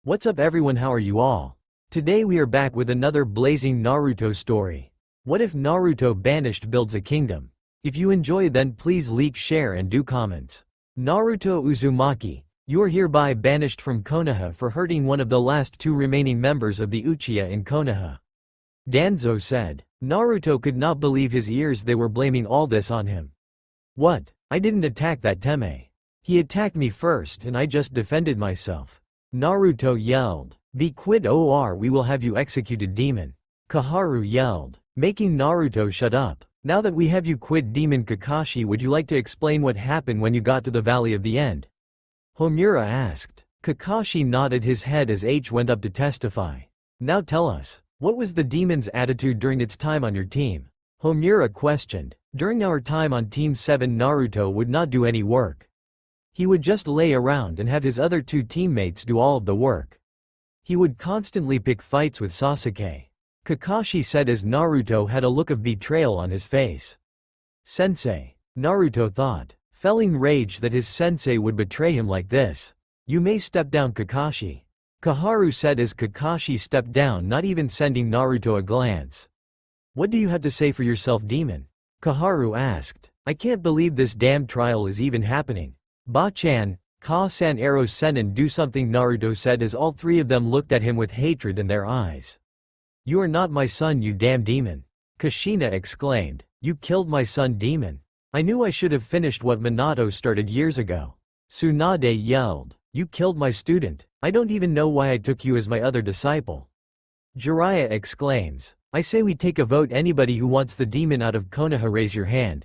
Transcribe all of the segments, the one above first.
What's up everyone, how are you all? Today we are back with another blazing Naruto story. What if Naruto Banished builds a kingdom? If you enjoy then please like, share and do comments. Naruto Uzumaki, you are hereby banished from Konoha for hurting one of the last two remaining members of the Uchiha in Konoha. Danzo said. Naruto could not believe his ears, they were blaming all this on him. What? I didn't attack that Teme. He attacked me first and I just defended myself. Naruto yelled. Be quit or we will have you executed, demon. Koharu yelled, making Naruto shut up. Now that we have you quit, demon Kakashi, would you like to explain what happened when you got to the Valley of the End? Homura asked. Kakashi nodded his head as H went up to testify. Now tell us, what was the demon's attitude during its time on your team? Homura questioned. During our time on Team 7, Naruto would not do any work. He would just lay around and have his other two teammates do all of the work. He would constantly pick fights with Sasuke. Kakashi said as Naruto had a look of betrayal on his face. Sensei. Naruto thought, felling rage that his sensei would betray him like this. You may step down, Kakashi. Koharu said as Kakashi stepped down, not even sending Naruto a glance. What do you have to say for yourself, demon? Koharu asked. I can't believe this damn trial is even happening. Ba-chan, Ka-san, Ero Senin, do something, Naruto said as all three of them looked at him with hatred in their eyes. You are not my son, you damn demon. Kushina exclaimed. You killed my son, demon. I knew I should have finished what Minato started years ago. Tsunade yelled. You killed my student. I don't even know why I took you as my other disciple. Jiraiya exclaims. I say we take a vote, anybody who wants the demon out of Konoha raise your hand.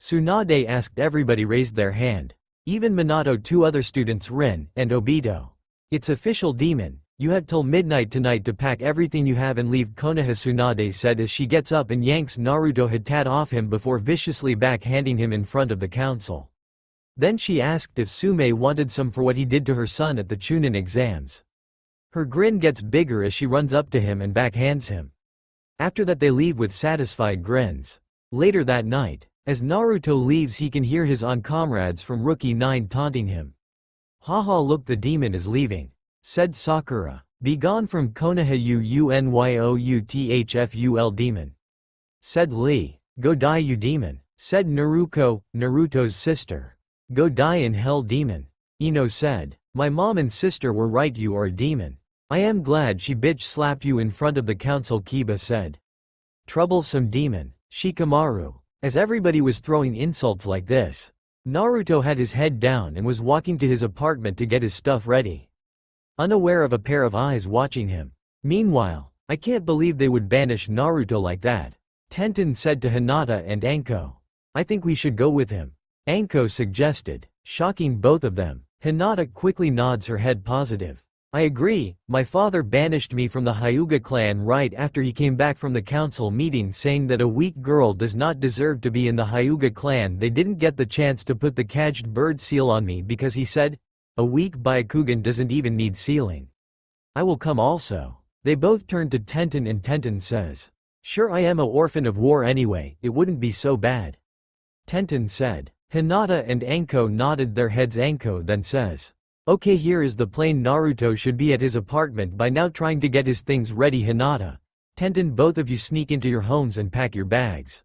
Tsunade asked, everybody raised their hand. Even Minato, two other students Rin and Obito. It's official, demon. You have till midnight tonight to pack everything you have and leave Konoha, Tsunade said as she gets up and yanks Naruto hat off him before viciously backhanding him in front of the council. Then she asked if Sume wanted some for what he did to her son at the Chunin exams. Her grin gets bigger as she runs up to him and backhands him. After that they leave with satisfied grins. Later that night, as Naruto leaves, he can hear his comrades from Rookie 9 taunting him. Haha, look, the demon is leaving, said Sakura. Be gone from Konoha, Unyoutful, demon, said Lee. Go die, you demon, said Naruko, Naruto's sister. Go die in hell, demon. Ino said. My mom and sister were right, you are a demon. I am glad she bitch slapped you in front of the council, Kiba said. Troublesome demon, Shikamaru. As everybody was throwing insults like this, Naruto had his head down and was walking to his apartment to get his stuff ready, unaware of a pair of eyes watching him. Meanwhile, I can't believe they would banish Naruto like that, Tenten said to Hinata and Anko. I think we should go with him, Anko suggested, shocking both of them. Hinata quickly nods her head positive. I agree, my father banished me from the Hyuga clan right after he came back from the council meeting saying that a weak girl does not deserve to be in the Hyuga clan. They didn't get the chance to put the caged bird seal on me because he said, a weak Byakugan doesn't even need sealing. I will come also. They both turn to Tenten and Tenten says, sure, I am a orphan of war anyway, it wouldn't be so bad. Tenten said. Hinata and Anko nodded their heads. Anko then says, okay, here is the plan. Naruto should be at his apartment by now trying to get his things ready. Hinata, Tenten, both of you sneak into your homes and pack your bags.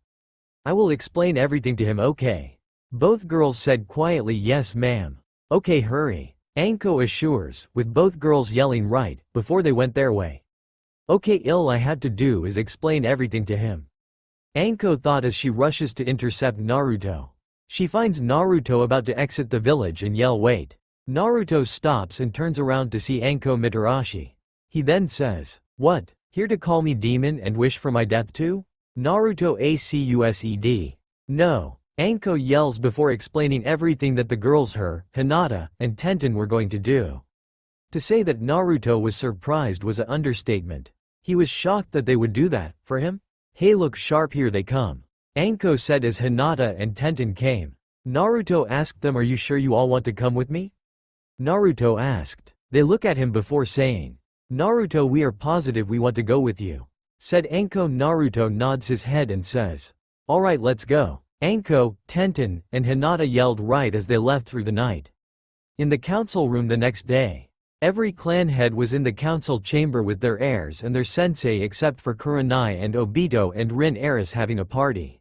I will explain everything to him, okay? Both girls said quietly, yes ma'am. Okay, hurry, Anko assures, with both girls yelling right before they went their way. Okay, all I have to do is explain everything to him, Anko thought as she rushes to intercept Naruto. She finds Naruto about to exit the village and yell wait. Naruto stops and turns around to see Anko Mitarashi. He then says, what, here to call me demon and wish for my death too? Naruto ACUSED. No, Anko yells before explaining everything that the girls, her, Hinata, and Tenten were going to do. To say that Naruto was surprised was an understatement. He was shocked that they would do that for him. Hey, look sharp, here they come, Anko said as Hinata and Tenten came. Naruto asked them, are you sure you all want to come with me? Naruto asked. They look at him before saying, Naruto, we are positive we want to go with you, said Anko. Naruto nods his head and says, alright, let's go. Anko, Tenten, and Hinata yelled right as they left through the night. In the council room the next day, Every clan head was in the council chamber with their heirs and their sensei except for Kurenai and Obito and Rin Eris having a party.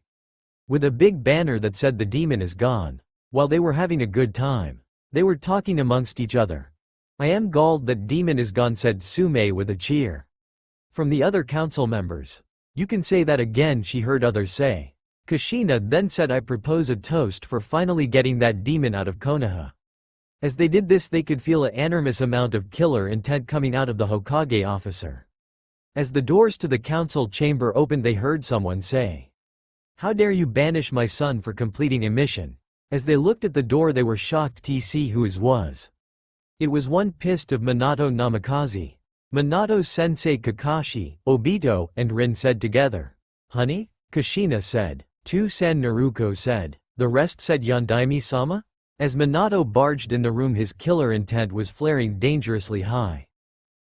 With a big banner that said the demon is gone. While they were having a good time, they were talking amongst each other. I am galled that demon is gone, said Sume with a cheer. From the other council members. You can say that again, she heard others say. Kushina then said, I propose a toast for finally getting that demon out of Konoha. As they did this, they could feel an enormous amount of killer intent coming out of the Hokage officer. As the doors to the council chamber opened, they heard someone say, How dare you banish my son for completing a mission? As they looked at the door, they were shocked to see who it was. It was one pissed of Minato Namikaze. Minato sensei, Kakashi, Obito, and Rin said together. Honey? Kushina said. San Naruto said. The rest said Yondaime-sama? As Minato barged in the room, his killer intent was flaring dangerously high.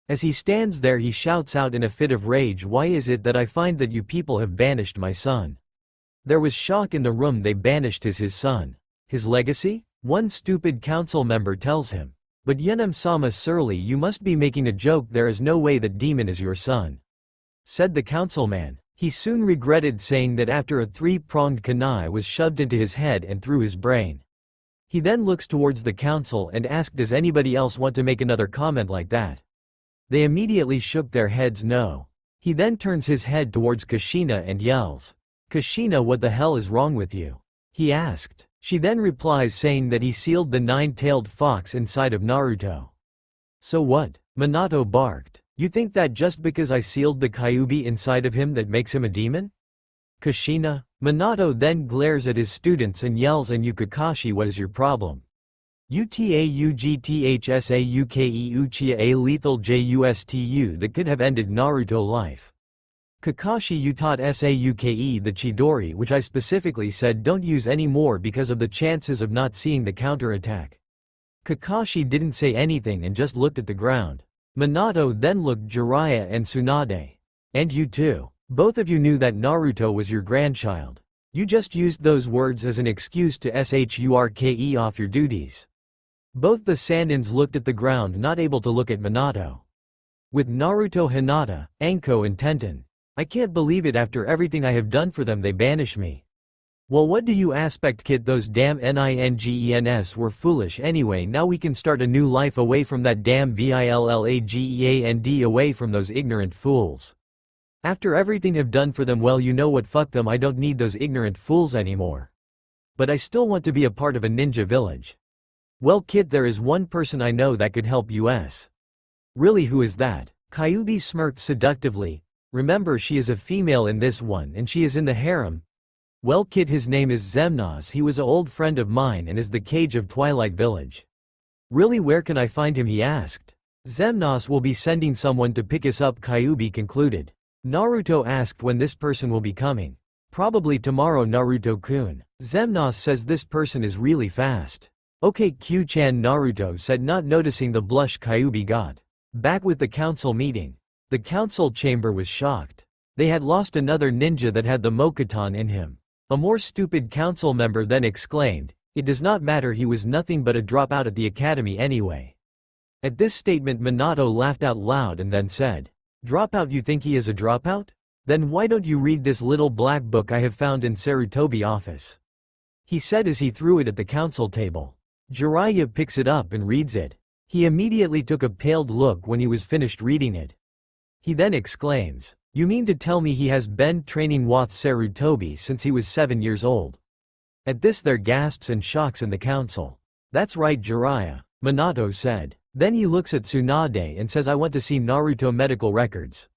As he stands there, he shouts out in a fit of rage, Why is it that I find that you people have banished my son? There was shock in the room. They banished his son. His legacy? One stupid council member tells him. But Yunem-sama, surely you must be making a joke. There is no way that demon is your son, said the councilman. He soon regretted saying that after a three-pronged kunai was shoved into his head and through his brain. He then looks towards the council and asked, Does anybody else want to make another comment like that? They immediately shook their heads no. He then turns his head towards Kushina and yells, Kushina, what the hell is wrong with you? He asked. She then replies saying that he sealed the nine-tailed fox inside of Naruto. So what? Minato barked. You think that just because I sealed the Kyuubi inside of him that makes him a demon? Kushina? Minato then glares at his students and yells, And you Kakashi, what is your problem? Utaugtthsauke Uchiha a lethal justu that could have ended Naruto life. Kakashi, you taught Sauke the Chidori, which I specifically said don't use anymore because of the chances of not seeing the counterattack. Kakashi didn't say anything and just looked at the ground. Minato then looked Jiraiya and Tsunade. And you too. Both of you knew that Naruto was your grandchild. You just used those words as an excuse to shurke off your duties. Both the Sanins looked at the ground, not able to look at Minato. With Naruto, Hinata, Anko and Tenten. I can't believe it, after everything I have done for them they banish me. Well, what do you expect, kid? Those damn ningens were foolish anyway. Now we can start a new life away from that damn villageand, away from those ignorant fools. After everything I've done for them, well, you know what, fuck them, I don't need those ignorant fools anymore. But I still want to be a part of a ninja village. Well, kid, there is one person I know that could help us. Really, who is that? Kyuubi smirked seductively. Remember, she is a female in this one and she is in the harem. Well, kid, his name is Zemnos. He was an old friend of mine and is the cage of Twilight Village. Really, where can I find him? He asked. Zemnos will be sending someone to pick us up, Kyuubi concluded. Naruto asked when this person will be coming. Probably tomorrow, Naruto-kun. Zemnos says this person is really fast. Okay, Q-chan, Naruto said, not noticing the blush Kyuubi got. Back with the council meeting. The council chamber was shocked. They had lost another ninja that had the Mokuton in him. A more stupid council member then exclaimed, It does not matter, he was nothing but a dropout at the academy anyway. At this statement, Minato laughed out loud and then said, Dropout? You think he is a dropout? Then why don't you read this little black book I have found in Sarutobi office? He said as he threw it at the council table. Jiraiya picks it up and reads it. He immediately took a paled look when he was finished reading it. He then exclaims, You mean to tell me he has been training with Sarutobi since he was 7 years old? At this there gasps and shocks in the council. That's right, Jiraiya, Minato said. Then he looks at Tsunade and says, I want to see Naruto medical records.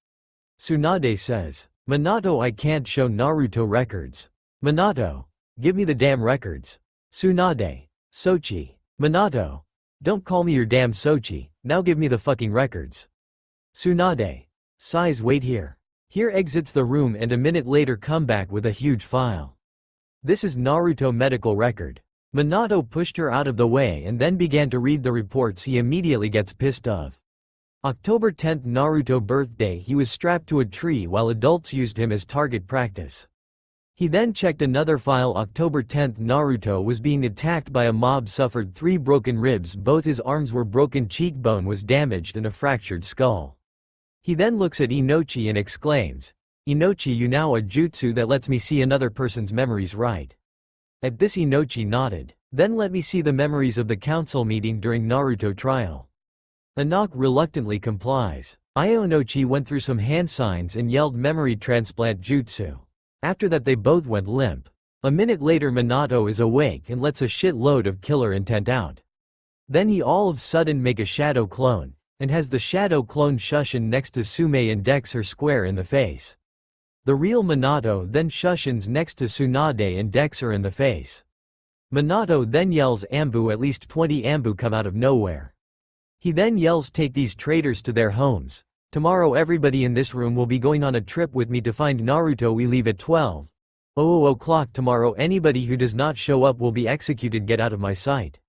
Tsunade says, Minato, I can't show Naruto records. Minato, give me the damn records. Tsunade, Sochi. Minato, don't call me your damn Sochi, now give me the fucking records. Tsunade sighs, wait here. Here exits the room and a minute later come back with a huge file. This is Naruto medical record. Minato pushed her out of the way and then began to read the reports. He immediately gets pissed off. October 10th, Naruto birthday. He was strapped to a tree while adults used him as target practice. He then checked another file. October 10. Naruto was being attacked by a mob, suffered 3 broken ribs, both his arms were broken, cheekbone was damaged and a fractured skull. He then looks at Inochi and exclaims, "Inochi, you know a jutsu that lets me see another person's memories, right?" At this Inochi nodded. "Then let me see the memories of the council meeting during Naruto trial." Anak reluctantly complies. Ionochi went through some hand signs and yelled memory transplant jutsu. After that they both went limp. A minute later Minato is awake and lets a shitload of killer intent out. Then he all of a sudden make a shadow clone, and has the shadow clone Shushin next to Sume and decks her square in the face. The real Minato then Shushins next to Tsunade and decks her in the face. Minato then yells Ambu, at least 20 Ambu come out of nowhere. He then yells, "Take these traitors to their homes. Tomorrow everybody in this room will be going on a trip with me to find Naruto. We leave at 12:00 o'clock tomorrow. Anybody who does not show up will be executed. Get out of my sight."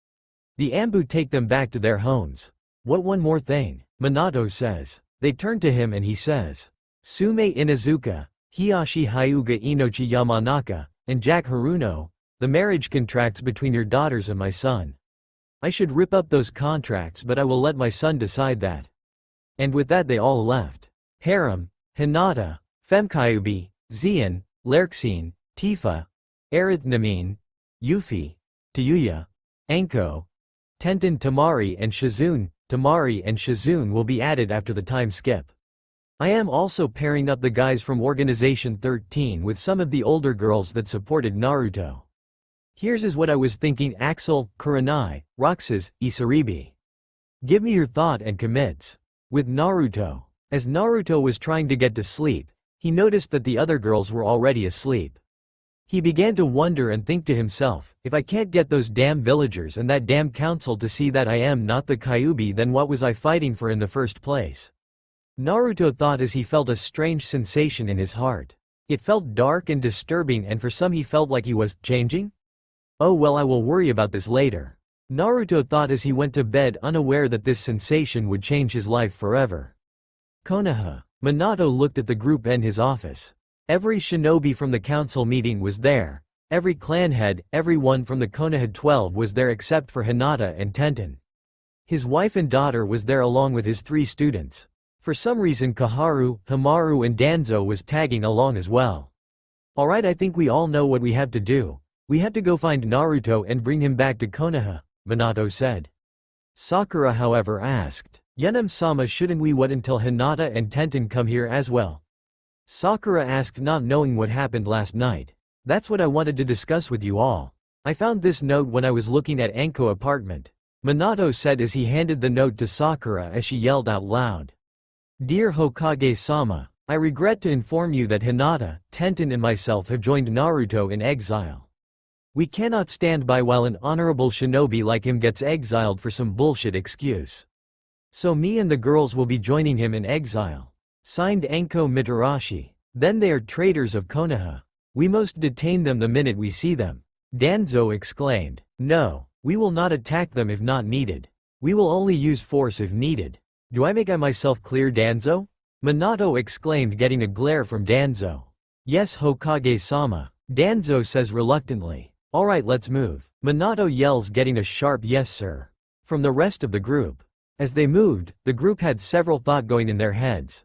The Ambu take them back to their homes. "What, one more thing?" Minato says. They turn to him and he says, "Sume Inuzuka, Hiyashi Hyuga Inochi Yamanaka, and Jack Haruno, the marriage contracts between your daughters and my son. I should rip up those contracts, but I will let my son decide that." And with that they all left. Harem, Hinata, Femkyubi, Zeon, Lerxine, Tifa, Arithnomine, Yuffie, Tayuya, Anko, Tenten, Tamari and Shizune. Tamari and Shizune will be added after the time skip. I am also pairing up the guys from Organization 13 with some of the older girls that supported Naruto. Here's is what I was thinking: Axel, Kurenai, Roxas, Isaribi. Give me your thought and commits. With Naruto. As Naruto was trying to get to sleep, he noticed that the other girls were already asleep. He began to wonder and think to himself, if I can't get those damn villagers and that damn council to see that I am not the Kyuubi, then what was I fighting for in the first place? Naruto thought as he felt a strange sensation in his heart. It felt dark and disturbing, and for some he felt like he was changing? Oh well, I will worry about this later. Naruto thought as he went to bed, unaware that this sensation would change his life forever. Konoha. Minato looked at the group and his office. Every shinobi from the council meeting was there. Every clan head, everyone from the Konoha 12 was there except for Hinata and Tenten. His wife and daughter was there along with his 3 students. For some reason Kaharu, Hamaru and Danzo was tagging along as well. Alright, I think we all know what we have to do. We have to go find Naruto and bring him back to Konoha, Minato said. Sakura however asked, Yanam-sama, shouldn't we wait until Hinata and Tenten come here as well? Sakura asked, not knowing what happened last night. That's what I wanted to discuss with you all. I found this note when I was looking at Anko apartment. Minato said as he handed the note to Sakura as she yelled out loud. Dear Hokage-sama, I regret to inform you that Hinata, Tenten and myself have joined Naruto in exile. We cannot stand by while an honorable shinobi like him gets exiled for some bullshit excuse. So me and the girls will be joining him in exile. Signed, Anko Mitarashi. Then they are traitors of Konoha. We must detain them the minute we see them. Danzo exclaimed. No, we will not attack them if not needed. We will only use force if needed. Do I make myself clear, Danzo? Minato exclaimed, getting a glare from Danzo. Yes, Hokage-sama, Danzo says reluctantly. Alright, let's move. Minato yells, getting a sharp yes sir from the rest of the group. As they moved, the group had several thoughts going in their heads.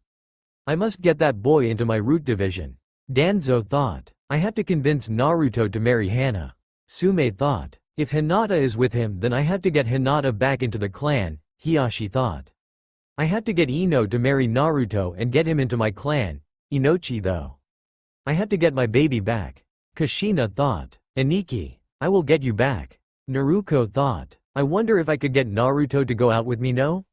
I must get that boy into my root division. Danzo thought. I have to convince Naruto to marry Hana. Sume thought. If Hinata is with him, then I have to get Hinata back into the clan. Hiyashi thought. I have to get Ino to marry Naruto and get him into my clan. Inochi though. I have to get my baby back. Kushina thought. Aniki, I will get you back. Naruko thought. I wonder if I could get Naruto to go out with me, no?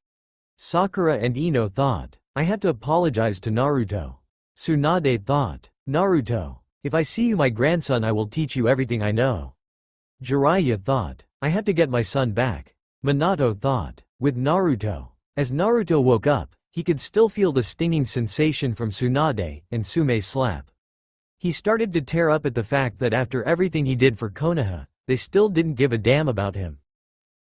Sakura and Ino thought. I have to apologize to Naruto. Tsunade thought. Naruto, if I see you my grandson, I will teach you everything I know. Jiraiya thought. I have to get my son back. Minato thought. With Naruto. As Naruto woke up, he could still feel the stinging sensation from Tsunade and Sume's slap. He started to tear up at the fact that after everything he did for Konoha, they still didn't give a damn about him.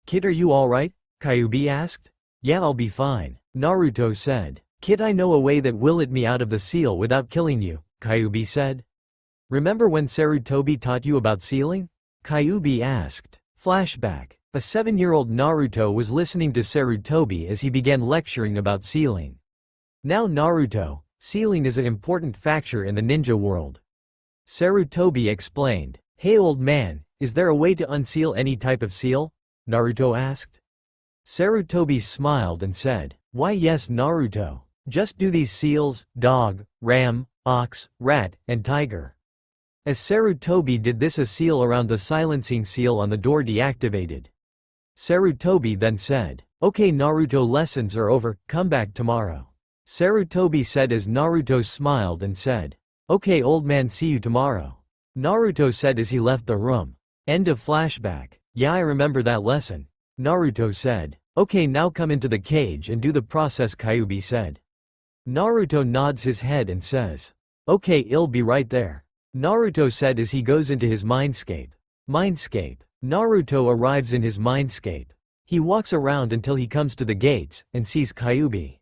Kid, are you alright? Kyuubi asked. Yeah, I'll be fine, Naruto said. Kid, I know a way that will let me out of the seal without killing you, Kyuubi said. Remember when Sarutobi taught you about sealing? Kyuubi asked. Flashback. A 7-year-old Naruto was listening to Sarutobi as he began lecturing about sealing. Now Naruto, sealing is an important factor in the ninja world. Sarutobi explained. Hey old man, is there a way to unseal any type of seal? Naruto asked. Sarutobi smiled and said, why yes Naruto. Just do these seals, dog, ram, ox, rat, and tiger. As Sarutobi did this, a seal around the silencing seal on the door deactivated. Sarutobi then said, okay Naruto, lessons are over, come back tomorrow. Sarutobi said as Naruto smiled and said, okay old man, see you tomorrow. Naruto said as he left the room. End of flashback. Yeah, I remember that lesson. Naruto said. Okay, now come into the cage and do the process, Kyuubi said. Naruto nods his head and says, okay, I'll be right there. Naruto said as he goes into his mindscape. Mindscape. Naruto arrives in his mindscape. He walks around until he comes to the gates and sees Kyuubi.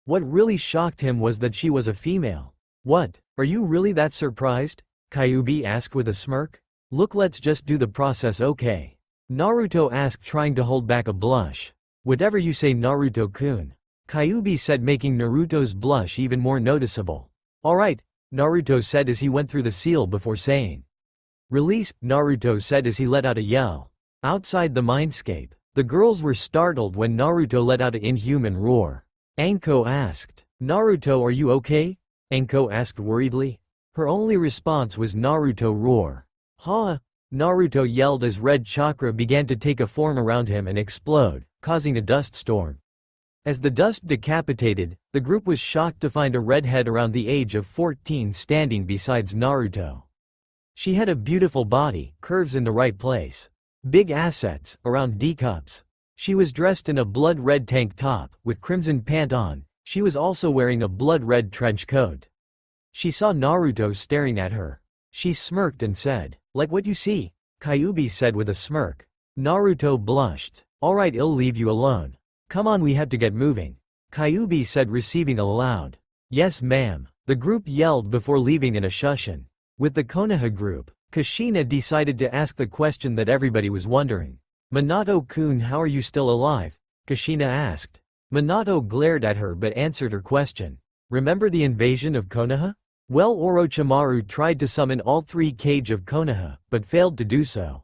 What really shocked him was that she was a female. What, are you really that surprised? Kyuubi asked with a smirk. Look, let's just do the process, okay? Naruto asked, trying to hold back a blush. Whatever you say Naruto-kun. Kyuubi said, making Naruto's blush even more noticeable. Alright, Naruto said as he went through the seal before saying. Release, Naruto said as he let out a yell. Outside the mindscape, the girls were startled when Naruto let out an inhuman roar. Anko asked, Naruto, are you okay? Anko asked worriedly. Her only response was Naruto roar. Ha! Naruto yelled as red chakra began to take a form around him and explode, causing a dust storm. As the dust decapitated, the group was shocked to find a redhead around the age of 14 standing besides Naruto. She had a beautiful body, curves in the right place. Big assets, around D cups. She was dressed in a blood-red tank top, with crimson pant on. She was also wearing a blood-red trench coat. She saw Naruto staring at her. She smirked and said, like what you see? Kyuubi said with a smirk. Naruto blushed. Alright, I'll leave you alone. Come on, we have to get moving. Kyuubi said, receiving a loud, yes ma'am. The group yelled before leaving in a shushin. With the Konoha group, Kushina decided to ask the question that everybody was wondering. Minato-kun, how are you still alive? Kushina asked. Minato glared at her but answered her question. Remember the invasion of Konoha? Well, Orochimaru tried to summon all 3 Kage of Konoha, but failed to do so.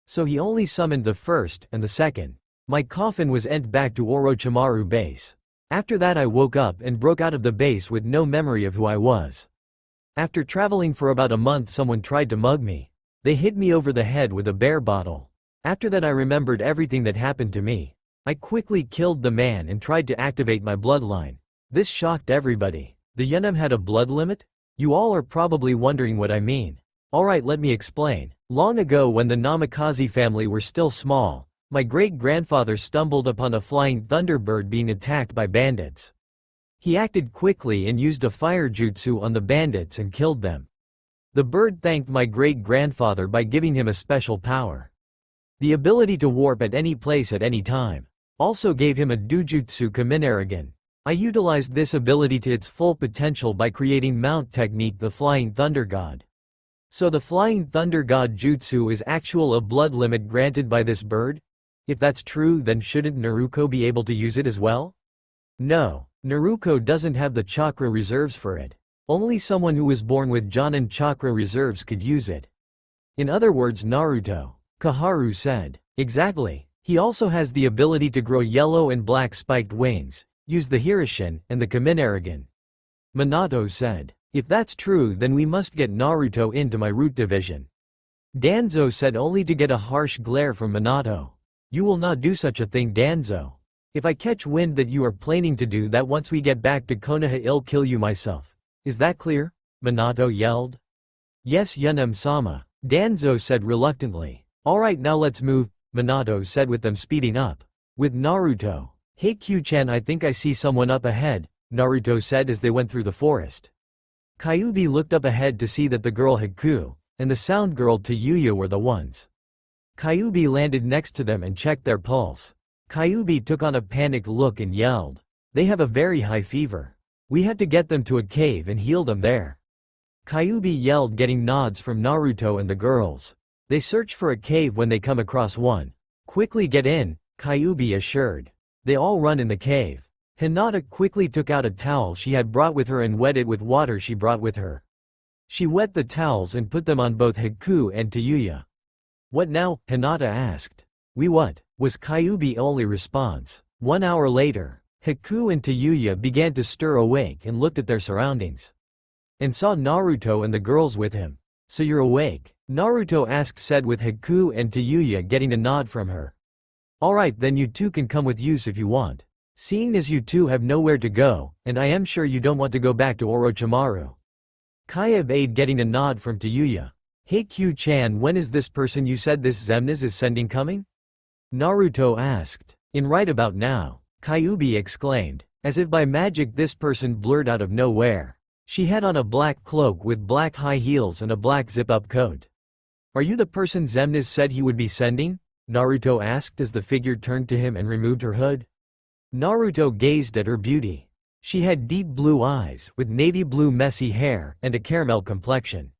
So he only summoned the first and the second. My coffin was sent back to Orochimaru base. After that I woke up and broke out of the base with no memory of who I was. After traveling for about a month, someone tried to mug me. They hit me over the head with a beer bottle. After that I remembered everything that happened to me. I quickly killed the man and tried to activate my bloodline. This shocked everybody. The Yunim had a blood limit? You all are probably wondering what I mean. Alright, let me explain. Long ago, when the Namikaze family were still small, my great-grandfather stumbled upon a flying thunderbird being attacked by bandits. He acted quickly and used a fire jutsu on the bandits and killed them. The bird thanked my great-grandfather by giving him a special power. The ability to warp at any place at any time. Also gave him a dojutsu Kaminarigan. I utilized this ability to its full potential by creating Mount Technique, the Flying Thunder God. So the Flying Thunder God jutsu is actual a blood limit granted by this bird? If that's true, then shouldn't Naruto be able to use it as well? No, Naruto doesn't have the chakra reserves for it. Only someone who was born with Jonin chakra reserves could use it. In other words, Naruto. Kaharu said. Exactly. He also has the ability to grow yellow and black spiked wings, use the Hirishin and the Kaminarigan. Minato said. If that's true, then we must get Naruto into my root division. Danzo said, only to get a harsh glare from Minato. You will not do such a thing, Danzo. If I catch wind that you are planning to do that once we get back to Konoha, I'll kill you myself. Is that clear? Minato yelled. Yes, Yunim-sama, Danzo said reluctantly. Alright, now let's move, Minato said with them speeding up. With Naruto. Hey Q-chan, I think I see someone up ahead, Naruto said as they went through the forest. Kyuubi looked up ahead to see that the girl Haku and the sound girl Tayuya were the ones. Kyuubi landed next to them and checked their pulse. Kyuubi took on a panicked look and yelled. They have a very high fever. We have to get them to a cave and heal them there. Kyuubi yelled, getting nods from Naruto and the girls. They search for a cave when they come across one. Quickly get in, Kyuubi assured. They all run in the cave. Hinata quickly took out a towel she had brought with her and wet it with water she brought with her. She wet the towels and put them on both Haku and Tayuya. "What now?" Hinata asked. "We what?" was Kyuubi's only response. 1 hour later, Haku and Tayuya began to stir awake and looked at their surroundings. And saw Naruto and the girls with him. "So you're awake?" Naruto asked, said with Haku and Tayuya getting a nod from her. "Alright, then you two can come with us if you want. Seeing as you two have nowhere to go, and I am sure you don't want to go back to Orochimaru." Kaya obeyed, getting a nod from Tayuya. "Hey Q-chan, when is this person you said this Xemnas is sending coming?" Naruto asked. "In right about now," Kyuubi exclaimed. As if by magic this person blurred out of nowhere. She had on a black cloak with black high heels and a black zip-up coat. "Are you the person Xemnas said he would be sending?" Naruto asked as the figure turned to him and removed her hood. Naruto gazed at her beauty. She had deep blue eyes, with navy blue messy hair, and a caramel complexion.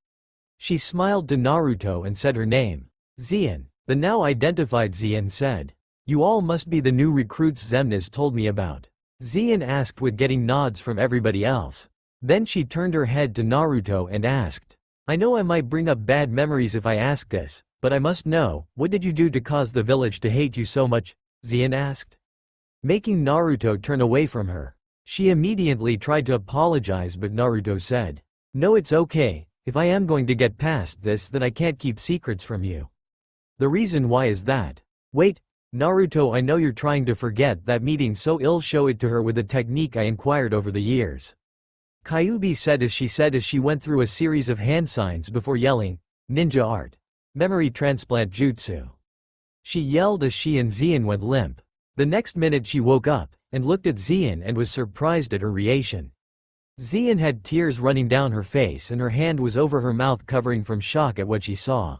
She smiled to Naruto and said her name. "Xian." The now identified Xian said. "You all must be the new recruits Xemnas told me about." Xian asked with getting nods from everybody else. Then she turned her head to Naruto and asked. "I know I might bring up bad memories if I ask this, but I must know, what did you do to cause the village to hate you so much?" Xian asked. Making Naruto turn away from her. She immediately tried to apologize, but Naruto said, "No, it's okay, if I am going to get past this then I can't keep secrets from you. The reason why is that." "Wait, Naruto, I know you're trying to forget that meeting, so I'll show it to her with the technique I acquired over the years." Kyuubi said as she went through a series of hand signs before yelling, "Ninja art. Memory transplant jutsu." She yelled as she and Xian went limp. The next minute she woke up, and looked at Xian and was surprised at her reaction. Xian had tears running down her face and her hand was over her mouth covering from shock at what she saw.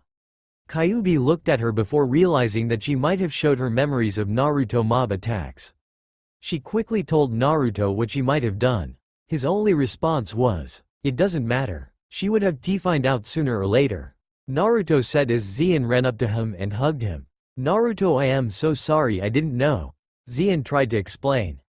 Kyuubi looked at her before realizing that she might have showed her memories of Naruto mob attacks. She quickly told Naruto what she might have done. His only response was, "It doesn't matter. She would have to find out sooner or later." Naruto said as Xian ran up to him and hugged him. "Naruto, I am so sorry, I didn't know." Xian tried to explain.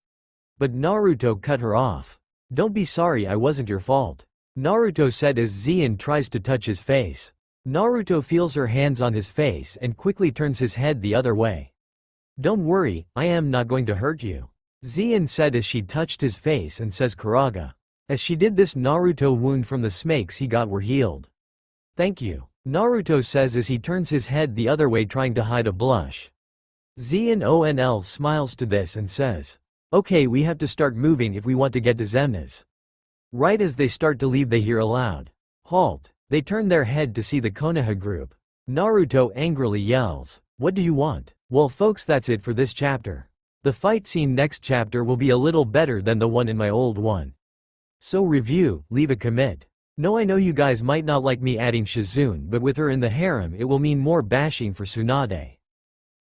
But Naruto cut her off. "Don't be sorry, I wasn't your fault," Naruto said as Xian tries to touch his face. Naruto feels her hands on his face and quickly turns his head the other way. "Don't worry, I am not going to hurt you," Xian said as she touched his face and says Karaga. As she did this, Naruto wound from the smakes he got were healed. "Thank you," Naruto says as he turns his head the other way trying to hide a blush. Xian Onl smiles to this and says, "Okay, we have to start moving if we want to get to Xemnas." Right as they start to leave they hear a loud halt. They turn their head to see the Konoha group. Naruto angrily yells, "What do you want?" Well folks, that's it for this chapter. The fight scene next chapter will be a little better than the one in my old one. So review, leave a commit. No, I know you guys might not like me adding Shizune, but with her in the harem it will mean more bashing for Tsunade.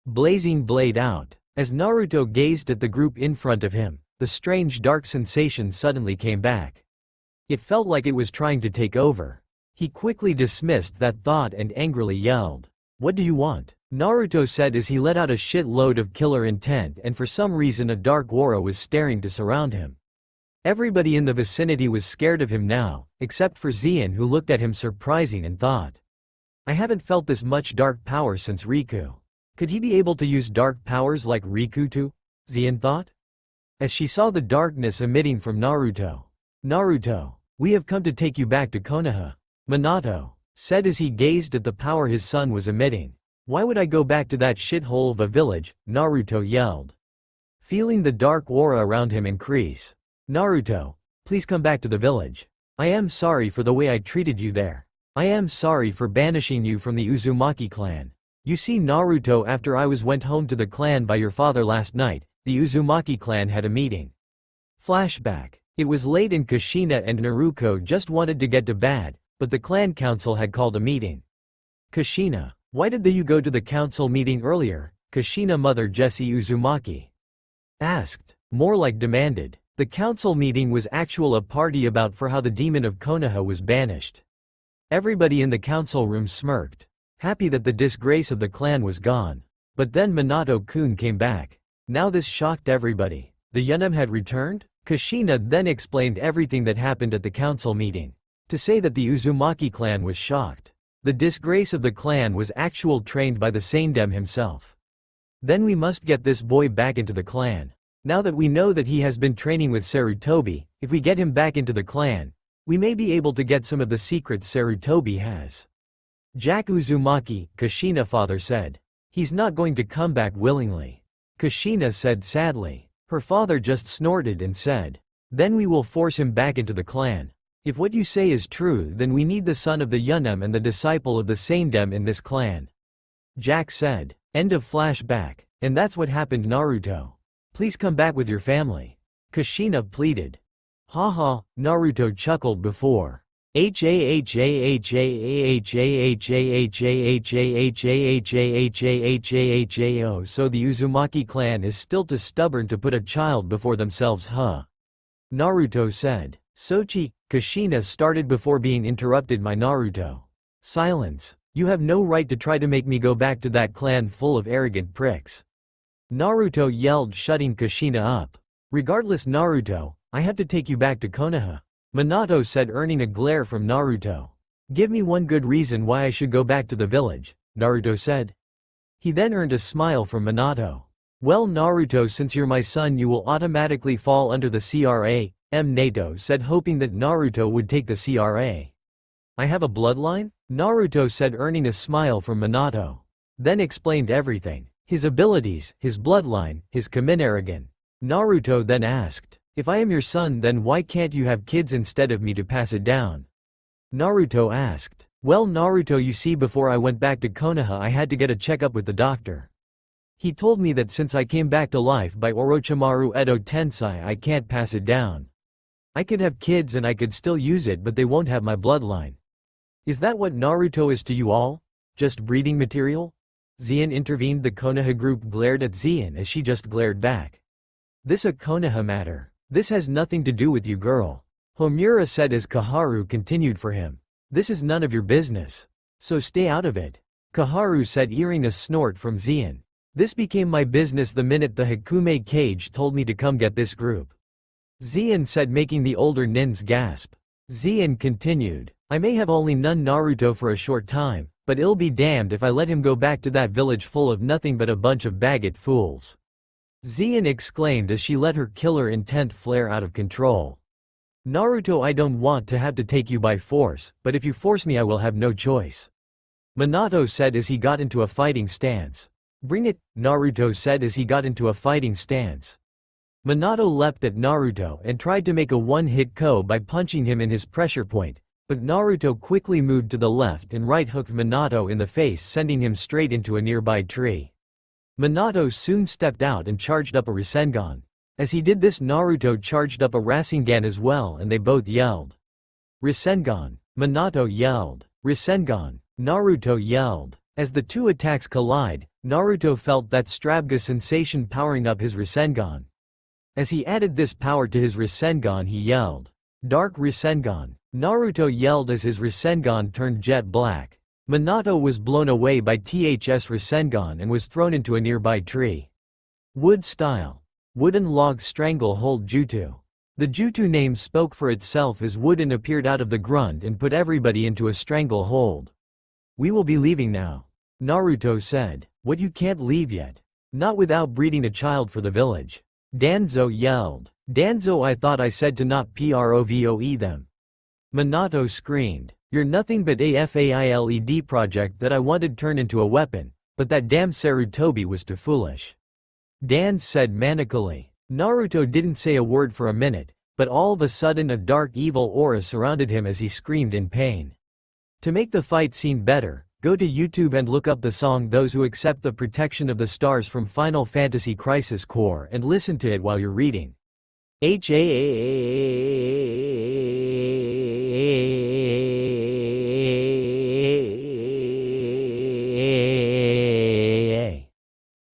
Blazing blade out. As Naruto gazed at the group in front of him, the strange dark sensation suddenly came back. It felt like it was trying to take over. He quickly dismissed that thought and angrily yelled, "What do you want?" Naruto said as he let out a shitload of killer intent, and for some reason a dark aura was staring to surround him. Everybody in the vicinity was scared of him now, except for Xian, who looked at him surprising and thought, "I haven't felt this much dark power since Riku. Could he be able to use dark powers like Riku too?" Xian thought. As she saw the darkness emitting from Naruto. "Naruto, we have come to take you back to Konoha," Minato said as he gazed at the power his son was emitting. "Why would I go back to that shithole of a village?" Naruto yelled. Feeling the dark aura around him increase. "Naruto, please come back to the village. I am sorry for the way I treated you there. I am sorry for banishing you from the Uzumaki clan. You see Naruto, after I went home to the clan by your father last night, the Uzumaki clan had a meeting." Flashback. It was late and Kushina and Naruto just wanted to get to bed, but the clan council had called a meeting. Kushina, why did you go to the council meeting earlier? Kushina mother Jessie Uzumaki asked. More like demanded. The council meeting was actual a party about for how the demon of Konoha was banished. Everybody in the council room smirked, happy that the disgrace of the clan was gone. But then Minato-kun came back. Now this shocked everybody. The Yunam had returned? Kushina then explained everything that happened at the council meeting. To say that the Uzumaki clan was shocked. The disgrace of the clan was actually trained by the Saindem himself. Then we must get this boy back into the clan. Now that we know that he has been training with Sarutobi, if we get him back into the clan, we may be able to get some of the secrets Sarutobi has. Jack Uzumaki, Kushina father said. He's not going to come back willingly. Kushina said sadly. Her father just snorted and said. Then we will force him back into the clan. If what you say is true, then we need the son of the Yunam and the disciple of the Saindem in this clan. Jack said. End of flashback. And that's what happened Naruto. Please come back with your family. Kushina pleaded. Haha, Naruto chuckled before. So the Uzumaki clan is still too stubborn to put a child before themselves, huh? Naruto said. Sochi, Kushina started before being interrupted by Naruto. Silence. You have no right to try to make me go back to that clan full of arrogant pricks. Naruto yelled, shutting Kushina up. Regardless Naruto, I have to take you back to Konoha. Minato said, earning a glare from Naruto. Give me one good reason why I should go back to the village, Naruto said. He then earned a smile from Minato. Well Naruto, since you're my son you will automatically fall under the CRA, Nato said, hoping that Naruto would take the CRA. I have a bloodline? Naruto said, earning a smile from Minato. Then explained everything. His abilities, his bloodline, his Kaminarigan. Naruto then asked. If I am your son, then why can't you have kids instead of me to pass it down? Naruto asked. Well Naruto, you see, before I went back to Konoha I had to get a checkup with the doctor. He told me that since I came back to life by Orochimaru Edo Tensei I can't pass it down. I could have kids and I could still use it, but they won't have my bloodline. Is that what Naruto is to you all? Just breeding material? Zien intervened. The Konoha group glared at Zien as she just glared back. This a Konoha matter. This has nothing to do with you, girl. Homura said as Kaharu continued for him. This is none of your business. So stay out of it. Kaharu said, hearing a snort from Zien. This became my business the minute the Hakume cage told me to come get this group. Zien said, making the older nins gasp. Zien continued. I may have only known Naruto for a short time, but it'll be damned if I let him go back to that village full of nothing but a bunch of baguette fools. Zien exclaimed as she let her killer intent flare out of control. Naruto, I don't want to have to take you by force, but if you force me I will have no choice. Minato said as he got into a fighting stance. Bring it, Naruto said as he got into a fighting stance. Minato leapt at Naruto and tried to make a one-hit KO by punching him in his pressure point, but Naruto quickly moved to the left and right hooked Minato in the face, sending him straight into a nearby tree. Minato soon stepped out and charged up a Rasengan. As he did this, Naruto charged up a Rasengan as well, and they both yelled. Rasengan. Minato yelled. Rasengan. Naruto yelled. As the two attacks collide, Naruto felt that Strabga sensation powering up his Rasengan. As he added this power to his Rasengan, he yelled. Dark Rasengan. Naruto yelled as his Rasengan turned jet black. Minato was blown away by THS Rasengan and was thrown into a nearby tree. Wood style. Wooden log stranglehold jutsu. The jutsu name spoke for itself as Wooden appeared out of the grunt and put everybody into a stranglehold. We will be leaving now. Naruto said. What, you can't leave yet? Not without breeding a child for the village. Danzo yelled. Danzo, I thought I said to not provoe them. Minato screamed. You're nothing but a failed project that I wanted turned into a weapon, but that damn Sarutobi was too foolish. Dan said manically. Naruto didn't say a word for a minute, but all of a sudden a dark evil aura surrounded him as he screamed in pain. To make the fight scene better, go to YouTube and look up the song Those Who Accept the Protection of the Stars from Final Fantasy Crisis Core and listen to it while you're reading.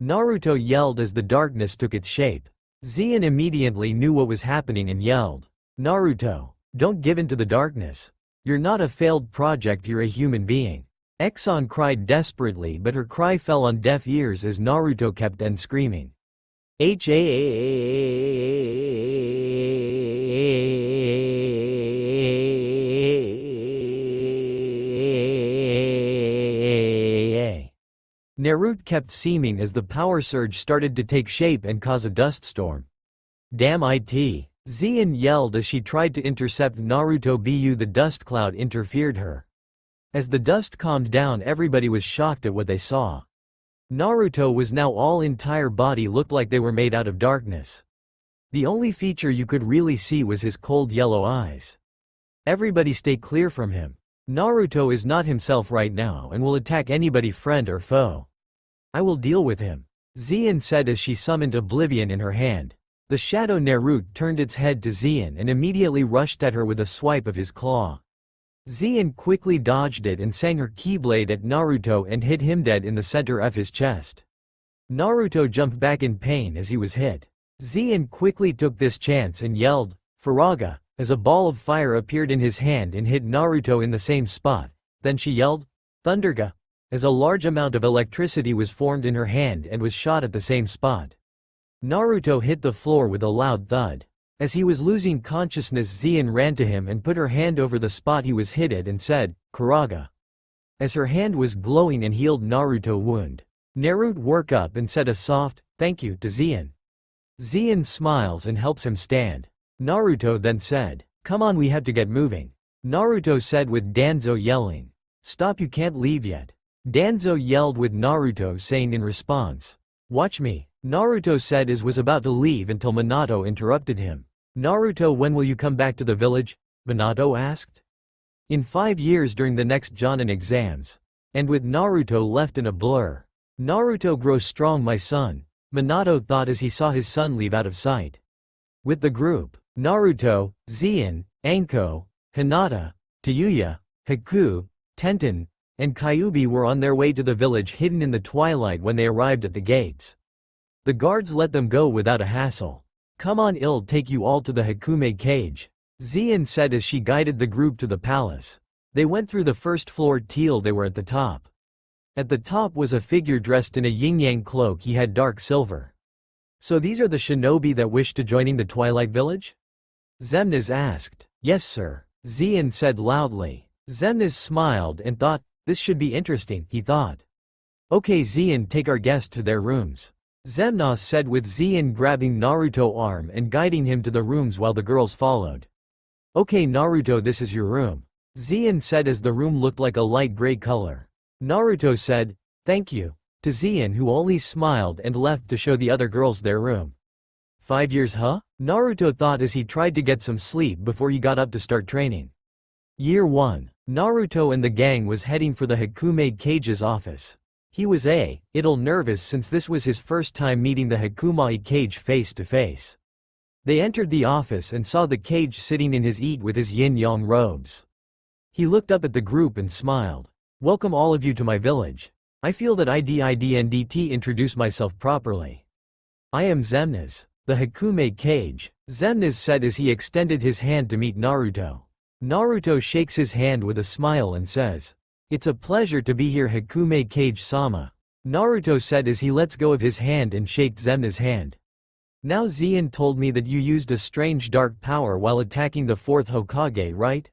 Naruto yelled as the darkness took its shape. Zien immediately knew what was happening and yelled. Naruto, don't give in to the darkness. You're not a failed project, you're a human being. Exon cried desperately, but her cry fell on deaf ears as Naruto kept on screaming. Naruto kept screaming as the power surge started to take shape and cause a dust storm. Damn it! Xian yelled as she tried to intercept Naruto, but the dust cloud interfered her. As the dust calmed down, everybody was shocked at what they saw. Naruto was now all entire body looked like they were made out of darkness. The only feature you could really see was his cold yellow eyes. Everybody stay clear from him. Naruto is not himself right now and will attack anybody, friend or foe. I will deal with him, Xian said as she summoned Oblivion in her hand. The shadow Naruto turned its head to Xian and immediately rushed at her with a swipe of his claw. Xian quickly dodged it and sang her Keyblade at Naruto and hit him dead in the center of his chest. Naruto jumped back in pain as he was hit. Xian quickly took this chance and yelled, "Faraga," as a ball of fire appeared in his hand and hit Naruto in the same spot. Then she yelled, "Thunderga," as a large amount of electricity was formed in her hand and was shot at the same spot. Naruto hit the floor with a loud thud. As he was losing consciousness, Xian ran to him and put her hand over the spot he was hit at and said, "Karaga," as her hand was glowing and healed Naruto's wound. Naruto woke up and said a soft, "Thank you," to Xian. Xian smiles and helps him stand. Naruto then said, "Come on, we have to get moving," Naruto said with Danzo yelling. "Stop, you can't leave yet," Danzo yelled with Naruto saying in response, "Watch me," Naruto said as was about to leave until Minato interrupted him. "Naruto, when will you come back to the village?" Minato asked. "In 5 years during the next Jonin exams." And with Naruto left in a blur. "Naruto, grow strong, my son," Minato thought as he saw his son leave out of sight. With the group, Naruto, Xian, Anko, Hinata, Tayuya, Haku, Tenten, and Kyuubi were on their way to the village hidden in the twilight when they arrived at the gates. The guards let them go without a hassle. "Come on, I'll take you all to the Hakume cage," Xian said as she guided the group to the palace. They went through the first floor till they were at the top. At the top was a figure dressed in a yin-yang cloak. He had dark silver. "So these are the shinobi that wish to joining the Twilight Village?" Xemnas asked. "Yes, sir," Xian said loudly. Xemnas smiled and thought, "This should be interesting," he thought. "Okay, Xian, take our guest to their rooms," Xemnas said with Xian grabbing Naruto's arm and guiding him to the rooms while the girls followed. "Okay, Naruto, this is your room," Xian said as the room looked like a light gray color. Naruto said, "Thank you," to Xian, who only smiled and left to show the other girls their room. 5 years, huh? Naruto thought as he tried to get some sleep before he got up to start training. Year 1. Naruto and the gang was heading for the Hakume cage's office. He was a little nervous since this was his first time meeting the Hakume cage face to face. They entered the office and saw the cage sitting in his eat with his yin-yang robes. He looked up at the group and smiled. "Welcome all of you to my village. I feel that I didn't introduce myself properly. I am Xemnas, the Hakume cage," Xemnas said as he extended his hand to meet Naruto. Naruto shakes his hand with a smile and says, "It's a pleasure to be here, Hakume Kage-sama," Naruto said as he lets go of his hand and shaked Xemnas' hand. "Now Xian told me that you used a strange dark power while attacking the 4th Hokage, right?"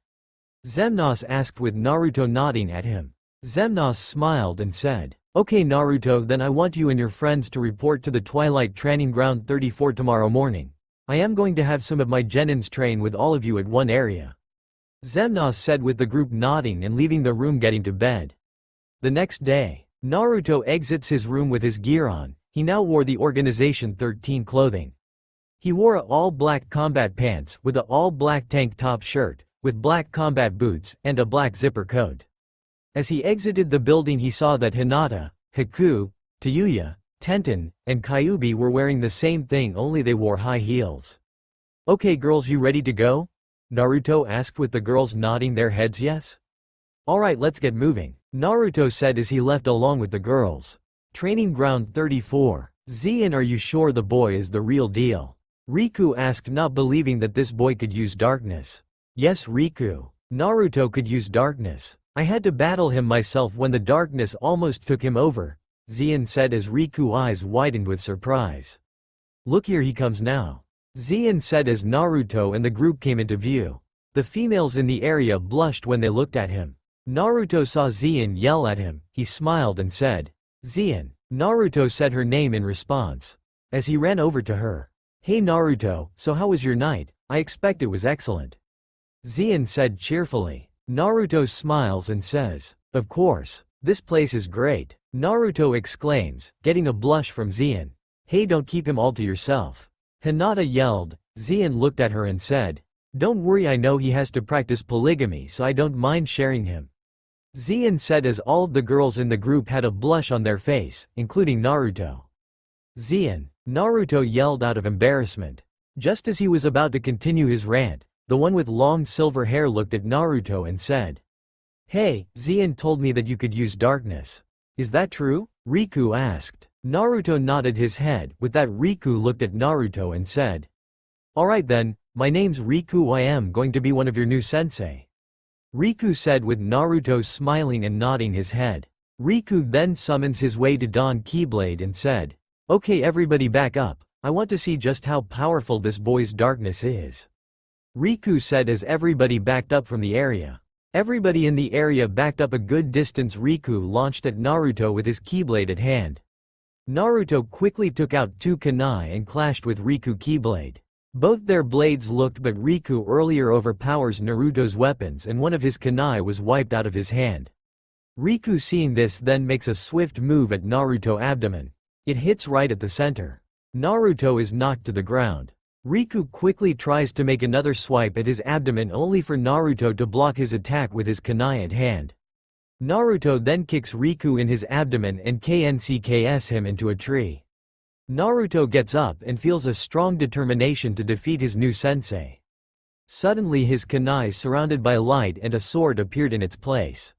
Xemnas asked with Naruto nodding at him. Xemnas smiled and said, "Okay Naruto, then I want you and your friends to report to the Twilight Training Ground 34 tomorrow morning. I am going to have some of my genins train with all of you at one area," Xemnas said with the group nodding and leaving the room getting to bed. The next day, Naruto exits his room with his gear on. He now wore the Organization 13 clothing. He wore a all-black combat pants with a all-black tank top shirt, with black combat boots, and a black zipper coat. As he exited the building he saw that Hinata, Haku, Tayuya, Tenten, and Kyuubi were wearing the same thing, only they wore high heels. "Okay girls, you ready to go?" Naruto asked with the girls nodding their heads yes. "Alright, let's get moving," Naruto said as he left along with the girls. Training Ground 34. "Xian, are you sure the boy is the real deal?" Riku asked, not believing that this boy could use darkness. "Yes Riku," Naruto could use darkness. I had to battle him myself when the darkness almost took him over, Zien said as Riku's eyes widened with surprise. Look, here he comes now, Zien said as Naruto and the group came into view. The females in the area blushed when they looked at him. Naruto saw Zien yell at him. He smiled and said, Zien. Naruto said her name in response. As he ran over to her. Hey Naruto, so how was your night? I expect it was excellent. Zien said cheerfully. Naruto smiles and says, of course, this place is great. Naruto exclaims, getting a blush from Zien. Hey, don't keep him all to yourself. Hinata yelled. Zien looked at her and said, don't worry, I know he has to practice polygamy, so I don't mind sharing him. Zien said as all of the girls in the group had a blush on their face, including Naruto. Zien, Naruto yelled out of embarrassment. Just as he was about to continue his rant, the one with long silver hair looked at Naruto and said, hey, Zien told me that you could use darkness. Is that true? Riku asked. Naruto nodded his head. With that, Riku looked at Naruto and said, alright then, my name's Riku, I am going to be one of your new sensei. Riku said with Naruto smiling and nodding his head. Riku then summons his way to Don Keyblade and said, okay, everybody back up, I want to see just how powerful this boy's darkness is. Riku said as everybody backed up from the area. Everybody in the area backed up a good distance. Riku launched at Naruto with his Keyblade at hand. Naruto quickly took out two kunai and clashed with Riku Keyblade. Both their blades looked, but Riku earlier overpowers Naruto's weapons and one of his kunai was wiped out of his hand. Riku seeing this then makes a swift move at Naruto's abdomen. It hits right at the center. Naruto is knocked to the ground. Riku quickly tries to make another swipe at his abdomen only for Naruto to block his attack with his kunai at hand. Naruto then kicks Riku in his abdomen and KNCKS him into a tree. Naruto gets up and feels a strong determination to defeat his new sensei. Suddenly his kunai surrounded by light and a sword appeared in its place.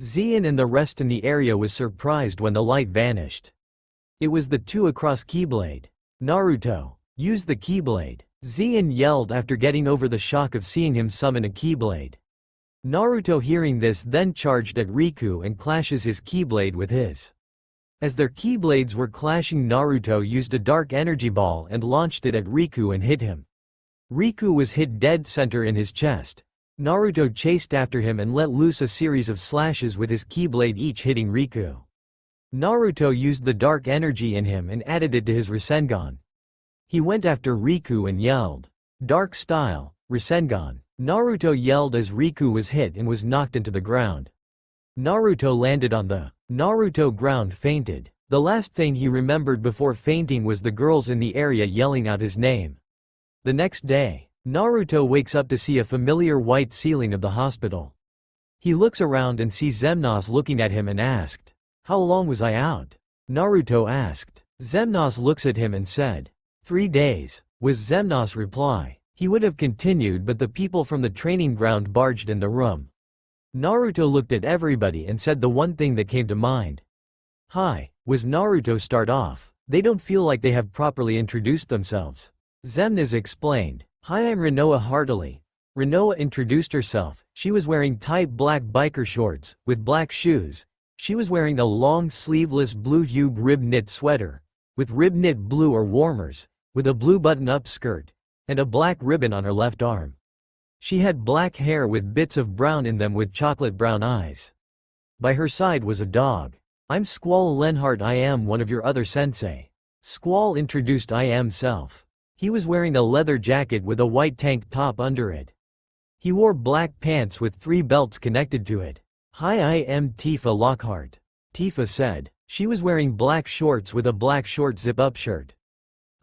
Zien and the rest in the area was surprised when the light vanished. It was the two across Keyblade. Naruto, use the Keyblade. Zien yelled after getting over the shock of seeing him summon a Keyblade. Naruto hearing this then charged at Riku and clashes his Keyblade with his. As their Keyblades were clashing, Naruto used a dark energy ball and launched it at Riku and hit him. Riku was hit dead center in his chest. Naruto chased after him and let loose a series of slashes with his Keyblade, each hitting Riku. Naruto used the dark energy in him and added it to his Rasengan. He went after Riku and yelled, "Dark style, Rasengan." Naruto yelled as Riku was hit and was knocked into the ground. Naruto landed on the Naruto ground, fainted. The last thing he remembered before fainting was the girls in the area yelling out his name. The next day, Naruto wakes up to see a familiar white ceiling of the hospital. He looks around and sees Xemnas looking at him and asked, "How long was I out?" Naruto asked. Xemnas looks at him and said, 3 days, was Xemnas' reply. He would have continued, but the people from the training ground barged in the room. Naruto looked at everybody and said the one thing that came to mind. "Hi," was Naruto start off. "They don't feel like they have properly introduced themselves." Xemnas explained, "Hi, I'm Rinoa Heartily." Rinoa introduced herself. She was wearing tight black biker shorts, with black shoes. She was wearing a long sleeveless blue hue rib knit sweater, with rib knit blue or warmers, with a blue button-up skirt, and a black ribbon on her left arm. She had black hair with bits of brown in them with chocolate brown eyes. By her side was a dog. "I'm Squall Lenhart, I am one of your other sensei." Squall introduced I am self. He was wearing a leather jacket with a white tank top under it. He wore black pants with 3 belts connected to it. "Hi, I am Tifa Lockhart," Tifa said. She was wearing black shorts with a black short zip-up shirt.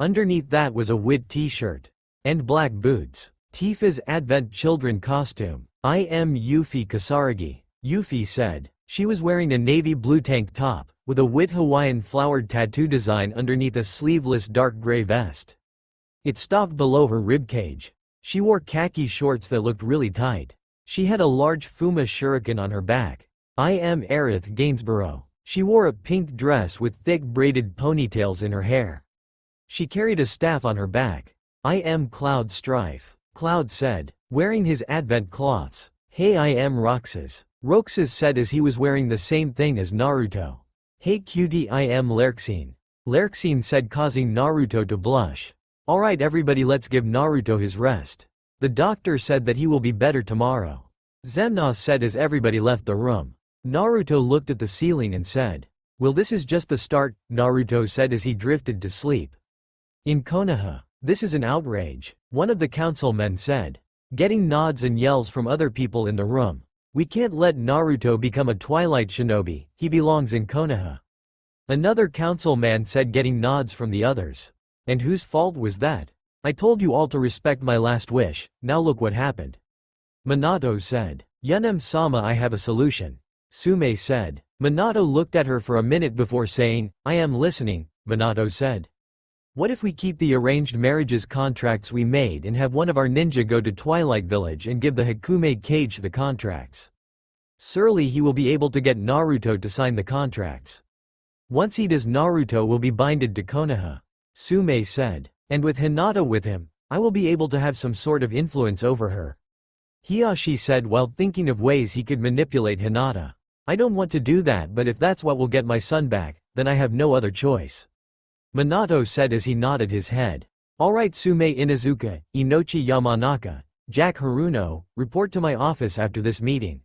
Underneath that was a white t-shirt. And black boots. Tifa's Advent Children costume. "I am Yuffie Kasaragi," Yuffie said. She was wearing a navy blue tank top, with a white Hawaiian flowered tattoo design underneath a sleeveless dark gray vest. It stopped below her ribcage. She wore khaki shorts that looked really tight. She had a large Fuma shuriken on her back. I am Aerith Gainsborough. She wore a pink dress with thick braided ponytails in her hair. She carried a staff on her back. "I am Cloud Strife," Cloud said, wearing his Advent cloths. Hey, I am Roxas, Roxas said as he was wearing the same thing as Naruto. Hey cutie, I am Lerxine, Lerxine said, causing Naruto to blush. Alright everybody, let's give Naruto his rest. The doctor said that he will be better tomorrow, Zemnos said as everybody left the room. Naruto looked at the ceiling and said, well, this is just the start, Naruto said as he drifted to sleep. In Konoha, this is an outrage, one of the councilmen said, getting nods and yells from other people in the room. We can't let Naruto become a Twilight Shinobi, he belongs in Konoha. Another councilman said, getting nods from the others. And whose fault was that? I told you all to respect my last wish, now look what happened. Minato said. Yunem-sama, I have a solution, Sume said. Minato looked at her for a minute before saying, I am listening, Minato said. What if we keep the arranged marriages contracts we made and have one of our ninja go to Twilight Village and give the Hikume Cage the contracts? Surely he will be able to get Naruto to sign the contracts. Once he does, Naruto will be binded to Konoha, Sume said. And with Hinata with him, I will be able to have some sort of influence over her, Hiyashi said while thinking of ways he could manipulate Hinata. I don't want to do that, but if that's what will get my son back, then I have no other choice, Minato said as he nodded his head. Alright Sume Inuzuka, Inochi Yamanaka, Jack Haruno, report to my office after this meeting,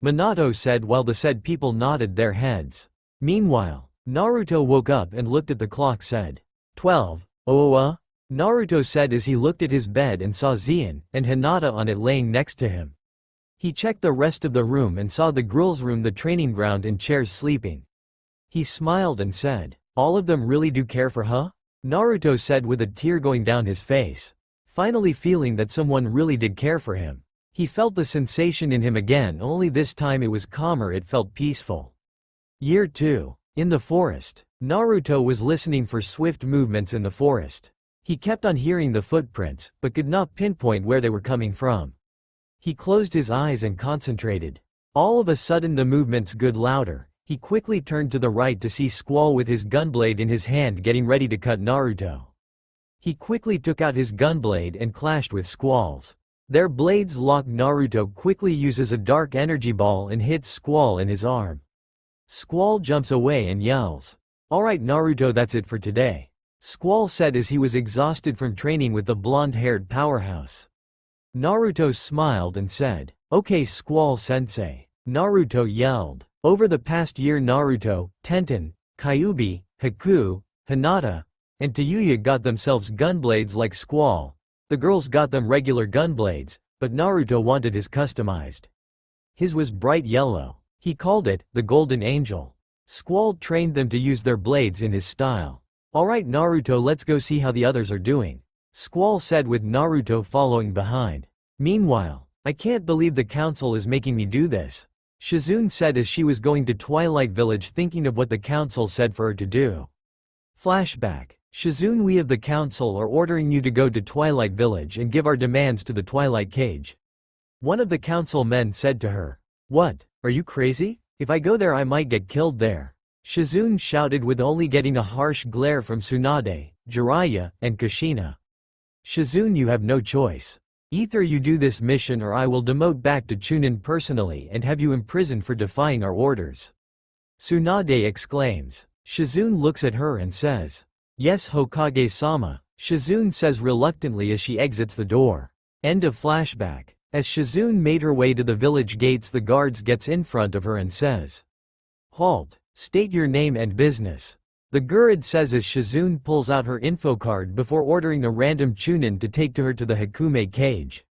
Minato said while the said people nodded their heads. Meanwhile, Naruto woke up and looked at the clock, said, 12. Naruto said as he looked at his bed and saw Zien and Hinata on it laying next to him. He checked the rest of the room and saw the girls' room, the training ground, and chairs sleeping. He smiled and said, all of them really do care for her? Naruto said with a tear going down his face. Finally feeling that someone really did care for him. He felt the sensation in him again, only this time it was calmer, it felt peaceful. Year 2. In the forest, Naruto was listening for swift movements in the forest. He kept on hearing the footprints, but could not pinpoint where they were coming from. He closed his eyes and concentrated. All of a sudden the movements got louder. He quickly turned to the right to see Squall with his gunblade in his hand getting ready to cut Naruto. He quickly took out his gunblade and clashed with Squall's. Their blades locked. Naruto quickly uses a dark energy ball and hits Squall in his arm. Squall jumps away and yells, alright Naruto, that's it for today, Squall said as he was exhausted from training with the blonde-haired powerhouse. Naruto smiled and said, okay Squall sensei, Naruto yelled. Over the past year Naruto, Tenten, Kyuubi, Haku, Hinata, and Tayuya got themselves gunblades like Squall. The girls got them regular gunblades, but Naruto wanted his customized. His was bright yellow. He called it, the Golden Angel. Squall trained them to use their blades in his style. Alright Naruto, let's go see how the others are doing, Squall said with Naruto following behind. Meanwhile, I can't believe the council is making me do this, Shizune said as she was going to Twilight Village, thinking of what the council said for her to do. Flashback. Shizune, we of the council are ordering you to go to Twilight Village and give our demands to the Twilight Cage. One of the council men said to her. What, are you crazy? If I go there I might get killed there, Shizune shouted with only getting a harsh glare from Tsunade, Jiraiya, and Kushina. Shizune, you have no choice. Either you do this mission or I will demote back to Chunin personally and have you imprisoned for defying our orders, Tsunade exclaims. Shizune looks at her and says, yes Hokage-sama, Shizune says reluctantly as she exits the door. End of flashback. As Shizune made her way to the village gates, the guards gets in front of her and says, halt, state your name and business, the guard says as Shizune pulls out her info card before ordering a random Chunin to take to her to the Hikume Cage.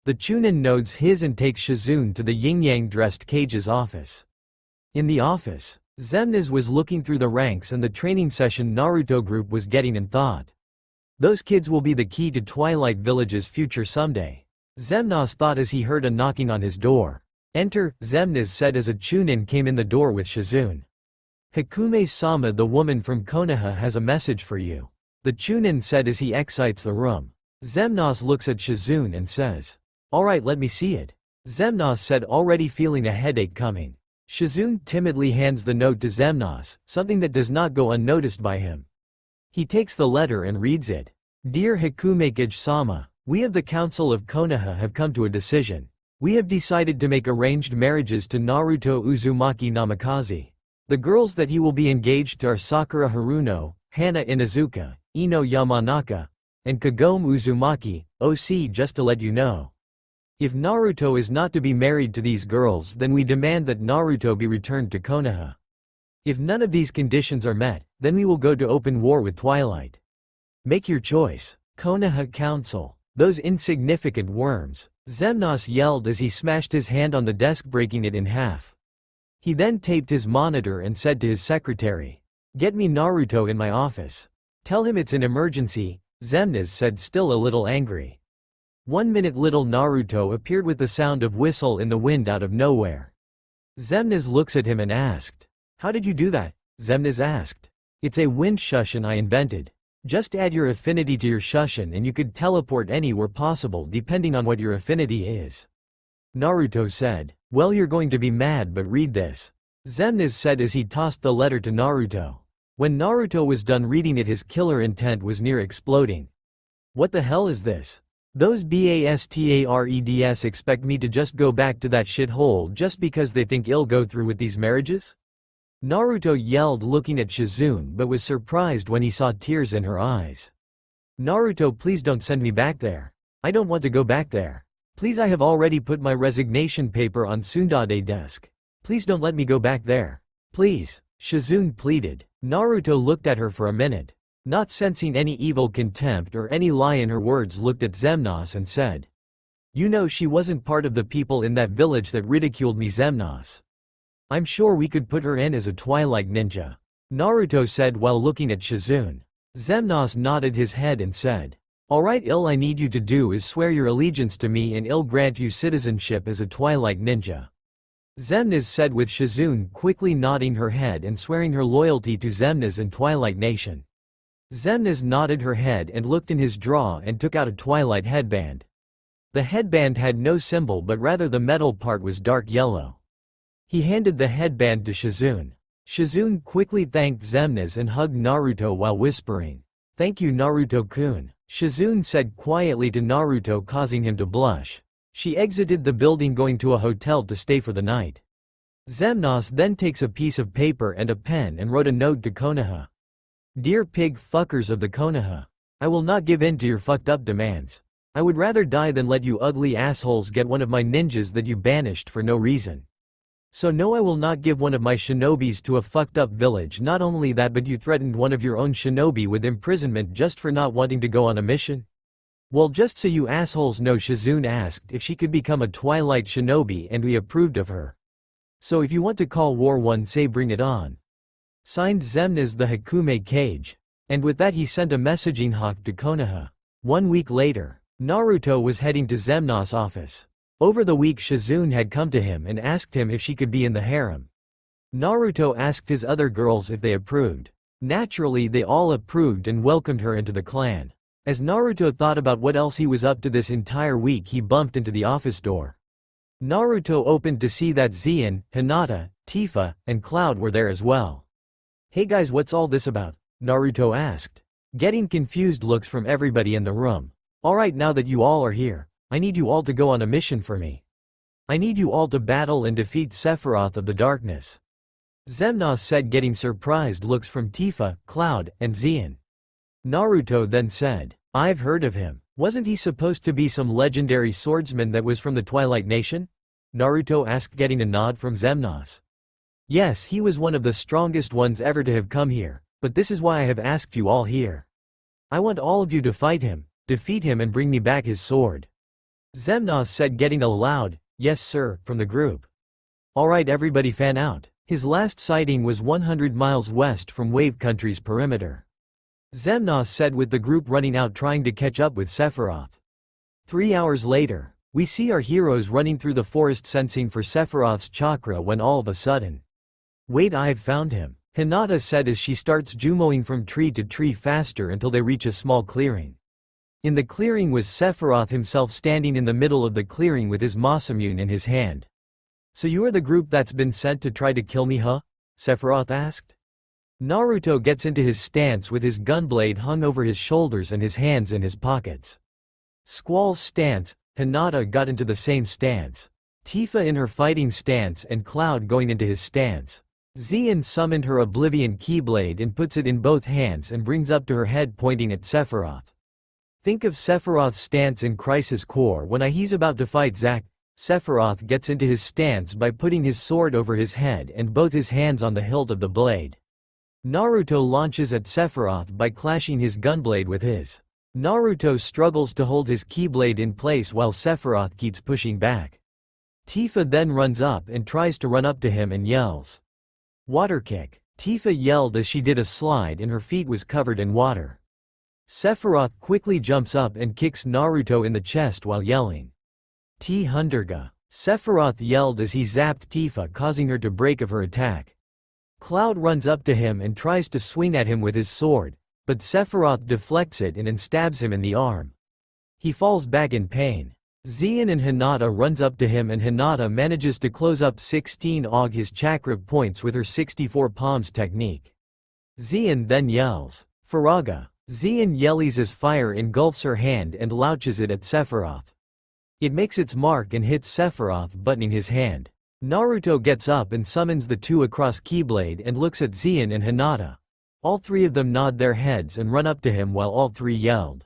The Chunin nods his and takes Shizune to the yin-yang dressed Cage's office. In the office, Zemnas was looking through the ranks and the training session Naruto group was getting and thought, those kids will be the key to Twilight Village's future someday. Zemnas thought as he heard a knocking on his door. Enter, Zemnas said as a Chunin came in the door with Shizune. Hikume-sama, the woman from Konoha has a message for you, the Chunin said as he exits the room. Zemnas looks at Shizune and says, alright, let me see it, Zemnas said, already feeling a headache coming. Shizune timidly hands the note to Zemnas, something that does not go unnoticed by him. He takes the letter and reads it. Dear Hikume-sama, we of the Council of Konoha have come to a decision. We have decided to make arranged marriages to Naruto Uzumaki Namikaze. The girls that he will be engaged to are Sakura Haruno, Hana Inuzuka, Ino Yamanaka, and Kagome Uzumaki, OC. Just to let you know. If Naruto is not to be married to these girls, then we demand that Naruto be returned to Konoha. If none of these conditions are met, then we will go to open war with Twilight. Make your choice. Konoha Council. Those insignificant worms, Xemnas yelled as he smashed his hand on the desk, breaking it in half. He then taped his monitor and said to his secretary, "Get me Naruto in my office. Tell him it's an emergency," Xemnas said, still a little angry. 1 minute little Naruto appeared with the sound of whistle in the wind out of nowhere. Xemnas looks at him and asked, "How did you do that?" Xemnas asked. "It's a wind shushin I invented. Just add your affinity to your shushin and you could teleport anywhere possible depending on what your affinity is." Naruto said, "Well, you're going to be mad, but read this," Xemnas said as he tossed the letter to Naruto. When Naruto was done reading it, his killer intent was near exploding. "What the hell is this? Those bastards expect me to just go back to that shithole just because they think I'll go through with these marriages?" Naruto yelled, looking at Shizune, but was surprised when he saw tears in her eyes. "Naruto, please don't send me back there. I don't want to go back there. Please, I have already put my resignation paper on Tsundere's desk. Please don't let me go back there. Please," Shizune pleaded. Naruto looked at her for a minute. Not sensing any evil contempt or any lie in her words, looked at Xemnas and said, "You know she wasn't part of the people in that village that ridiculed me, Xemnas. I'm sure we could put her in as a Twilight ninja," Naruto said while looking at Shizune. Xemnas nodded his head and said, "Alright, all I need you to do is swear your allegiance to me and I'll grant you citizenship as a Twilight ninja." Xemnas said, with Shizune quickly nodding her head and swearing her loyalty to Xemnas and Twilight Nation. Xemnas nodded her head and looked in his drawer and took out a Twilight headband. The headband had no symbol, but rather the metal part was dark yellow. He handed the headband to Shizune. Shizune quickly thanked Xemnas and hugged Naruto while whispering, "Thank you, Naruto-kun," Shizune said quietly to Naruto, causing him to blush. She exited the building, going to a hotel to stay for the night. Xemnas then takes a piece of paper and a pen and wrote a note to Konoha. "Dear pig fuckers of the Konoha, I will not give in to your fucked up demands. I would rather die than let you ugly assholes get one of my ninjas that you banished for no reason. So no, I will not give one of my shinobis to a fucked up village. Not only that, but you threatened one of your own shinobi with imprisonment just for not wanting to go on a mission. Well, just so you assholes know," Shizune asked if she could become a Twilight shinobi and we approved of her. So if you want to call war, one say bring it on. Signed, Xemnas the Hakume Cage. And with that he sent a messaging hawk to Konoha. 1 week later, Naruto was heading to Xemnas' office. Over the week, Shizune had come to him and asked him if she could be in the harem. Naruto asked his other girls if they approved. Naturally, they all approved and welcomed her into the clan. As Naruto thought about what else he was up to this entire week, he bumped into the office door. Naruto opened to see that Xian, Hinata, Tifa, and Cloud were there as well. "Hey guys, what's all this about?" Naruto asked, getting confused looks from everybody in the room. "Alright, now that you all are here, I need you all to go on a mission for me. I need you all to battle and defeat Sephiroth of the Darkness," Xemnas said, getting surprised looks from Tifa, Cloud, and Xian. Naruto then said, "I've heard of him. Wasn't he supposed to be some legendary swordsman that was from the Twilight Nation?" Naruto asked, getting a nod from Xemnas. "Yes, he was one of the strongest ones ever to have come here, but this is why I have asked you all here. I want all of you to fight him, defeat him and bring me back his sword," Xemnas said, getting a loud, "Yes sir," from the group. "Alright, everybody fan out." His last sighting was 100 miles west from Wave Country's perimeter. Xemnas said, with the group running out trying to catch up with Sephiroth. 3 hours later, we see our heroes running through the forest sensing for Sephiroth's chakra when all of a sudden, "Wait, I've found him," Hinata said as she starts jumoing from tree to tree faster until they reach a small clearing. In the clearing was Sephiroth himself, standing in the middle of the clearing with his Masamune in his hand. "So you are the group that's been sent to try to kill me, huh?" Sephiroth asked. Naruto gets into his stance with his gunblade hung over his shoulders and his hands in his pockets. Squall's stance, Hinata got into the same stance. Tifa in her fighting stance and Cloud going into his stance. Xian summoned her Oblivion Keyblade and puts it in both hands and brings up to her head pointing at Sephiroth. Think of Sephiroth's stance in Crisis Core when he's about to fight Zack. Sephiroth gets into his stance by putting his sword over his head and both his hands on the hilt of the blade. Naruto launches at Sephiroth by clashing his gunblade with his. Naruto struggles to hold his Keyblade in place while Sephiroth keeps pushing back. Tifa then runs up and tries to run up to him and yells, "Water kick." Tifa yelled as she did a slide and her feet was covered in water. Sephiroth quickly jumps up and kicks Naruto in the chest while yelling, "T-Hunderga." Sephiroth yelled as he zapped Tifa, causing her to break of her attack. Cloud runs up to him and tries to swing at him with his sword, but Sephiroth deflects it and stabs him in the arm. He falls back in pain. Xian and Hinata runs up to him and Hinata manages to close up 16 og his chakra points with her 64 palms technique. Xian then yells, "Faraga." Xian yells as fire engulfs her hand and launches it at Sephiroth. It makes its mark and hits Sephiroth, buttoning his hand. Naruto gets up and summons the two across Keyblade and looks at Xian and Hinata. All three of them nod their heads and run up to him while all three yelled,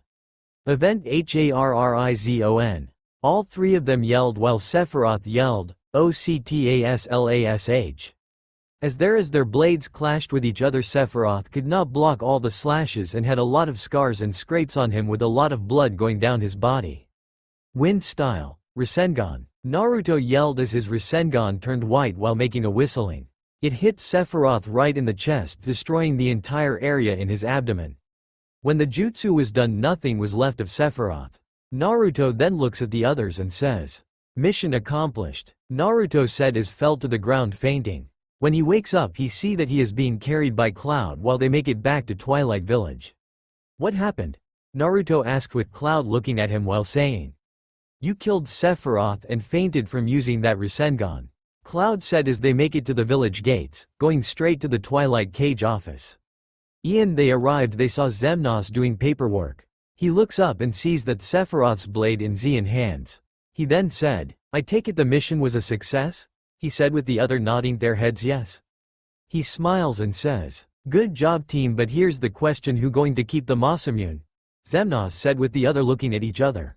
"Event Harrizon." All three of them yelled while Sephiroth yelled, "Octaslash." As their blades clashed with each other, Sephiroth could not block all the slashes and had a lot of scars and scrapes on him with a lot of blood going down his body. Wind style, Rasengan. Naruto yelled as his Rasengan turned white while making a whistling. It hit Sephiroth right in the chest, destroying the entire area in his abdomen. When the jutsu was done, nothing was left of Sephiroth. Naruto then looks at the others and says, "Mission accomplished." Naruto said as fell to the ground fainting. When he wakes up, he sees that he is being carried by Cloud while they make it back to Twilight Village. "What happened?" Naruto asked with Cloud looking at him while saying, "You killed Sephiroth and fainted from using that Rasengan." Cloud said as they make it to the village gates, going straight to the Twilight Cage office. They arrived, they saw Xemnas doing paperwork. He looks up and sees that Sephiroth's blade in Xian's hands. He then said, "I take it the mission was a success?" He said with the other nodding their heads yes. He smiles and says, "Good job team, but here's the question, who going to keep the Masamune?" Xemnas said with the other looking at each other.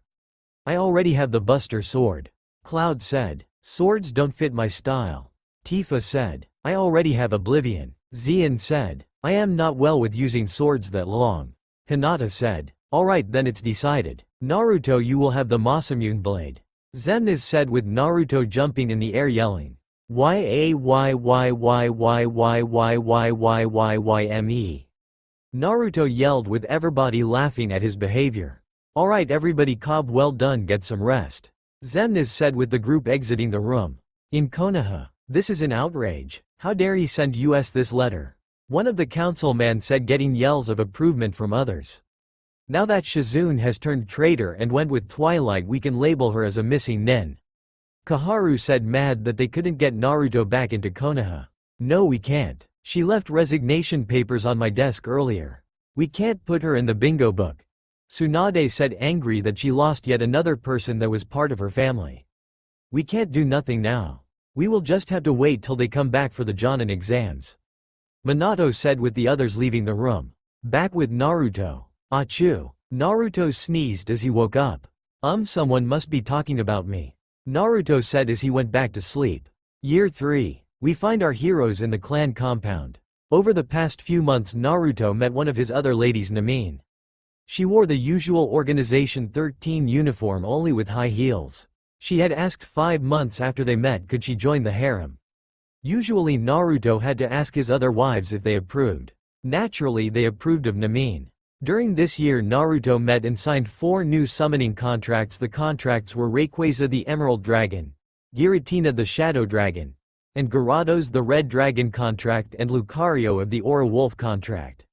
"I already have the Buster Sword." Cloud said, "Swords don't fit my style." Tifa said, "I already have Oblivion." Xian said, "I am not well with using swords that long." Hinata said, "Alright then, it's decided. Naruto, you will have the Masamune blade." Xemnas said with Naruto jumping in the air yelling, "YAYYYYYYYYYYYYYYYYME." Naruto yelled with everybody laughing at his behavior. "Alright everybody, Cobb, well done, get some rest." Xemnas said with the group exiting the room. In Konoha, "This is an outrage. How dare he send us this letter?" One of the councilmen said, getting yells of approval from others. "Now that Shizune has turned traitor and went with Twilight, we can label her as a missing nin." Kaharu said, mad that they couldn't get Naruto back into Konoha. "No, we can't. She left resignation papers on my desk earlier. We can't put her in the bingo book." Tsunade said, angry that she lost yet another person that was part of her family. "We can't do nothing now. We will just have to wait till they come back for the Jonin exams." Minato said with the others leaving the room. Back with Naruto. "Achoo." Naruto sneezed as he woke up. Someone must be talking about me." Naruto said as he went back to sleep. Year 3. We find our heroes in the clan compound. Over the past few months, Naruto met one of his other ladies, Namine. She wore the usual Organization 13 uniform, only with high heels. She had asked 5 months after they met could she join the harem. Usually Naruto had to ask his other wives if they approved. Naturally they approved of Namine. During this year Naruto met and signed 4 new summoning contracts. The contracts were Rayquaza the Emerald Dragon, Giratina the Shadow Dragon, and Gyarados the Red Dragon contract, and Lucario of the Aura Wolf contract.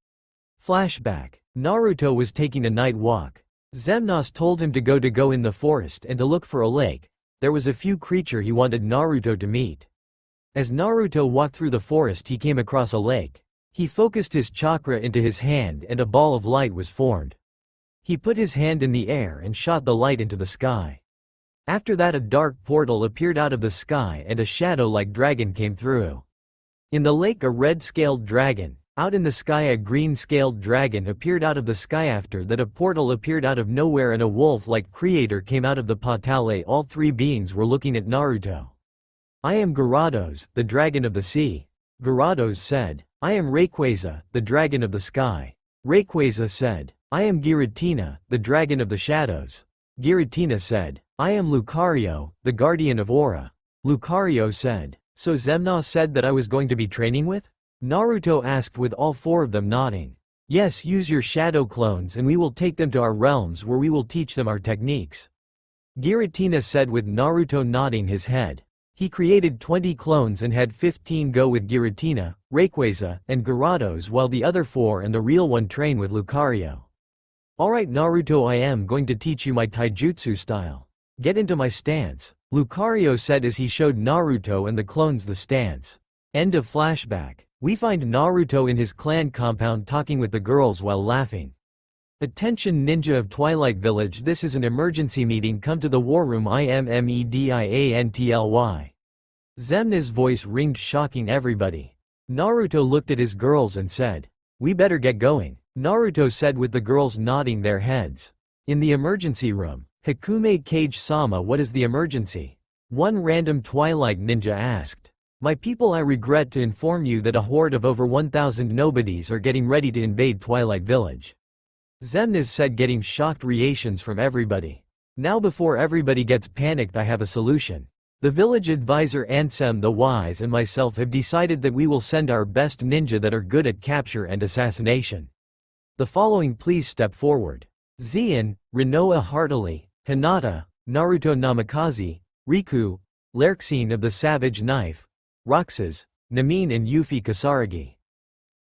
Flashback. Naruto was taking a night walk. Xemnas told him to go in the forest and to look for a lake. There was a few creature he wanted Naruto to meet. As Naruto walked through the forest, he came across a lake. He focused his chakra into his hand and a ball of light was formed. He put his hand in the air and shot the light into the sky. After that a dark portal appeared out of the sky and a shadow-like dragon came through. In the lake a red-scaled dragon, out in the sky a green-scaled dragon appeared out of the sky. After that a portal appeared out of nowhere and a wolf-like creator came out of the portale. All three beings were looking at Naruto. "I am Gyarados, the dragon of the sea." Gyarados said. "I am Rayquaza, the dragon of the sky." Rayquaza said. "I am Giratina, the dragon of the shadows." Giratina said. "I am Lucario, the guardian of Aura." Lucario said. "So Zemna said that I was going to be training with?" Naruto asked, with all four of them nodding. "Yes, use your shadow clones and we will take them to our realms where we will teach them our techniques." Giratina said, with Naruto nodding his head. He created 20 clones and had 15 go with Giratina, Rayquaza, and Gyarados, while the other 4 and the real one train with Lucario. "Alright Naruto, I am going to teach you my taijutsu style. Get into my stance," Lucario said as he showed Naruto and the clones the stance. End of flashback. We find Naruto in his clan compound talking with the girls while laughing. "Attention ninja of Twilight Village, this is an emergency meeting, come to the war room immediately." Zemna's voice ringed, shocking everybody. Naruto looked at his girls and said, "We better get going," Naruto said with the girls nodding their heads. In the emergency room, Hikume Kage-sama, what is the emergency? One random Twilight ninja asked. "My people, I regret to inform you that a horde of over 1,000 nobodies are getting ready to invade Twilight Village." Zemnas said, getting shocked reactions from everybody. "Now before everybody gets panicked, I have a solution. The village advisor Ansem the Wise and myself have decided that we will send our best ninja that are good at capture and assassination. The following please step forward. Zien, Rinoa heartily, Hinata, Naruto Namikaze, Riku, Lerxine of the Savage Knife, Roxas, Namin and Yuffie Kasaragi."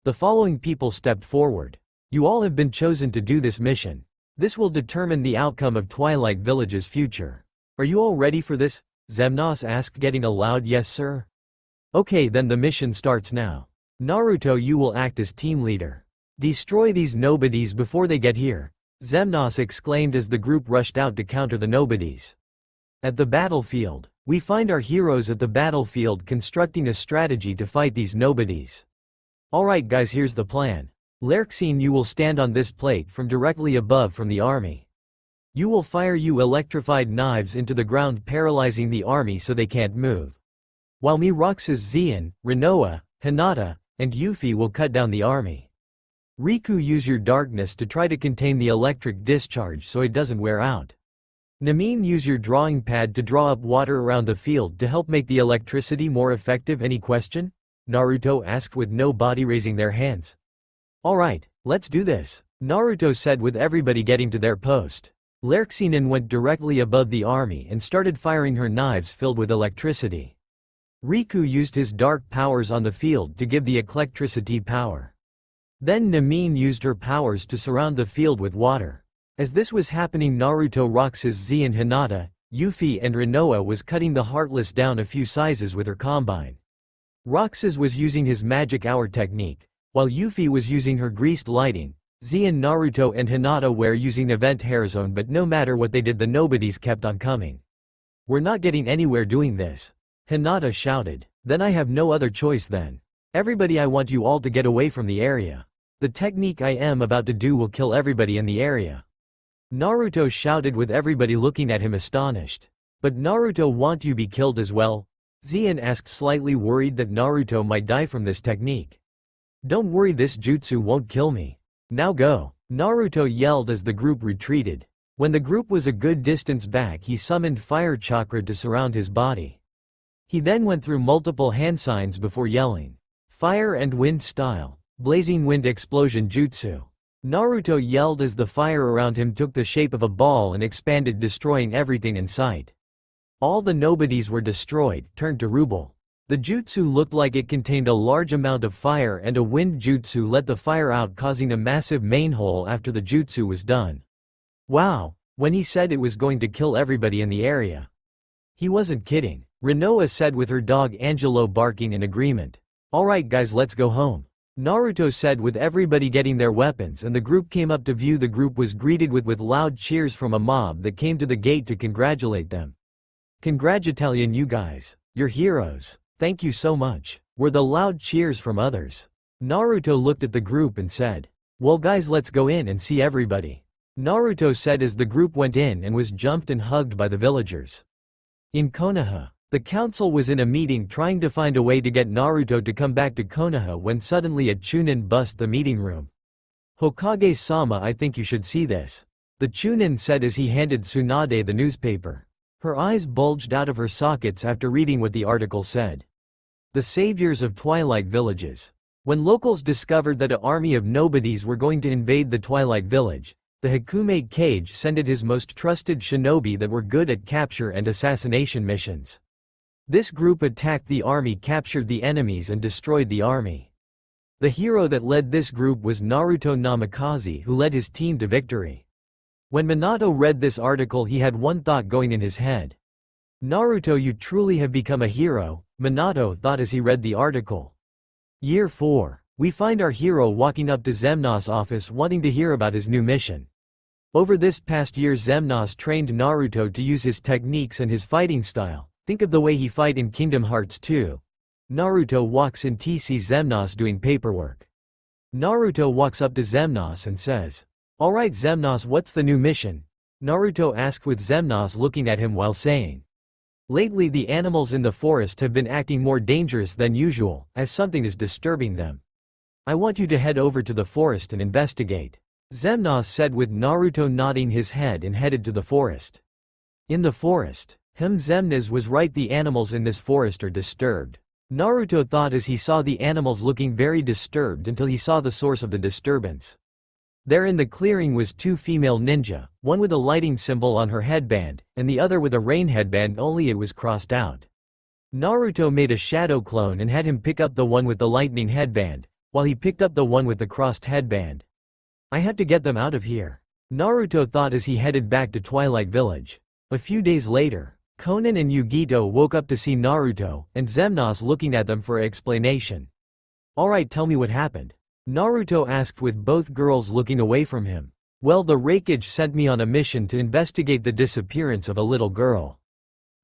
The following people stepped forward. "You all have been chosen to do this mission. This will determine the outcome of Twilight Village's future. Are you all ready for this?" Zemnas asked, getting a loud "Yes sir." "Okay, then the mission starts now. Naruto, you will act as team leader. Destroy these nobodies before they get here," Zemnas exclaimed as the group rushed out to counter the nobodies. At the battlefield, we find our heroes at the battlefield constructing a strategy to fight these nobodies. "Alright guys, here's the plan. Lerxine, you will stand on this plate from directly above from the army. You will fire you electrified knives into the ground, paralyzing the army so they can't move. While me, Roxas, Zien, Rinoa, Hinata, and Yuffie will cut down the army. Riku, use your darkness to try to contain the electric discharge so it doesn't wear out. Namin, use your drawing pad to draw up water around the field to help make the electricity more effective." Any question? Naruto asked with nobody raising their hands. "Alright, let's do this," Naruto said with everybody getting to their post. Lerxine went directly above the army and started firing her knives filled with electricity. Riku used his dark powers on the field to give the electricity power. Then Namin used her powers to surround the field with water. As this was happening, Naruto, Roxas, Zien, Hinata, Yuffie and Rinoa was cutting the Heartless down a few sizes with her combine. Roxas was using his magic hour technique, while Yuffie was using her greased lighting. Zien, Naruto and Hinata were using event hair zone, but no matter what they did, the nobodies kept on coming. "We're not getting anywhere doing this," Hinata shouted. "Then I have no other choice then. Everybody, I want you all to get away from the area. The technique I am about to do will kill everybody in the area." Naruto shouted with everybody looking at him astonished. "But Naruto, want you be killed as well?" Zien asked, slightly worried that Naruto might die from this technique. "Don't worry, this jutsu won't kill me. Now go," Naruto yelled as the group retreated. When the group was a good distance back, he summoned fire chakra to surround his body. He then went through multiple hand signs before yelling, "Fire and wind style, blazing wind explosion jutsu." Naruto yelled as the fire around him took the shape of a ball and expanded, destroying everything in sight. All the nobodies were destroyed, turned to rubble. The jutsu looked like it contained a large amount of fire, and a wind jutsu let the fire out, causing a massive manhole after the jutsu was done. Wow, when he said it was going to kill everybody in the area. He wasn't kidding, Rinoa said with her dog Angelo barking in agreement. "Alright guys, let's go home," Naruto said with everybody getting their weapons, and the group came up to view. The group was greeted with loud cheers from a mob that came to the gate to congratulate them. Congratulations you guys. You're heroes. Thank you so much, were the loud cheers from others. Naruto looked at the group and said, well guys, let's go in and see everybody. Naruto said as the group went in and was jumped and hugged by the villagers. In Konoha, the council was in a meeting trying to find a way to get Naruto to come back to Konoha when suddenly a Chunin bust the meeting room. Hokage-sama, I think you should see this, the Chunin said as he handed Tsunade the newspaper. Her eyes bulged out of her sockets after reading what the article said. The saviors of Twilight Villages. When locals discovered that an army of nobodies were going to invade the Twilight Village, the Hikume Cage sent his most trusted shinobi that were good at capture and assassination missions. This group attacked the army, captured the enemies and destroyed the army. The hero that led this group was Naruto Namikaze, who led his team to victory. When Minato read this article, he had one thought going in his head. Naruto, you truly have become a hero, Minato thought as he read the article. Year 4. We find our hero walking up to Xemnas' office wanting to hear about his new mission. Over this past year, Xemnas trained Naruto to use his techniques and his fighting style. Think of the way he fight in Kingdom Hearts 2. Naruto walks in to see Xemnas doing paperwork. Naruto walks up to Xemnas and says, alright Xemnas, what's the new mission? Naruto asked with Xemnas looking at him while saying, lately the animals in the forest have been acting more dangerous than usual, as something is disturbing them. I want you to head over to the forest and investigate. Xemnas said with Naruto nodding his head and headed to the forest. In the forest, Xemnas was right, the animals in this forest are disturbed. Naruto thought as he saw the animals looking very disturbed until he saw the source of the disturbance. There in the clearing was two female ninja, one with a lighting symbol on her headband, and the other with a rain headband, only it was crossed out. Naruto made a shadow clone and had him pick up the one with the lightning headband, while he picked up the one with the crossed headband. I have to get them out of here, Naruto thought as he headed back to Twilight Village. A few days later, Konan and Yugito woke up to see Naruto and Xemnas looking at them for an explanation. Alright, tell me what happened, Naruto asked with both girls looking away from him. Well, the Raikage sent me on a mission to investigate the disappearance of a little girl.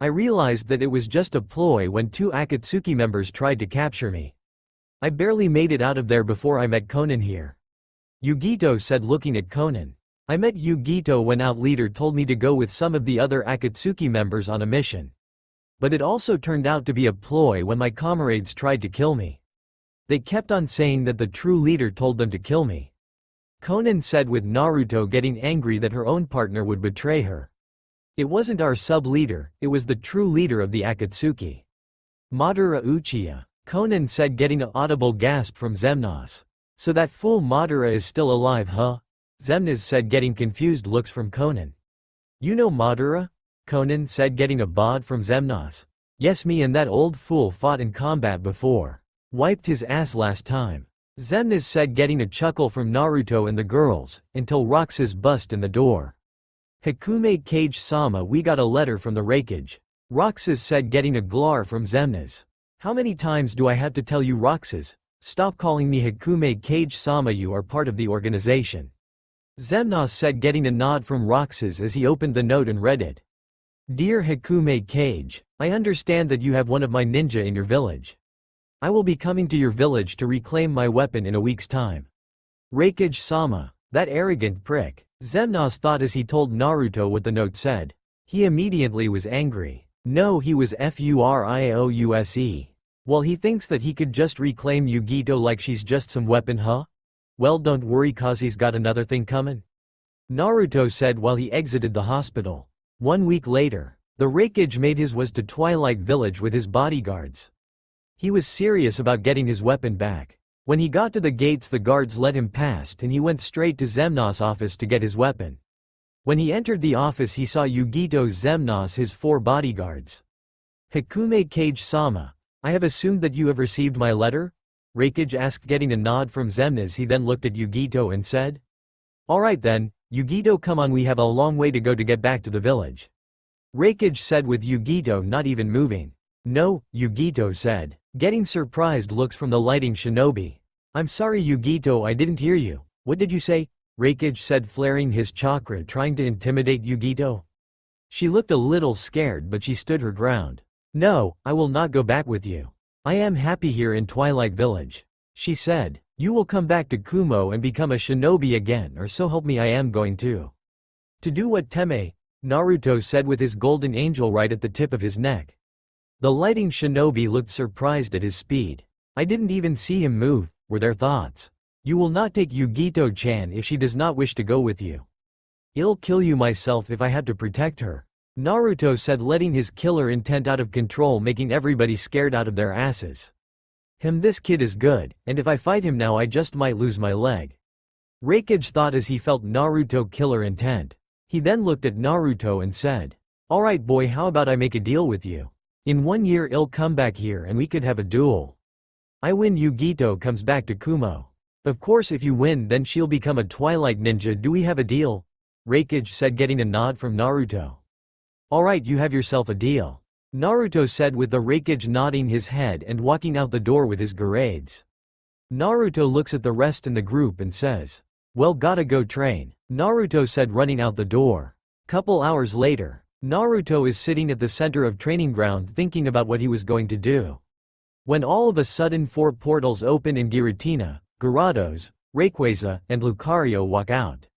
I realized that it was just a ploy when two Akatsuki members tried to capture me. I barely made it out of there before I met Konan here. Yugito said looking at Konan. I met Yugito when Out Leader told me to go with some of the other Akatsuki members on a mission. But it also turned out to be a ploy when my comrades tried to kill me. They kept on saying that the true leader told them to kill me. Konan said with Naruto getting angry that her own partner would betray her. It wasn't our sub-leader, it was the true leader of the Akatsuki. Madara Uchiha, Konan said getting an audible gasp from Xemnas. So that fool Madara is still alive, huh? Xemnas said getting confused looks from Konan. You know Madara? Konan said getting a bod from Xemnas. Yes, me and that old fool fought in combat before. Wiped his ass last time. Xemnas said getting a chuckle from Naruto and the girls, until Roxas bust in the door. Hikume Cage-sama, we got a letter from the Raikage. Roxas said getting a glare from Xemnas. How many times do I have to tell you, Roxas? Stop calling me Hikume Cage-sama, you are part of the organization. Xemnas said getting a nod from Roxas as he opened the note and read it. Dear Hikume Cage, I understand that you have one of my ninja in your village. I will be coming to your village to reclaim my weapon in a week's time. Raikage-sama, that arrogant prick, Xemnas thought as he told Naruto what the note said. He immediately was angry. No, he was furious. Well, he thinks that he could just reclaim Yugito like she's just some weapon, huh? Well, don't worry, cause he's got another thing coming. Naruto said while he exited the hospital. 1 week later, the Raikage made his way to Twilight Village with his bodyguards. He was serious about getting his weapon back. When he got to the gates, the guards let him past and he went straight to Xemnas' office to get his weapon. When he entered the office, he saw Yugito, Xemnas, his 4 bodyguards. Hikume Cage-sama, I have assumed that you have received my letter? Raikage asked getting a nod from Xemnas. He then looked at Yugito and said, alright then, Yugito, come on, we have a long way to go to get back to the village. Raikage said with Yugito not even moving. No, Yugito said, getting surprised looks from the lighting shinobi. I'm sorry Yugito, I didn't hear you. What did you say? Raikage said, flaring his chakra trying to intimidate Yugito. She looked a little scared but she stood her ground. "No, I will not go back with you. I am happy here in Twilight Village," she said. "You will come back to Kumo and become a shinobi again, or so help me I am going to." "To do what, Teme?" Naruto said with his golden angel right at the tip of his neck. The lighting shinobi looked surprised at his speed. "I didn't even see him move," were their thoughts. "You will not take Yugito-chan if she does not wish to go with you. I'll kill you myself if I have to protect her," Naruto said, letting his killer intent out of control, making everybody scared out of their asses. This kid is good, and if I fight him now I just might lose my leg," Raikage thought as he felt Naruto killer intent. He then looked at Naruto and said, "Alright boy, how about I make a deal with you? In 1 year I'll come back here and we could have a duel. I win, Yugito comes back to Kumo. Of course if you win then she'll become a Twilight Ninja. Do we have a deal?" Raikage said, getting a nod from Naruto. "Alright, you have yourself a deal," Naruto said with the Raikage nodding his head and walking out the door with his grades. Naruto looks at the rest in the group and says, "Well, gotta go train," Naruto said, running out the door. Couple hours later, Naruto is sitting at the center of training ground thinking about what he was going to do. When all of a sudden 4 portals open and Giratina, Gyarados, Rayquaza, and Lucario walk out.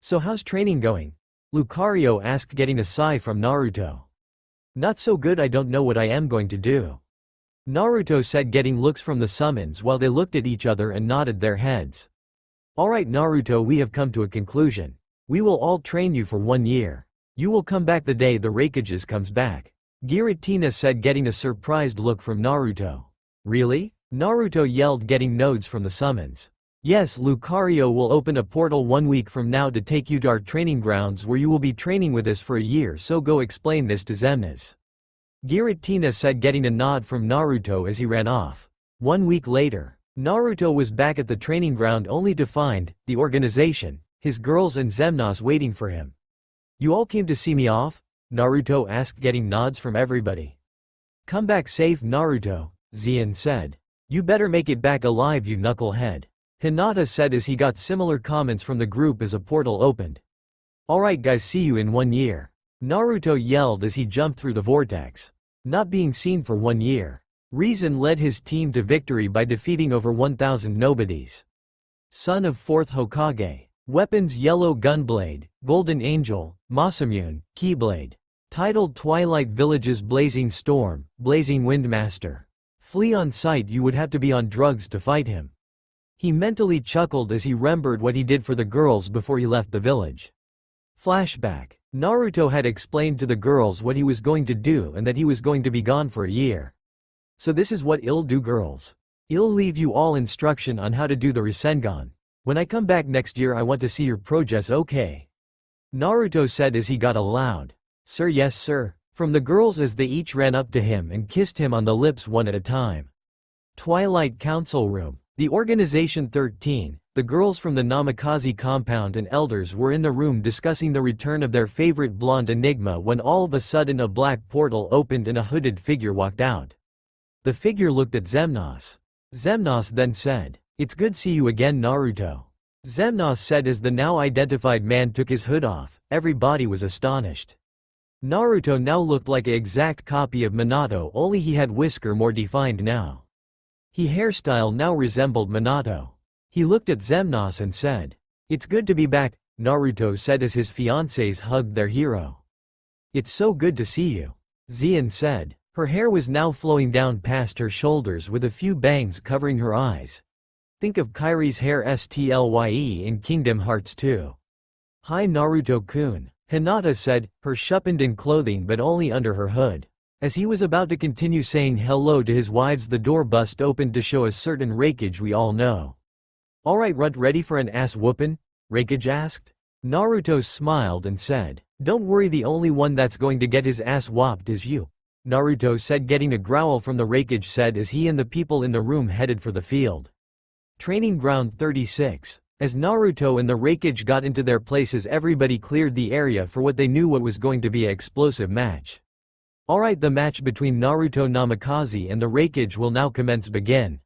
"So how's training going?" Lucario asked, getting a sigh from Naruto. "Not so good, I don't know what I am going to do," Naruto said, getting looks from the summons while they looked at each other and nodded their heads. "Alright Naruto, we have come to a conclusion. We will all train you for 1 year. You will come back the day the Raikages comes back," Giratina said, getting a surprised look from Naruto. "Really?" Naruto yelled, getting nods from the summons. "Yes, Lucario will open a portal 1 week from now to take you to our training grounds where you will be training with us for a year, so go explain this to Xemnas," Giratina said, getting a nod from Naruto as he ran off. 1 week later, Naruto was back at the training ground only to find the organization, his girls and Xemnas waiting for him. "You all came to see me off?" Naruto asked, getting nods from everybody. "Come back safe, Naruto," Xian said. "You better make it back alive, you knucklehead," Hinata said as he got similar comments from the group as a portal opened. "Alright guys, see you in 1 year," Naruto yelled as he jumped through the vortex. Not being seen for 1 year, Reason led his team to victory by defeating over 1,000 nobodies. Son of 4th Hokage. Weapons: Yellow Gunblade, Golden Angel, Masamune, Keyblade. Titled Twilight Village's Blazing Storm, Blazing Windmaster. Flee on sight, you would have to be on drugs to fight him. He mentally chuckled as he remembered what he did for the girls before he left the village. Flashback. Naruto had explained to the girls what he was going to do and that he was going to be gone for a year. "So this is what I'll do, girls. I'll leave you all instruction on how to do the Rasengan. When I come back next year I want to see your progress, okay?" Naruto said as he got a loud, "Sir, yes sir," from the girls as they each ran up to him and kissed him on the lips one at a time. Twilight Council Room. The Organization 13, the girls from the Namikaze compound and elders were in the room discussing the return of their favorite blonde enigma when all of a sudden a black portal opened and a hooded figure walked out. The figure looked at Xemnas. Xemnas then said, "It's good see you again, Naruto." Xemnas said as the now identified man took his hood off. Everybody was astonished. Naruto now looked like an exact copy of Minato, only he had whisker more defined now. His hairstyle now resembled Minato. He looked at Xemnas and said, "It's good to be back," Naruto said as his fiancés hugged their hero. "It's so good to see you," Xian said. Her hair was now flowing down past her shoulders with a few bangs covering her eyes. Think of Kairi's hair Stlye in Kingdom Hearts 2. "Hi Naruto-kun," Hinata said, her sharpened in clothing but only under her hood. As he was about to continue saying hello to his wives, the door bust opened to show a certain Raikage we all know. "Alright Runt, ready for an ass whoopin'?" Raikage asked. Naruto smiled and said, "Don't worry, the only one that's going to get his ass whopped is you," Naruto said, getting a growl from the Raikage said as he and the people in the room headed for the field. Training Ground 36. As Naruto and the Raikage got into their places, everybody cleared the area for what they knew what was going to be an explosive match. "Alright, the match between Naruto Namikaze and the Raikage will now begin."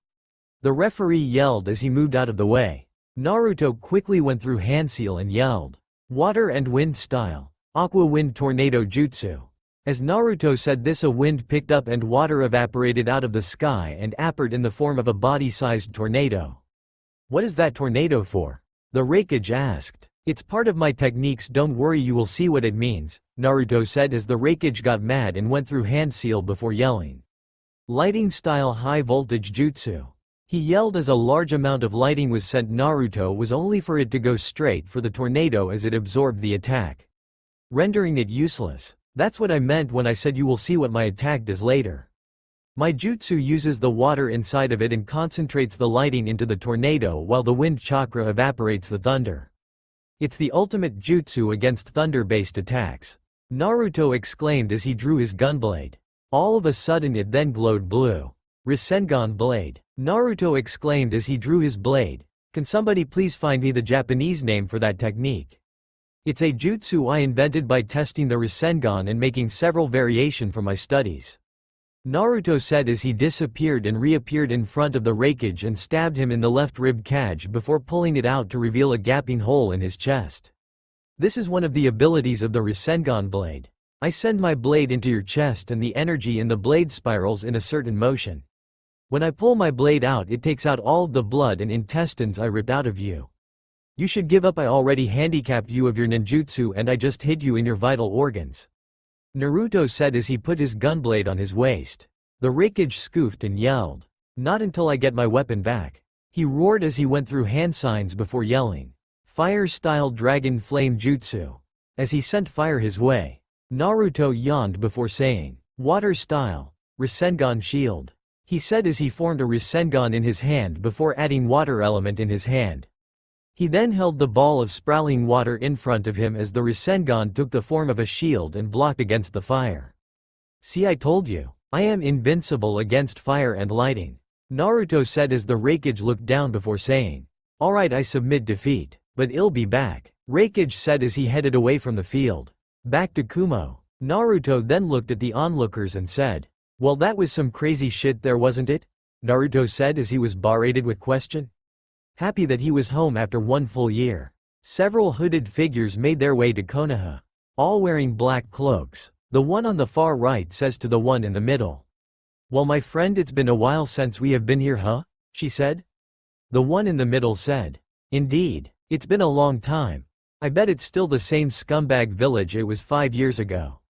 The referee yelled as he moved out of the way. Naruto quickly went through Handseal and yelled, "Water and Wind style." Aqua Wind Tornado Jutsu. As Naruto said this, a wind picked up and water evaporated out of the sky and appeared in the form of a body-sized tornado. What is that tornado for? The Raikage asked. It's part of my techniques, don't worry, you will see what it means, Naruto said as the Raikage got mad and went through hand seal before yelling. Lighting style high voltage jutsu. He yelled as a large amount of lighting was sent. Naruto was only for it to go straight for the tornado as it absorbed the attack, rendering it useless. That's what I meant when I said you will see what my attack does later. My jutsu uses the water inside of it and concentrates the lighting into the tornado while the wind chakra evaporates the thunder. It's the ultimate jutsu against thunder-based attacks, Naruto exclaimed as he drew his gunblade. All of a sudden it then glowed blue. Rasengan blade, Naruto exclaimed as he drew his blade. Can somebody please find me the Japanese name for that technique? It's a jutsu I invented by testing the Rasengan and making several variations from my studies, Naruto said as he disappeared and reappeared in front of the Raikage and stabbed him in the left rib cage before pulling it out to reveal a gaping hole in his chest. This is one of the abilities of the Rasengan blade. I send my blade into your chest and the energy in the blade spirals in a certain motion. When I pull my blade out, it takes out all of the blood and intestines I ripped out of you. You should give up, I already handicapped you of your ninjutsu and I just hid you in your vital organs, Naruto said as he put his gunblade on his waist. The Raikage scoffed and yelled, "Not until I get my weapon back." He roared as he went through hand signs before yelling, "Fire-style Dragon Flame Jutsu." As he sent fire his way, Naruto yawned before saying, "Water-style Rasengan Shield." He said as he formed a Rasengan in his hand before adding water element in his hand. He then held the ball of sprawling water in front of him as the Rasengan took the form of a shield and blocked against the fire. "See, I told you. I am invincible against fire and lighting," Naruto said as the Raikage looked down before saying, "Alright, I submit defeat, but I'll be back," Raikage said as he headed away from the field. Back to Kumo. Naruto then looked at the onlookers and said, "Well, that was some crazy shit there, wasn't it?" Naruto said as he was barraged with question. Happy that he was home after 1 full year. Several hooded figures made their way to Konoha, all wearing black cloaks. The one on the far right says to the one in the middle, "Well, my friend, it's been a while since we have been here, huh?" she said. The one in the middle said, "Indeed, it's been a long time. I bet it's still the same scumbag village it was 5 years ago."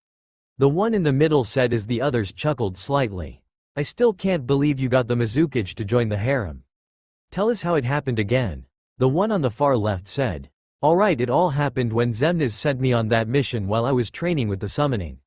The one in the middle said as the others chuckled slightly, "I still can't believe you got the Mizukage to join the harem. Tell us how it happened again." The one on the far left said, "Alright, it all happened when Xemnas sent me on that mission while I was training with the summoning."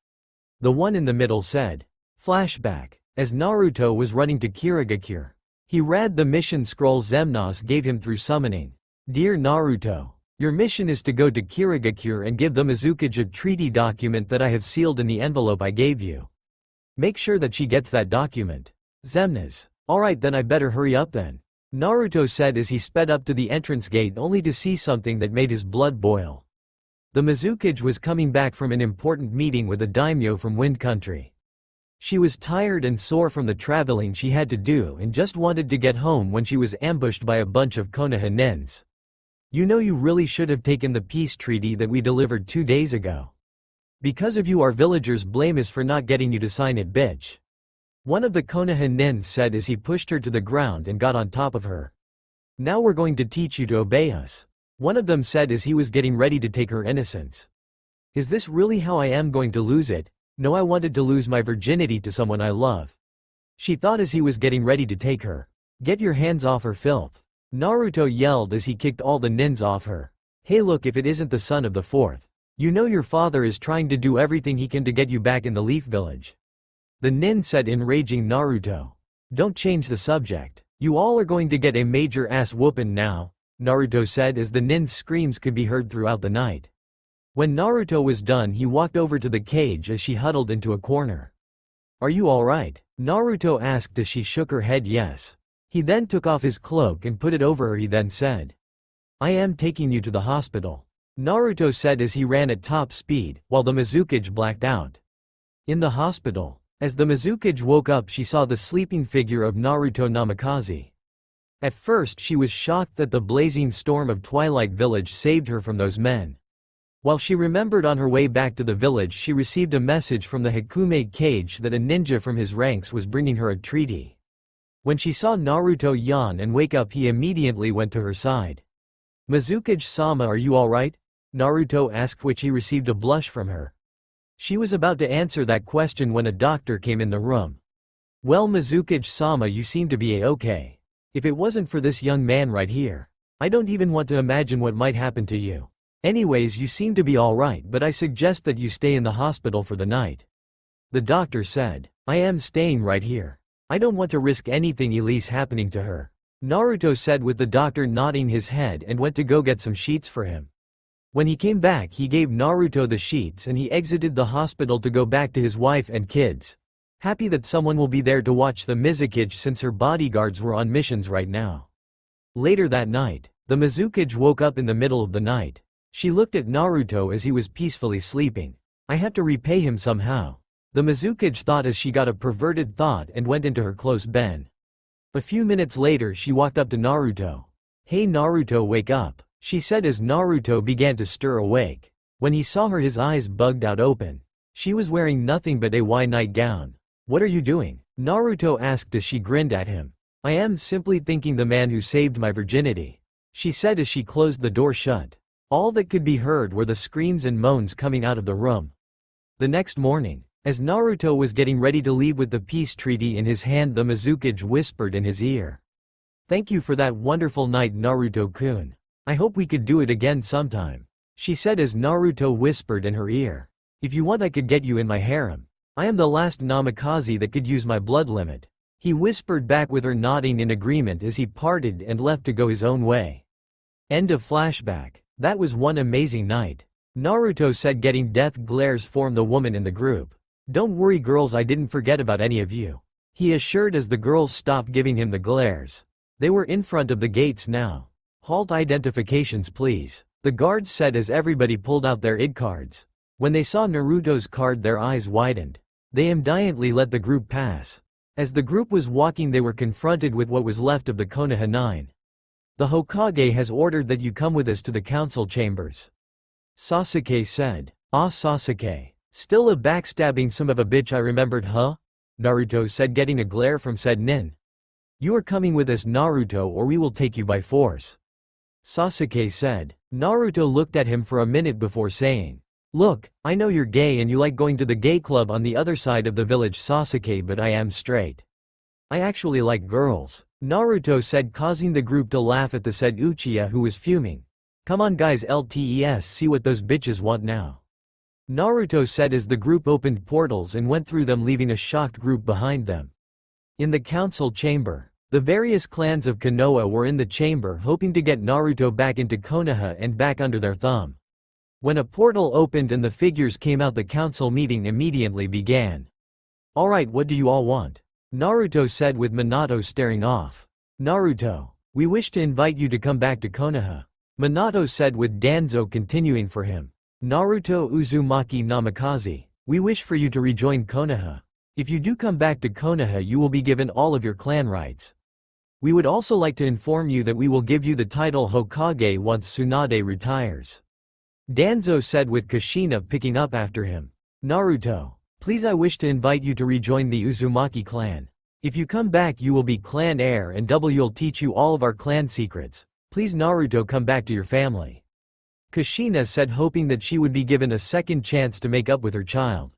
The one in the middle said, "Flashback. As Naruto was running to Kirigakure, he read the mission scroll Xemnas gave him through summoning. Dear Naruto, your mission is to go to Kirigakure and give the Mizukage a treaty document that I have sealed in the envelope I gave you. Make sure that she gets that document." Xemnas, "Alright then, I better hurry up then," Naruto said as he sped up to the entrance gate only to see something that made his blood boil. The Mizukage was coming back from an important meeting with a daimyo from Wind Country. She was tired and sore from the traveling she had to do and just wanted to get home when she was ambushed by a bunch of Konoha nins. "You know, you really should have taken the peace treaty that we delivered 2 days ago. Because of you our villagers blame us for not getting you to sign it, bitch," one of the Konoha nins said as he pushed her to the ground and got on top of her. "Now we're going to teach you to obey us," one of them said as he was getting ready to take her innocence. "Is this really how I am going to lose it? No, I wanted to lose my virginity to someone I love," she thought as he was getting ready to take her. "Get your hands off her, filth," Naruto yelled as he kicked all the nins off her. "Hey, look, if it isn't the son of the fourth. You know your father is trying to do everything he can to get you back in the Leaf Village," the nin said, enraging Naruto. "Don't change the subject. You all are going to get a major ass whoopin' now," Naruto said as the nin's screams could be heard throughout the night. When Naruto was done, he walked over to the cage as she huddled into a corner. "Are you alright?" Naruto asked as she shook her head yes. He then took off his cloak and put it over her. He then said, "I am taking you to the hospital," Naruto said as he ran at top speed, while the Mizukage blacked out. In the hospital, as the Mizukage woke up, she saw the sleeping figure of Naruto Namikaze. At first she was shocked that the blazing storm of Twilight Village saved her from those men. While she remembered on her way back to the village she received a message from the Hikume cage that a ninja from his ranks was bringing her a treaty. When she saw Naruto yawn and wake up he immediately went to her side. "Mizukage-sama, are you alright?" Naruto asked, which he received a blush from her. She was about to answer that question when a doctor came in the room. "Well, Mizukage-sama, you seem to be a-okay. If it wasn't for this young man right here, I don't even want to imagine what might happen to you. Anyways, you seem to be alright, but I suggest that you stay in the hospital for the night." The doctor said, "I am staying right here. I don't want to risk anything Elise happening to her," Naruto said, with the doctor nodding his head, and went to go get some sheets for him. When he came back he gave Naruto the sheets and he exited the hospital to go back to his wife and kids, happy that someone will be there to watch the Mizukage since her bodyguards were on missions right now. Later that night, the Mizukage woke up in the middle of the night. She looked at Naruto as he was peacefully sleeping. "I have to repay him somehow," the Mizukage thought as she got a perverted thought and went into her close bed. A few minutes later she walked up to Naruto. "Hey Naruto, wake up," she said as Naruto began to stir awake. When he saw her his eyes bugged out open. She was wearing nothing but a white nightgown. "What are you doing?" Naruto asked as she grinned at him. "I am simply thanking the man who saved my virginity," she said as she closed the door shut. All that could be heard were the screams and moans coming out of the room. The next morning, as Naruto was getting ready to leave with the peace treaty in his hand, the Mizukage whispered in his ear, "Thank you for that wonderful night, Naruto-kun. I hope we could do it again sometime," she said as Naruto whispered in her ear, "If you want I could get you in my harem. I am the last namikaze that could use my blood limit." He whispered back with her nodding in agreement as he parted and left to go his own way. End of flashback. That was one amazing night, Naruto said, getting death glares from the woman in the group. "Don't worry girls, I didn't forget about any of you," he assured as the girls stopped giving him the glares. They were in front of the gates now. "Halt, identifications please," the guards said as everybody pulled out their ID cards. When they saw Naruto's card their eyes widened. They immediately let the group pass. As the group was walking they were confronted with what was left of the Konoha 9. "The Hokage has ordered that you come with us to the council chambers," Sasuke said. "Ah Sasuke. Still a backstabbing son of a bitch, I remembered, huh?" Naruto said, getting a glare from said nin. "You are coming with us Naruto or we will take you by force," Sasuke said. Naruto looked at him for a minute before saying, "Look, I know you're gay and you like going to the gay club on the other side of the village Sasuke, but I am straight. I actually like girls," Naruto said, causing the group to laugh at the said Uchiha, who was fuming. "Come on guys, let's see what those bitches want now," Naruto said as the group opened portals and went through them, leaving a shocked group behind them. In the council chamber, the various clans of Konoha were in the chamber hoping to get Naruto back into Konoha and back under their thumb. When a portal opened and the figures came out, the council meeting immediately began. "Alright, what do you all want?" Naruto said with Minato staring off. "Naruto, we wish to invite you to come back to Konoha," Minato said with Danzo continuing for him. "Naruto Uzumaki Namikaze, we wish for you to rejoin Konoha. If you do come back to Konoha you will be given all of your clan rights. We would also like to inform you that we will give you the title Hokage once Tsunade retires," Danzo said with Kushina picking up after him. "Naruto, please, I wish to invite you to rejoin the Uzumaki clan. If you come back you will be clan heir and you'll teach you all of our clan secrets. Please Naruto, come back to your family," Kushina said, hoping that she would be given a second chance to make up with her child.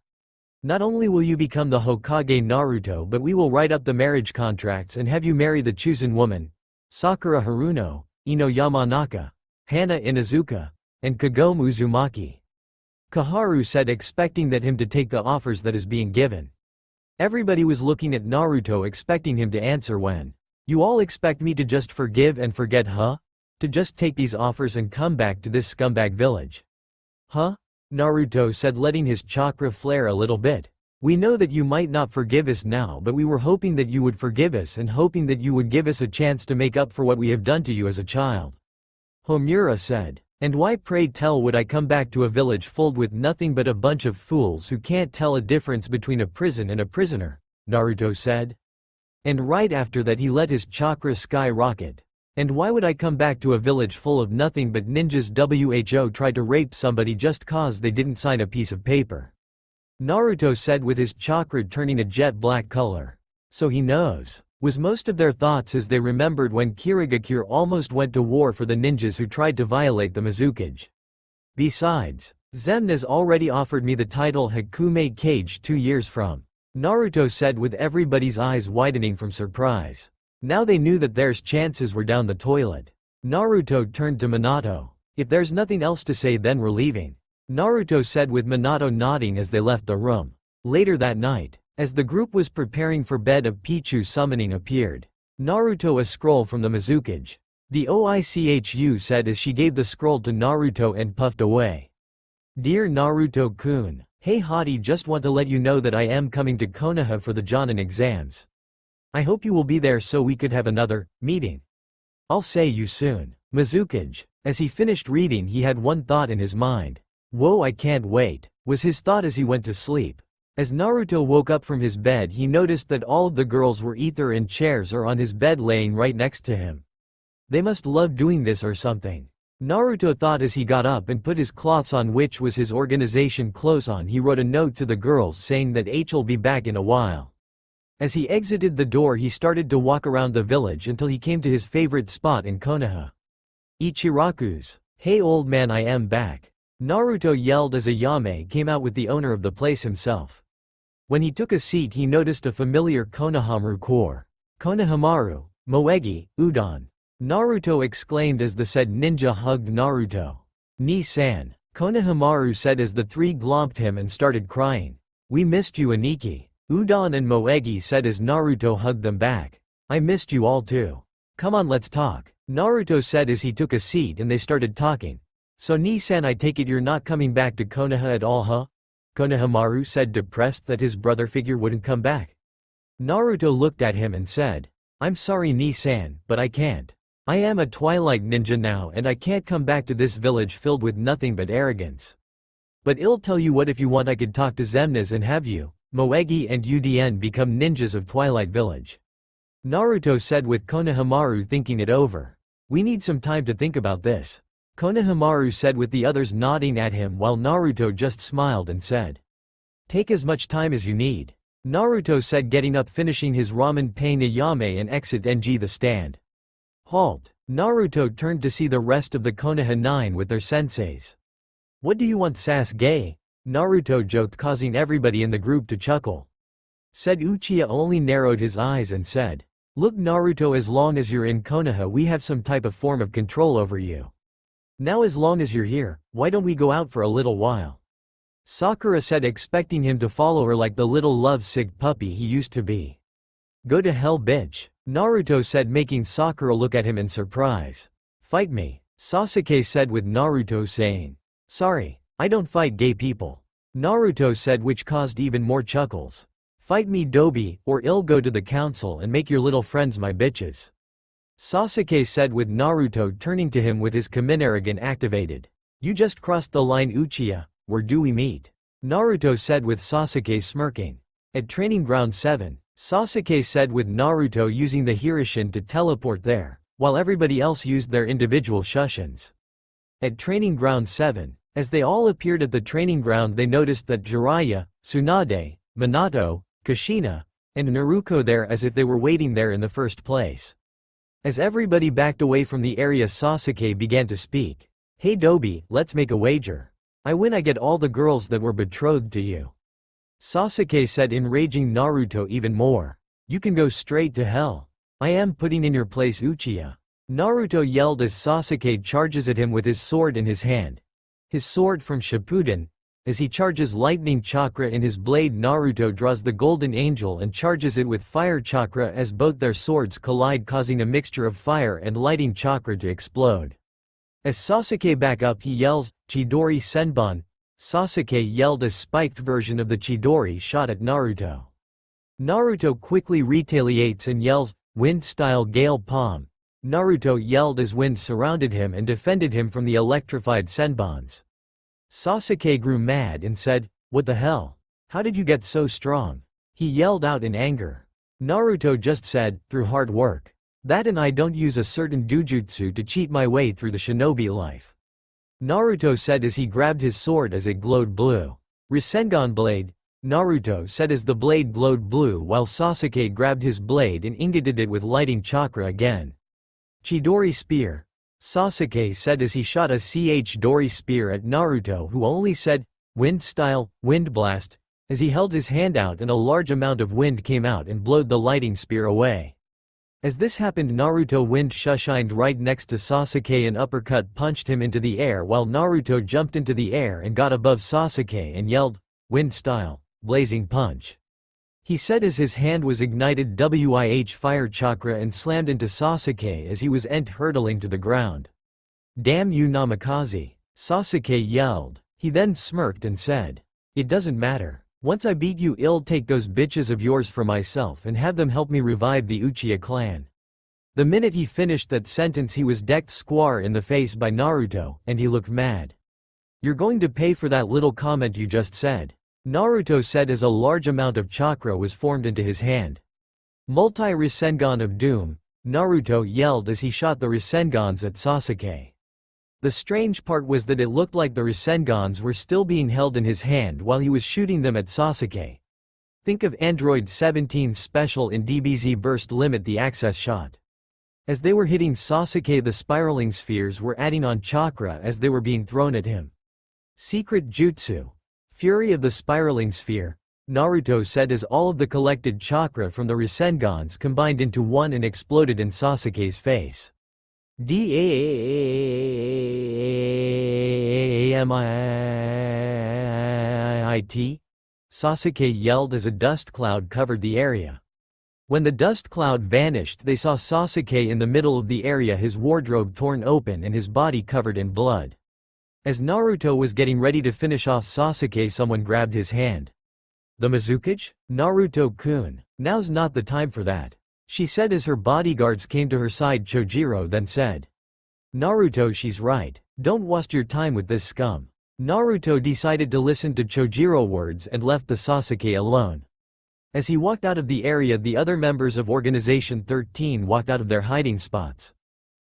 "Not only will you become the Hokage Naruto, but we will write up the marriage contracts and have you marry the chosen woman, Sakura Haruno, Ino Yamanaka, Hana Inuzuka, and Kagome Uzumaki," Kaharu said, expecting that him to take the offers that is being given. Everybody was looking at Naruto expecting him to answer when, "You all expect me to just forgive and forget, huh? To just take these offers and come back to this scumbag village? Huh?" Naruto said, letting his chakra flare a little bit. "We know that you might not forgive us now, but we were hoping that you would forgive us and hoping that you would give us a chance to make up for what we have done to you as a child," Homura said. "And why, pray tell, would I come back to a village filled with nothing but a bunch of fools who can't tell a difference between a prison and a prisoner?" Naruto said. And right after that he let his chakra skyrocket. And why would I come back to a village full of nothing but ninjas? Who tried to rape somebody just cause they didn't sign a piece of paper. Naruto said with his chakra turning a jet black color. So he knows. Was most of their thoughts as they remembered when Kirigakure almost went to war for the ninjas who tried to violate the Mizukage. Besides, Zemna's already offered me the title Hakume Kage 2 years from. Naruto said with everybody's eyes widening from surprise. Now they knew that their chances were down the toilet. Naruto turned to Minato. If there's nothing else to say then we're leaving. Naruto said with Minato nodding as they left the room. Later that night, as the group was preparing for bed, a Pichu summoning appeared. Naruto, a scroll from the Mizukage. The Oichu said as she gave the scroll to Naruto and puffed away. Dear Naruto-kun, hey hottie, just want to let you know that I am coming to Konoha for the Jonin exams. I hope you will be there so we could have another meeting. I'll say you soon. Mizukage. As he finished reading, he had one thought in his mind. Whoa, I can't wait, was his thought as he went to sleep. As Naruto woke up from his bed, he noticed that all of the girls were either in chairs or on his bed laying right next to him. They must love doing this or something. Naruto thought as he got up and put his cloths on, which was his organization clothes on. He wrote a note to the girls saying that H'll be back in a while. As he exited the door, he started to walk around the village until he came to his favorite spot in Konoha. Ichiraku's. Hey old man, I am back. Naruto yelled as Ayame came out with the owner of the place himself. When he took a seat, he noticed a familiar Konohamaru core. Konohamaru, Moegi, Udon. Naruto exclaimed as the said ninja hugged Naruto. Ni-san. Konohamaru said as the three glomped him and started crying. We missed you, Aniki. Udon and Moegi said as Naruto hugged them back. I missed you all too. Come on, let's talk. Naruto said as he took a seat and they started talking. So Ni-san, I take it you're not coming back to Konoha at all, huh? Konohamaru said, depressed that his brother figure wouldn't come back. Naruto looked at him and said, I'm sorry Ni-san, but I can't. I am a Twilight Ninja now and I can't come back to this village filled with nothing but arrogance. But I'll tell you what, if you want I could talk to Zemnas and have you, Moegi and Udn become ninjas of Twilight Village. Naruto said with Konohamaru thinking it over. We need some time to think about this. Konohamaru said with the others nodding at him while Naruto just smiled and said. Take as much time as you need. Naruto said, getting up, finishing his ramen pain Ayame and exit NG the stand. Halt. Naruto turned to see the rest of the Konoha 9 with their senseis. What do you want, Sasuke? Naruto joked, causing everybody in the group to chuckle. Said Uchiha only narrowed his eyes and said, Look Naruto, as long as you're in Konoha we have some type of form of control over you. Now as long as you're here, why don't we go out for a little while? Sakura said, expecting him to follow her like the little love-sick puppy he used to be. Go to hell, bitch. Naruto said, making Sakura look at him in surprise. Fight me, Sasuke said with Naruto saying. Sorry, I don't fight gay people. Naruto said, which caused even more chuckles. Fight me Dobi, or I'll go to the council and make your little friends my bitches. Sasuke said with Naruto turning to him with his Kaminarigan activated. You just crossed the line Uchiha, where do we meet? Naruto said with Sasuke smirking. At Training Ground 7, Sasuke said with Naruto using the Hirishin to teleport there, while everybody else used their individual Shushins. At Training Ground 7, as they all appeared at the training ground, they noticed that Jiraiya, Tsunade, Minato, Kushina, and Naruto there, as if they were waiting there in the first place. As everybody backed away from the area, Sasuke began to speak. Hey Dobi, let's make a wager. I win, I get all the girls that were betrothed to you. Sasuke said, enraging Naruto even more. You can go straight to hell. I am putting in your place Uchiha. Naruto yelled as Sasuke charges at him with his sword in his hand. His sword from Shippuden. As he charges lightning chakra in his blade, Naruto draws the golden angel and charges it with fire chakra as both their swords collide, causing a mixture of fire and lighting chakra to explode. As Sasuke back up, he yells, Chidori Senbon. Sasuke yelled a spiked version of the Chidori shot at Naruto. Naruto quickly retaliates and yells, Wind-style Gale Palm. Naruto yelled as wind surrounded him and defended him from the electrified Senbons. Sasuke grew mad and said, What the hell? How did you get so strong? He yelled out in anger. Naruto just said, through hard work. That and I don't use a certain dojutsu to cheat my way through the shinobi life. Naruto said as he grabbed his sword as it glowed blue. Rasengan blade, Naruto said as the blade glowed blue while Sasuke grabbed his blade and ingoted it with lighting chakra again. Chidori spear, Sasuke said as he shot a Dori spear at Naruto, who only said, wind style, wind blast, as he held his hand out and a large amount of wind came out and blowed the lighting spear away. As this happened, Naruto wind shined right next to Sasuke and uppercut punched him into the air while Naruto jumped into the air and got above Sasuke and yelled, wind style, blazing punch. He said as his hand was ignited WIH fire chakra and slammed into Sasuke as he was hurtling to the ground. Damn you Namikaze, Sasuke yelled. He then smirked and said, it doesn't matter. Once I beat you, I'll take those bitches of yours for myself and have them help me revive the Uchiha clan. The minute he finished that sentence he was decked square in the face by Naruto, and he looked mad. You're going to pay for that little comment you just said, Naruto said as a large amount of chakra was formed into his hand. Multi-Rasengan of Doom, Naruto yelled as he shot the Rasengans at Sasuke. The strange part was that it looked like the Rasengans were still being held in his hand while he was shooting them at Sasuke. Think of Android 17 special in DBZ burst limit the access shot. As they were hitting Sasuke, the spiraling spheres were adding on chakra as they were being thrown at him. Secret Jutsu, Fury of the Spiraling Sphere, Naruto said as all of the collected chakra from the Rasengans combined into one and exploded in Sasuke's face. Damit, Sasuke yelled as a dust cloud covered the area. When the dust cloud vanished, they saw Sasuke in the middle of the area, his wardrobe torn open and his body covered in blood. As Naruto was getting ready to finish off Sasuke, someone grabbed his hand. The Mizukage? Naruto-kun, now's not the time for that, she said as her bodyguards came to her side. Chojiro then said, Naruto, she's right, don't waste your time with this scum. Naruto decided to listen to Chojiro words and left the Sasuke alone. As he walked out of the area, the other members of Organization 13 walked out of their hiding spots.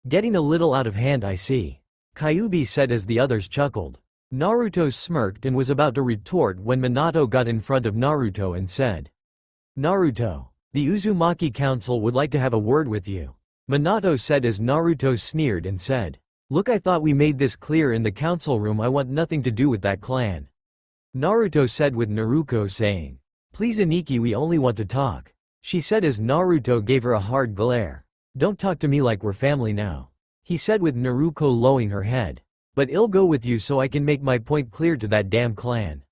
Getting a little out of hand, I see, Kyuubi said as the others chuckled. Naruto smirked and was about to retort when Minato got in front of Naruto and said, Naruto, the Uzumaki Council would like to have a word with you. Minato said as Naruto sneered and said, look, I thought we made this clear in the council room. I want nothing to do with that clan. Naruto said with Naruko saying, please Aniki, we only want to talk. She said as Naruto gave her a hard glare. Don't talk to me like we're family now, he said with Naruko lowering her head. But I'll go with you so I can make my point clear to that damn clan,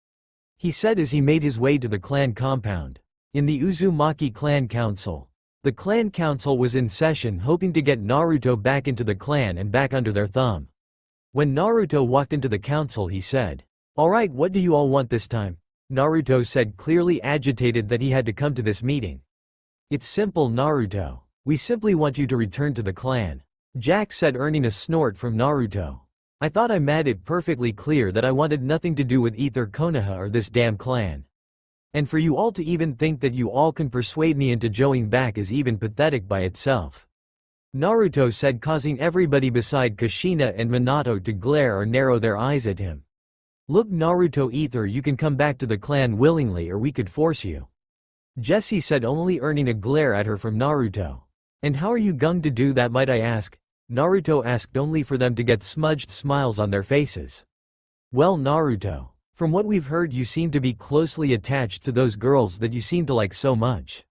he said as he made his way to the clan compound. In the Uzumaki Clan Council. The clan council was in session, hoping to get Naruto back into the clan and back under their thumb. When Naruto walked into the council, he said, alright, what do you all want this time? Naruto said, clearly agitated that he had to come to this meeting. It's simple, Naruto. We simply want you to return to the clan, Jack said, earning a snort from Naruto. I thought I made it perfectly clear that I wanted nothing to do with either Konoha or this damn clan. And for you all to even think that you all can persuade me into joining back is even pathetic by itself, Naruto said, causing everybody beside Kushina and Minato to glare or narrow their eyes at him. Look, Naruto, either you can come back to the clan willingly or we could force you, Jessie said, only earning a glare at her from Naruto. And how are you going to do that, might I ask? Naruto asked, only for them to get smudged smiles on their faces. Well, Naruto, from what we've heard, you seem to be closely attached to those girls that you seem to like so much.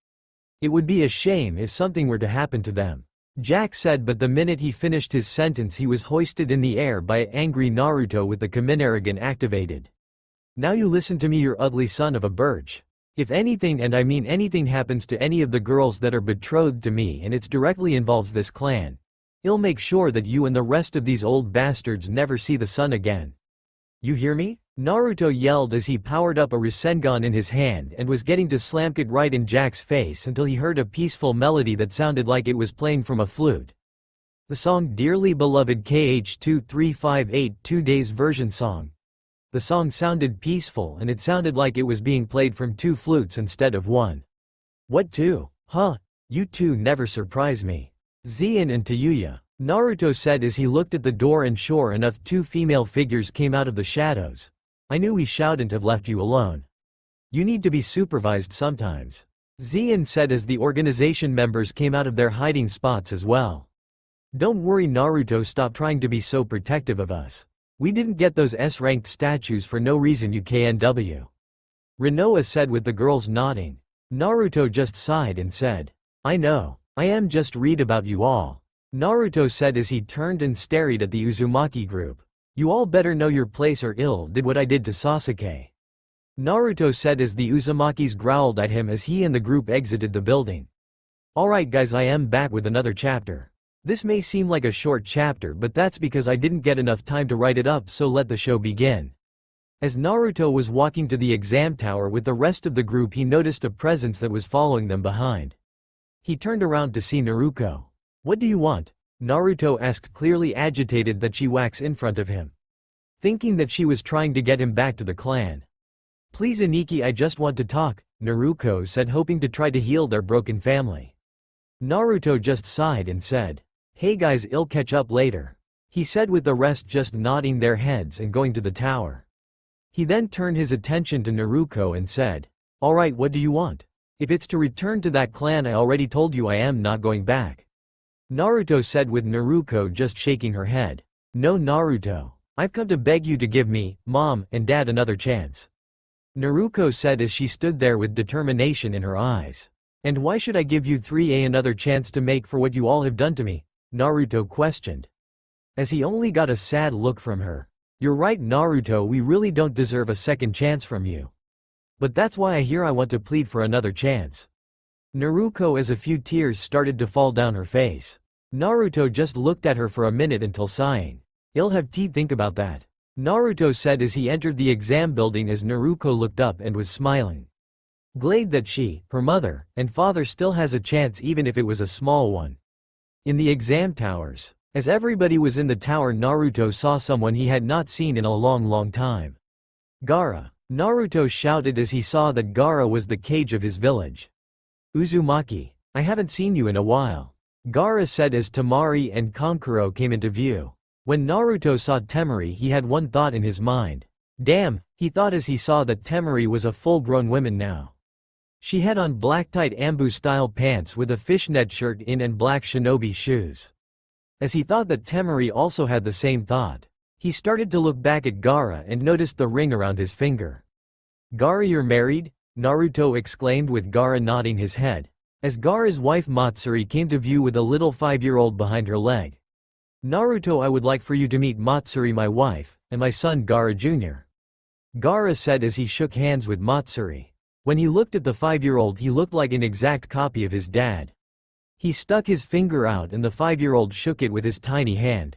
It would be a shame if something were to happen to them, Jack said, but the minute he finished his sentence he was hoisted in the air by angry Naruto with the Kaminarigan activated. Now you listen to me, you ugly son of a birch. If anything, and I mean anything, happens to any of the girls that are betrothed to me and it directly involves this clan, I'll make sure that you and the rest of these old bastards never see the sun again. You hear me? Naruto yelled as he powered up a Rasengan in his hand and was getting to slam it right in Jack's face until he heard a peaceful melody that sounded like it was playing from a flute. The song Dearly Beloved KH2358 2 Days version song. The song sounded peaceful and it sounded like it was being played from 2 flutes instead of 1. What 2? Huh? You two never surprise me. Zien and Tayuya, Naruto said as he looked at the door, and sure enough 2 female figures came out of the shadows. I knew we shouldn't have left you alone. You need to be supervised sometimes. Zien said as the organization members came out of their hiding spots as well. Don't worry Naruto, stop trying to be so protective of us. We didn't get those S-ranked statues for no reason, UKNW. Rinoa said with the girls nodding. Naruto just sighed and said, I know. I am just read about you all. Naruto said as he turned and stared at the Uzumaki group. You all better know your place or ill did what I did to Sasuke. Naruto said as the Uzumakis growled at him as he and the group exited the building. Alright guys, I am back with another chapter. This may seem like a short chapter, but that's because I didn't get enough time to write it up, so let the show begin. As Naruto was walking to the exam tower with the rest of the group, he noticed a presence that was following them behind. He turned around to see Naruto. What do you want? Naruto asked, clearly agitated that she walks in front of him. Thinking that she was trying to get him back to the clan. Please Aniki, I just want to talk, Naruto said, hoping to try to heal their broken family. Naruto just sighed and said, hey guys, I'll catch up later. He said with the rest just nodding their heads and going to the tower. He then turned his attention to Naruto and said, alright, what do you want? If it's to return to that clan, I already told you I am not going back. Naruto said with Naruto just shaking her head. No Naruto. I've come to beg you to give me, mom, and dad another chance. Naruto said as she stood there with determination in her eyes. And why should I give you 3A another chance to make for what you all have done to me? Naruto questioned. As he only got a sad look from her. You're right Naruto, we really don't deserve a second chance from you. But that's why I want to plead for another chance. Naruto as a few tears started to fall down her face. Naruto just looked at her for a minute until sighing. I'll have tea, think about that. Naruto said as he entered the exam building as Naruto looked up and was smiling. Glad that she, her mother, and father still has a chance, even if it was a small one. In the exam towers. As everybody was in the tower, Naruto saw someone he had not seen in a long time. Gaara. Naruto shouted as he saw that Gaara was the cage of his village. Uzumaki. I haven't seen you in a while. Gaara said as Temari and Kankuro came into view. When Naruto saw Temari, he had one thought in his mind. Damn, he thought as he saw that Temari was a full-grown woman now. She had on black tight ambu-style pants with a fishnet shirt in and black shinobi shoes. As he thought that Temari also had the same thought. He started to look back at Gaara and noticed the ring around his finger. Gaara, you're married? Naruto exclaimed with Gaara nodding his head. As Gaara's wife Matsuri came to view with a little 5-year-old behind her leg. Naruto, I would like for you to meet Matsuri, my wife, and my son Gaara Jr. Gaara said as he shook hands with Matsuri. When he looked at the 5-year-old, he looked like an exact copy of his dad. He stuck his finger out and the 5-year-old shook it with his tiny hand.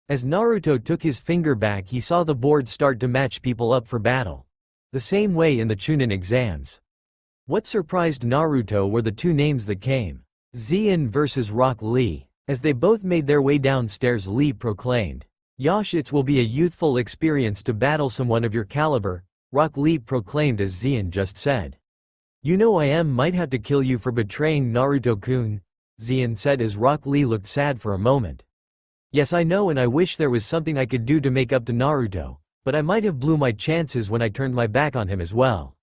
As Naruto took his finger back, he saw the board start to match people up for battle. The same way in the Chunin exams. What surprised Naruto were the 2 names that came. Zien versus Rock Lee. As they both made their way downstairs, Lee proclaimed. Yosh, it will be a youthful experience to battle someone of your caliber, Rock Lee proclaimed as Zien just said. You know I might have to kill you for betraying Naruto-kun, Zien said as Rock Lee looked sad for a moment. Yes, I know, and I wish there was something I could do to make up to Naruto, but I might have blew my chances when I turned my back on him as well.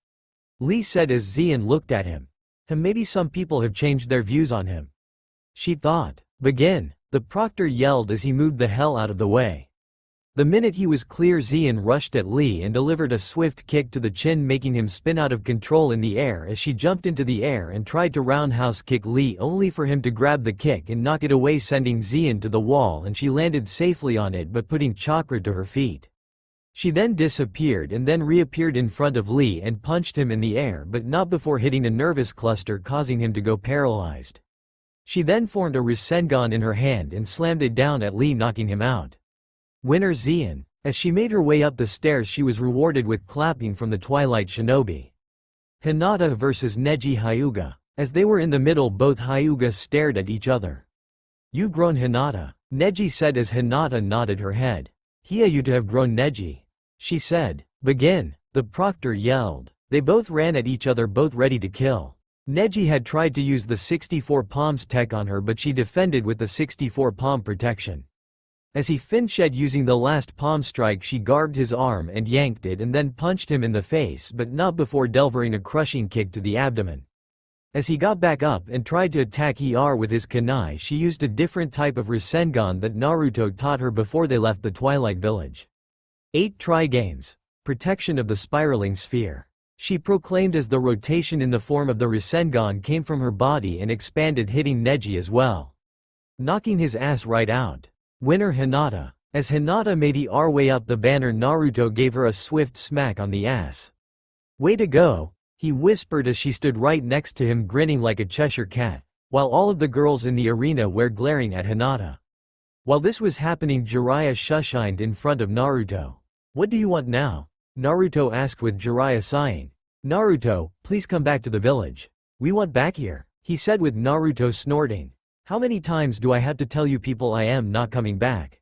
Lee said as Zien looked at him. Maybe some people have changed their views on him. She thought. Begin, the proctor yelled as he moved the hell out of the way. The minute he was clear, Zien rushed at Lee and delivered a swift kick to the chin, making him spin out of control in the air as she jumped into the air and tried to roundhouse kick Lee, only for him to grab the kick and knock it away, sending Zien to the wall, and she landed safely on it but putting chakra to her feet. She then disappeared and then reappeared in front of Lee and punched him in the air, but not before hitting a nervous cluster, causing him to go paralyzed. She then formed a Rasengan in her hand and slammed it down at Lee, knocking him out. Winner Zien. As she made her way up the stairs, she was rewarded with clapping from the Twilight Shinobi. Hinata versus Neji Hyuga. As they were in the middle, both Hyuga stared at each other. You've grown, Hinata, Neji said as Hinata nodded her head. Hiya, you to have grown, Neji, she said. Begin, the proctor yelled. They both ran at each other, both ready to kill. Neji had tried to use the 64 palms tech on her, but she defended with the 64 palm protection. As he finished using the last palm strike, she grabbed his arm and yanked it and then punched him in the face, but not before delivering a crushing kick to the abdomen. As he got back up and tried to attack Hiar with his kunai, she used a different type of Rasengan that Naruto taught her before they left the Twilight Village. 8 Tri-Games. Protection of the spiraling sphere. She proclaimed as the rotation in the form of the Rasengan came from her body and expanded, hitting Neji as well, knocking his ass right out. Winner Hinata. As Hinata made her way up the banner, Naruto gave her a swift smack on the ass. "Way to go," he whispered as she stood right next to him, grinning like a Cheshire cat, while all of the girls in the arena were glaring at Hinata. While this was happening, Jiraiya shushined in front of Naruto. "What do you want now?" Naruto asked, with Jiraiya sighing. "Naruto, please come back to the village. We want back here," he said, with Naruto snorting. "How many times do I have to tell you people I am not coming back?"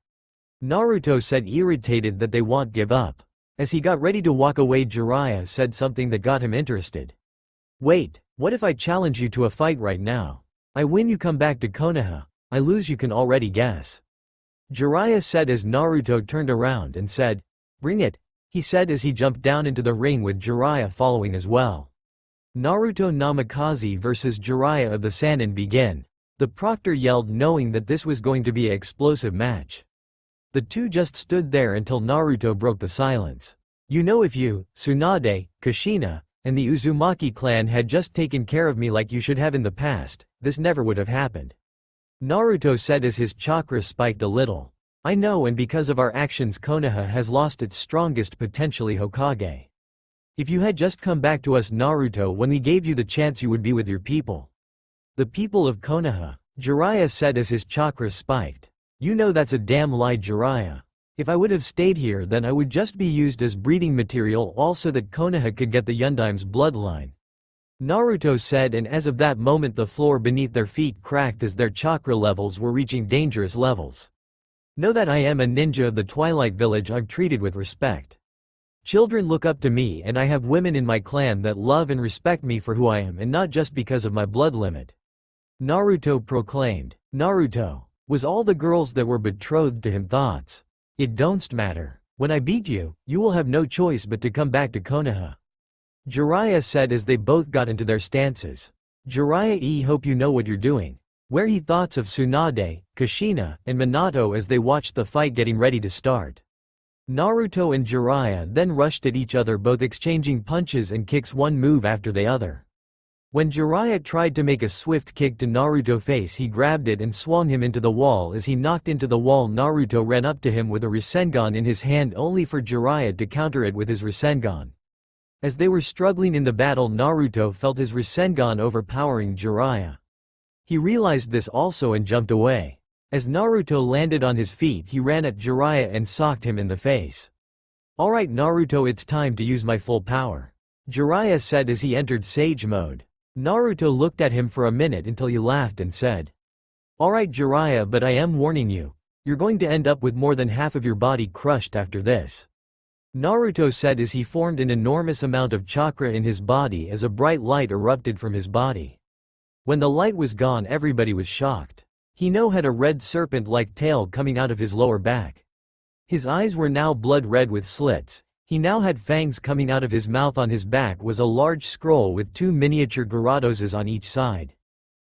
Naruto said, irritated that they won't give up. As he got ready to walk away, Jiraiya said something that got him interested. "Wait, what if I challenge you to a fight right now? I win, you come back to Konoha. I lose, you can already guess." Jiraiya said as Naruto turned around and said, "Bring it," he said as he jumped down into the ring, with Jiraiya following as well. Naruto Namikaze vs Jiraiya of the Sannin begin. The proctor yelled, knowing that this was going to be an explosive match. The two just stood there until Naruto broke the silence. "You know, if you, Tsunade, Kushina, and the Uzumaki clan had just taken care of me like you should have in the past, this never would have happened," Naruto said as his chakra spiked a little. "I know, and because of our actions Konoha has lost its strongest, potentially Hokage. If you had just come back to us, Naruto, when we gave you the chance, you would be with your people. The people of Konoha," Jiraiya said as his chakra spiked. "You know that's a damn lie, Jiraiya. If I would have stayed here, then I would just be used as breeding material, also that Konoha could get the Yundime's bloodline," Naruto said, and as of that moment the floor beneath their feet cracked as their chakra levels were reaching dangerous levels. "Know that I am a ninja of the Twilight Village. I'm treated with respect. Children look up to me, and I have women in my clan that love and respect me for who I am and not just because of my blood limit," Naruto proclaimed. Naruto was all the girls that were betrothed to him thoughts. "It don't matter. When I beat you, you will have no choice but to come back to Konoha," Jiraiya said as they both got into their stances. "Jiraiya, hope you know what you're doing." Where he thoughts of Tsunade, Kushina, and Minato as they watched the fight getting ready to start. Naruto and Jiraiya then rushed at each other, both exchanging punches and kicks, one move after the other. When Jiraiya tried to make a swift kick to Naruto's face, he grabbed it and swung him into the wall. As he knocked into the wall, Naruto ran up to him with a Rasengan in his hand, only for Jiraiya to counter it with his Rasengan. As they were struggling in the battle, Naruto felt his Rasengan overpowering Jiraiya. He realized this also and jumped away. As Naruto landed on his feet, he ran at Jiraiya and socked him in the face. "Alright Naruto, it's time to use my full power," Jiraiya said as he entered Sage mode. Naruto looked at him for a minute until he laughed and said, "Alright Jiraiya, but I am warning you. You're going to end up with more than half of your body crushed after this," Naruto said as he formed an enormous amount of chakra in his body as a bright light erupted from his body. When the light was gone, everybody was shocked. He now had a red serpent-like tail coming out of his lower back. His eyes were now blood red with slits. He now had fangs coming out of his mouth. On his back was a large scroll with 2 miniature Gyarados on each side.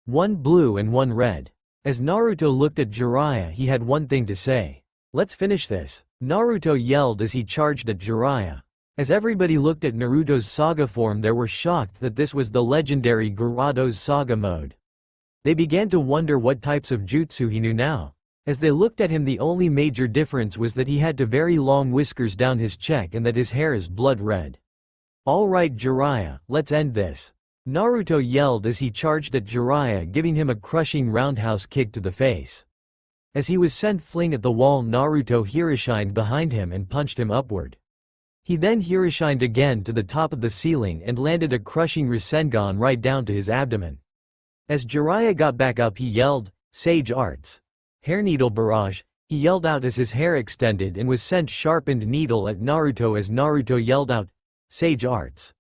One blue and one red. As Naruto looked at Jiraiya, he had one thing to say. "Let's finish this," Naruto yelled as he charged at Jiraiya. As everybody looked at Naruto's Saga form, they were shocked that this was the legendary Gyarados Saga mode. They began to wonder what types of jutsu he knew now. As they looked at him, the only major difference was that he had very long whiskers down his cheek and that his hair is blood red. "Alright Jiraiya, let's end this," Naruto yelled as he charged at Jiraiya, giving him a crushing roundhouse kick to the face. As he was sent fleeing at the wall, Naruto Hiroshined behind him and punched him upward. He then Hiroshined again to the top of the ceiling and landed a crushing Rasengan right down to his abdomen. As Jiraiya got back up, he yelled, "Sage Arts! Hair Needle Barrage!" he yelled out as his hair extended and was sent sharpened needle at Naruto as Naruto yelled out, "Sage Arts!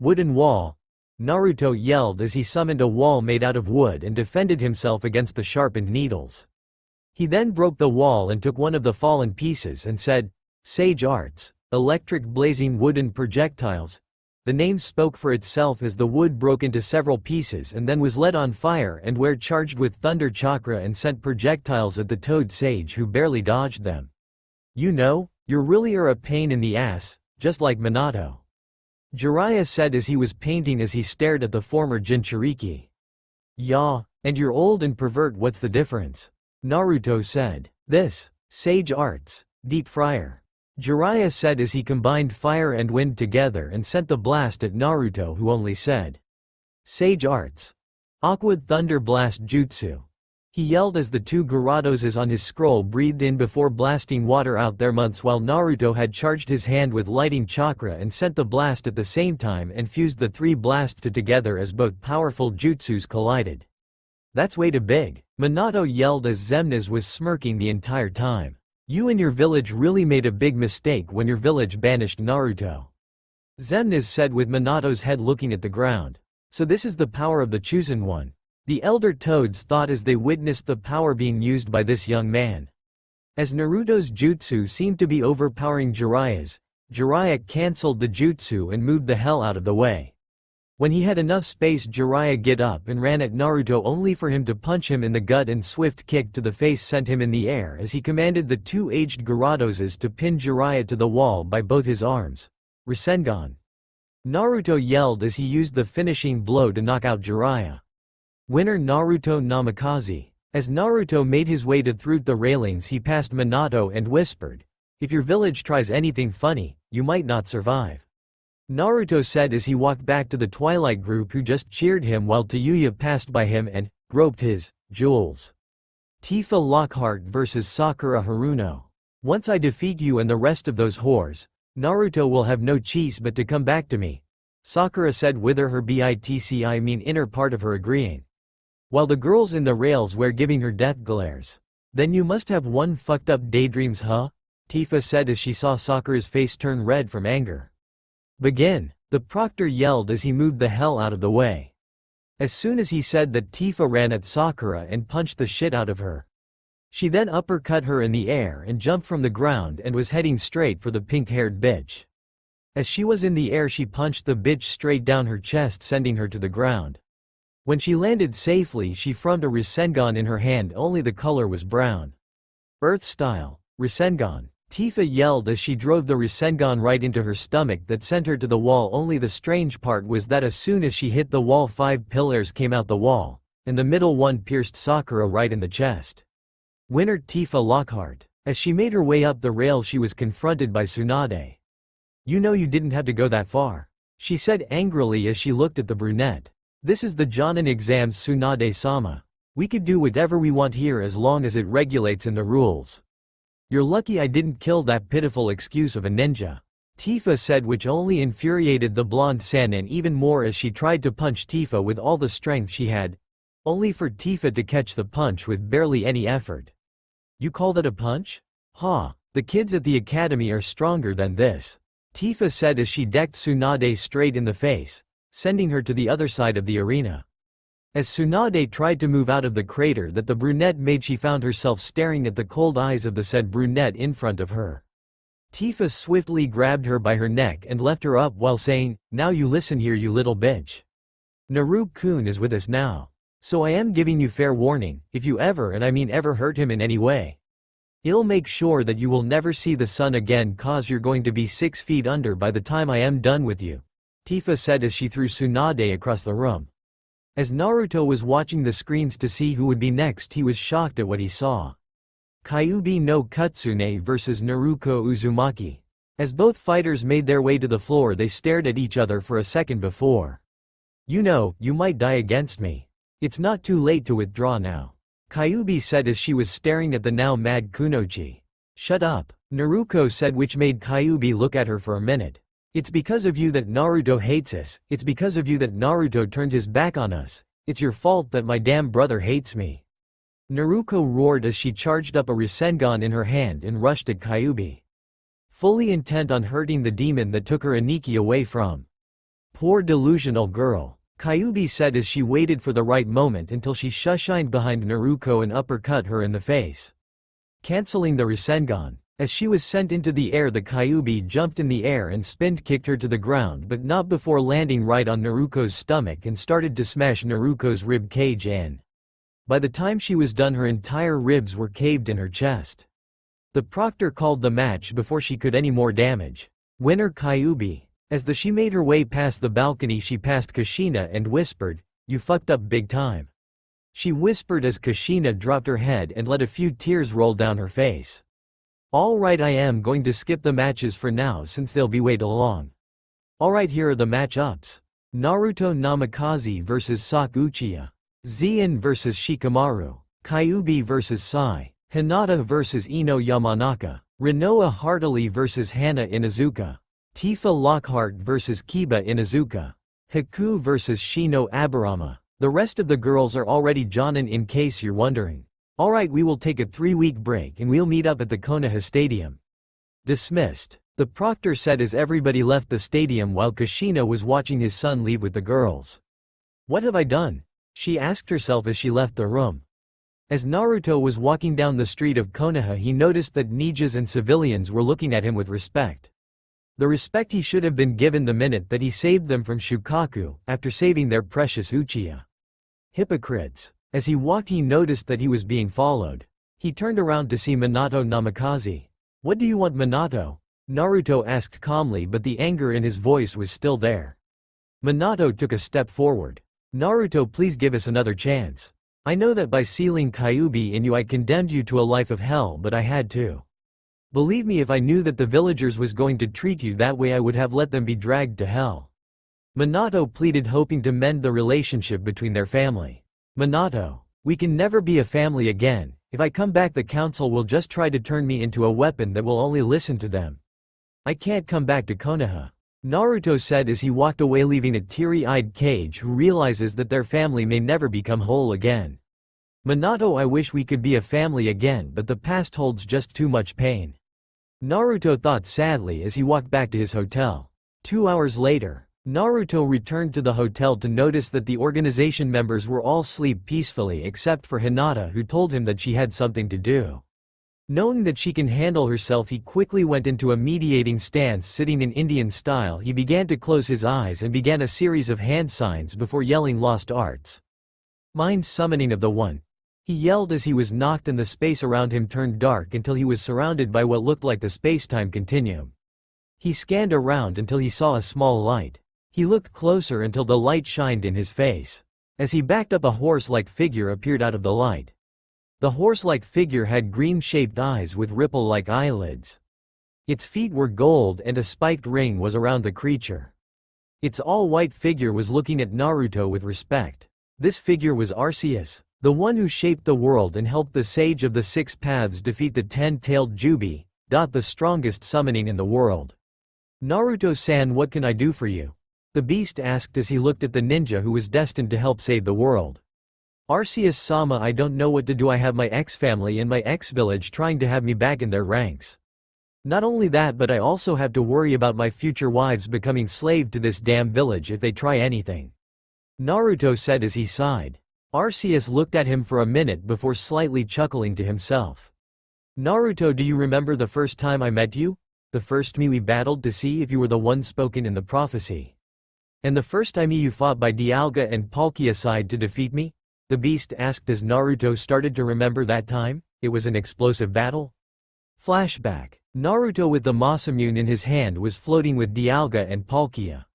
Wooden Wall!" Naruto yelled as he summoned a wall made out of wood and defended himself against the sharpened needles. He then broke the wall and took one of the fallen pieces and said, "Sage arts, electric blazing wooden projectiles." The name spoke for itself as the wood broke into several pieces and then was lit on fire and were charged with thunder chakra and sent projectiles at the toad sage who barely dodged them. "You know, you really are a pain in the ass, just like Minato," Jiraiya said as he was painting as he stared at the former Jinchuriki. "Yeah, and you're old and pervert, what's the difference?" Naruto said. "This, sage arts, deep fryer," Jiraiya said as he combined fire and wind together and sent the blast at Naruto, who only said, "Sage arts. Aqua thunder blast jutsu." He yelled as the two Gyarados on his scroll breathed in before blasting water out their mouths, while Naruto had charged his hand with lighting chakra and sent the blast at the same time and fused the three blasts together as both powerful jutsus collided. "That's way too big," Minato yelled as Xemnas was smirking the entire time. "You and your village really made a big mistake when your village banished Naruto," Xemnas said with Minato's head looking at the ground. "So this is the power of the chosen one," the elder toads thought as they witnessed the power being used by this young man. As Naruto's jutsu seemed to be overpowering Jiraiya's, Jiraiya cancelled the jutsu and moved the hell out of the way. When he had enough space, Jiraiya get up and ran at Naruto only for him to punch him in the gut, and swift kick to the face sent him in the air as he commanded the two aged Gyarados to pin Jiraiya to the wall by both his arms. Rasengan. Naruto yelled as he used the finishing blow to knock out Jiraiya. Winner Naruto Namikaze. As Naruto made his way to through the railings, he passed Minato and whispered, "If your village tries anything funny, you might not survive," Naruto said as he walked back to the Twilight group, who just cheered him while Tayuya passed by him and groped his jewels. Tifa Lockhart vs Sakura Haruno. "Once I defeat you and the rest of those whores, Naruto will have no choice but to come back to me," Sakura said with her inner part of her agreeing. While the girls in the rails were giving her death glares. "Then you must have one fucked up daydreams, huh?" Tifa said as she saw Sakura's face turn red from anger. "Begin," the proctor yelled as he moved the hell out of the way. As soon as he said that, Tifa ran at Sakura and punched the shit out of her. She then uppercut her in the air and jumped from the ground and was heading straight for the pink-haired bitch. As she was in the air, she punched the bitch straight down her chest, sending her to the ground. When she landed safely, she formed a Rasengan in her hand, only the color was brown. "Earth style, Rasengan," Tifa yelled as she drove the Rasengan right into her stomach that sent her to the wall. Only the strange part was that as soon as she hit the wall, 5 pillars came out the wall, and the middle one pierced Sakura right in the chest. Winner Tifa Lockhart. As she made her way up the rail, she was confronted by Tsunade. "You know you didn't have to go that far," she said angrily as she looked at the brunette. "This is the Jonin exams, Tsunade-sama. We could do whatever we want here as long as it regulates in the rules. You're lucky I didn't kill that pitiful excuse of a ninja," Tifa said, which only infuriated the blonde Sannin even more as she tried to punch Tifa with all the strength she had, only for Tifa to catch the punch with barely any effort. "You call that a punch? Ha, the kids at the academy are stronger than this," Tifa said as she decked Tsunade straight in the face, sending her to the other side of the arena. As Tsunade tried to move out of the crater that the brunette made, she found herself staring at the cold eyes of the said brunette in front of her. Tifa swiftly grabbed her by her neck and left her up while saying, "Now you listen here, you little bitch. Naru-kun is with us now. So I am giving you fair warning, if you ever, and I mean ever, hurt him in any way, I'll make sure that you will never see the sun again, cause you're going to be 6 feet under by the time I am done with you," Tifa said as she threw Tsunade across the room. As Naruto was watching the screens to see who would be next, he was shocked at what he saw. Kyuubi no Kutsune vs Naruko Uzumaki. As both fighters made their way to the floor, they stared at each other for a second before. "You know, you might die against me. It's not too late to withdraw now," Kyuubi said as she was staring at the now mad Kunoichi. "Shut up," Naruko said, which made Kyuubi look at her for a minute. "It's because of you that Naruto hates us, it's because of you that Naruto turned his back on us, it's your fault that my damn brother hates me," Naruko roared as she charged up a Rasengan in her hand and rushed at Kyuubi, fully intent on hurting the demon that took her Aniki away from. "Poor delusional girl," Kyuubi said as she waited for the right moment until she shushined behind Naruto and uppercut her in the face, cancelling the Rasengan. As she was sent into the air, the Kyuubi jumped in the air and spin-kicked her to the ground, but not before landing right on Naruto's stomach and started to smash Naruto's rib cage in. By the time she was done, her entire ribs were caved in her chest. The proctor called the match before she could any more damage. Winner Kyuubi. As she made her way past the balcony, she passed Kushina and whispered, "You fucked up big time." She whispered as Kushina dropped her head and let a few tears roll down her face. "Alright, I am going to skip the matches for now since they'll be way too long. Alright, here are the matchups. Naruto Namikaze vs Sasuke Uchiha. Zien vs Shikamaru. Kyuubi vs Sai. Hinata vs Ino Yamanaka. Rinoa Heartily vs Hana Inuzuka. Tifa Lockhart vs Kiba Inuzuka. Haku vs Shino Aburama. The rest of the girls are already joinin in case you're wondering. Alright, we will take a 3-week break and we'll meet up at the Konoha Stadium. Dismissed. The proctor said as everybody left the stadium while Kushina was watching his son leave with the girls. What have I done? She asked herself as she left the room. As Naruto was walking down the street of Konoha, he noticed that ninjas and civilians were looking at him with respect. The respect he should have been given the minute that he saved them from Shukaku, after saving their precious Uchiha. Hypocrites. As he walked, he noticed that he was being followed. He turned around to see Minato Namikaze. "What do you want, Minato?" Naruto asked calmly, but the anger in his voice was still there. Minato took a step forward. "Naruto, please give us another chance. I know that by sealing Kyuubi in you I condemned you to a life of hell, but I had to. Believe me, if I knew that the villagers was going to treat you that way, I would have let them be dragged to hell." Minato pleaded, hoping to mend the relationship between their family. "Minato, we can never be a family again. If I come back, the council will just try to turn me into a weapon that will only listen to them. I can't come back to Konoha," Naruto said as he walked away, leaving a teary-eyed Kage who realizes that their family may never become whole again. "Minato, I wish we could be a family again, but the past holds just too much pain," Naruto thought sadly as he walked back to his hotel. 2 hours later, Naruto returned to the hotel to notice that the organization members were all asleep peacefully except for Hinata, who told him that she had something to do. Knowing that she can handle herself, he quickly went into a mediating stance. Sitting in Indian style, he began to close his eyes and began a series of hand signs before yelling lost arts. "Mind summoning of the One," he yelled as he was knocked and the space around him turned dark until he was surrounded by what looked like the space-time continuum. He scanned around until he saw a small light. He looked closer until the light shined in his face. As he backed up, a horse-like figure appeared out of the light. The horse-like figure had green-shaped eyes with ripple-like eyelids. Its feet were gold and a spiked ring was around the creature. Its all-white figure was looking at Naruto with respect. This figure was Arceus, the one who shaped the world and helped the Sage of the Six Paths defeat the 10-tailed Jubi, the strongest summoning in the world. "Naruto-san, what can I do for you?" the beast asked as he looked at the ninja who was destined to help save the world. "Arceus-sama, I don't know what to do. I have my ex-family and my ex-village trying to have me back in their ranks. Not only that, but I also have to worry about my future wives becoming slave to this damn village if they try anything," Naruto said as he sighed. Arceus looked at him for a minute before slightly chuckling to himself. "Naruto, do you remember the first time I met you? The first me we battled to see if you were the one spoken in the prophecy? And the first time you fought by Dialga and Palkia side to defeat me?" the beast asked as Naruto started to remember that time. It was an explosive battle. Flashback. Naruto with the Masamune in his hand was floating with Dialga and Palkia.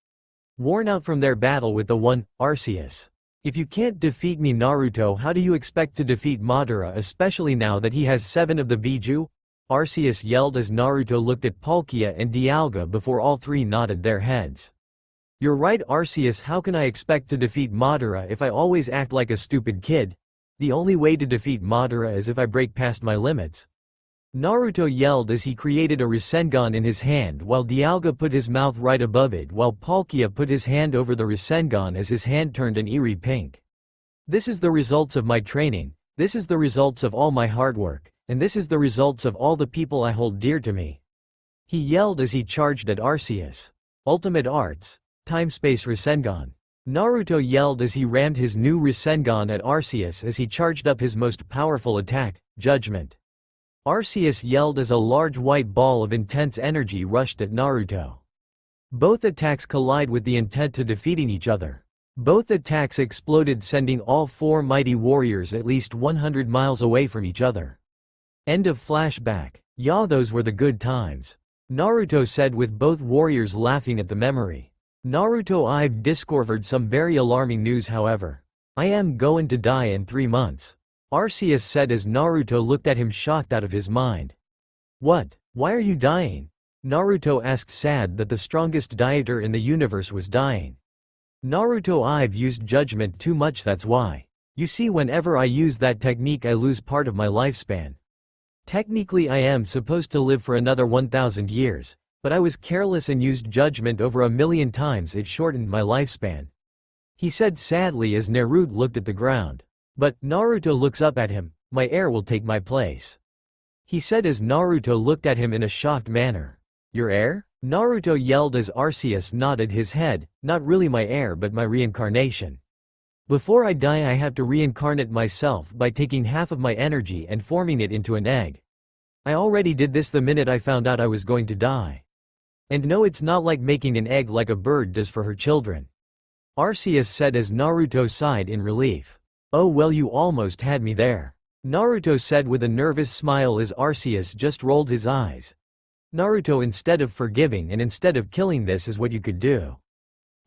Worn out from their battle with the one, Arceus. "If you can't defeat me, Naruto, how do you expect to defeat Madara, especially now that he has 7 of the Biju?" Arceus yelled as Naruto looked at Palkia and Dialga before all three nodded their heads. "You're right, Arceus, how can I expect to defeat Madara if I always act like a stupid kid? The only way to defeat Madara is if I break past my limits," Naruto yelled as he created a Rasengan in his hand while Dialga put his mouth right above it while Palkia put his hand over the Rasengan as his hand turned an eerie pink. "This is the results of my training, this is the results of all my hard work, and this is the results of all the people I hold dear to me," he yelled as he charged at Arceus. Ultimate Arts. Time-Space Rasengan. Naruto yelled as he rammed his new Rasengan at Arceus as he charged up his most powerful attack, Judgment. Arceus yelled as a large white ball of intense energy rushed at Naruto. Both attacks collide with the intent to defeating each other. Both attacks exploded, sending all four mighty warriors at least 100 miles away from each other. End of flashback. Yeah, those were the good times, Naruto said with both warriors laughing at the memory. Naruto, I've discovered some very alarming news however. I am going to die in 3 months. Arceus said as Naruto looked at him shocked out of his mind. What? Why are you dying? Naruto asked, sad that the strongest dieter in the universe was dying. Naruto, I've used judgment too much, that's why. You see, whenever I use that technique I lose part of my lifespan. Technically I am supposed to live for another 1000 years, but I was careless and used judgment over 1,000,000 times, it shortened my lifespan. He said sadly as Naruto looked at the ground. But, Naruto looks up at him, my heir will take my place. He said as Naruto looked at him in a shocked manner. Your heir? Naruto yelled as Arceus nodded his head, not really my heir but my reincarnation. Before I die I have to reincarnate myself by taking half of my energy and forming it into an egg. I already did this the minute I found out I was going to die. And no, it's not like making an egg like a bird does for her children. Arceus said as Naruto sighed in relief. Oh well, you almost had me there, Naruto said with a nervous smile as Arceus just rolled his eyes. Naruto, instead of forgiving and instead of killing, this is what you could do,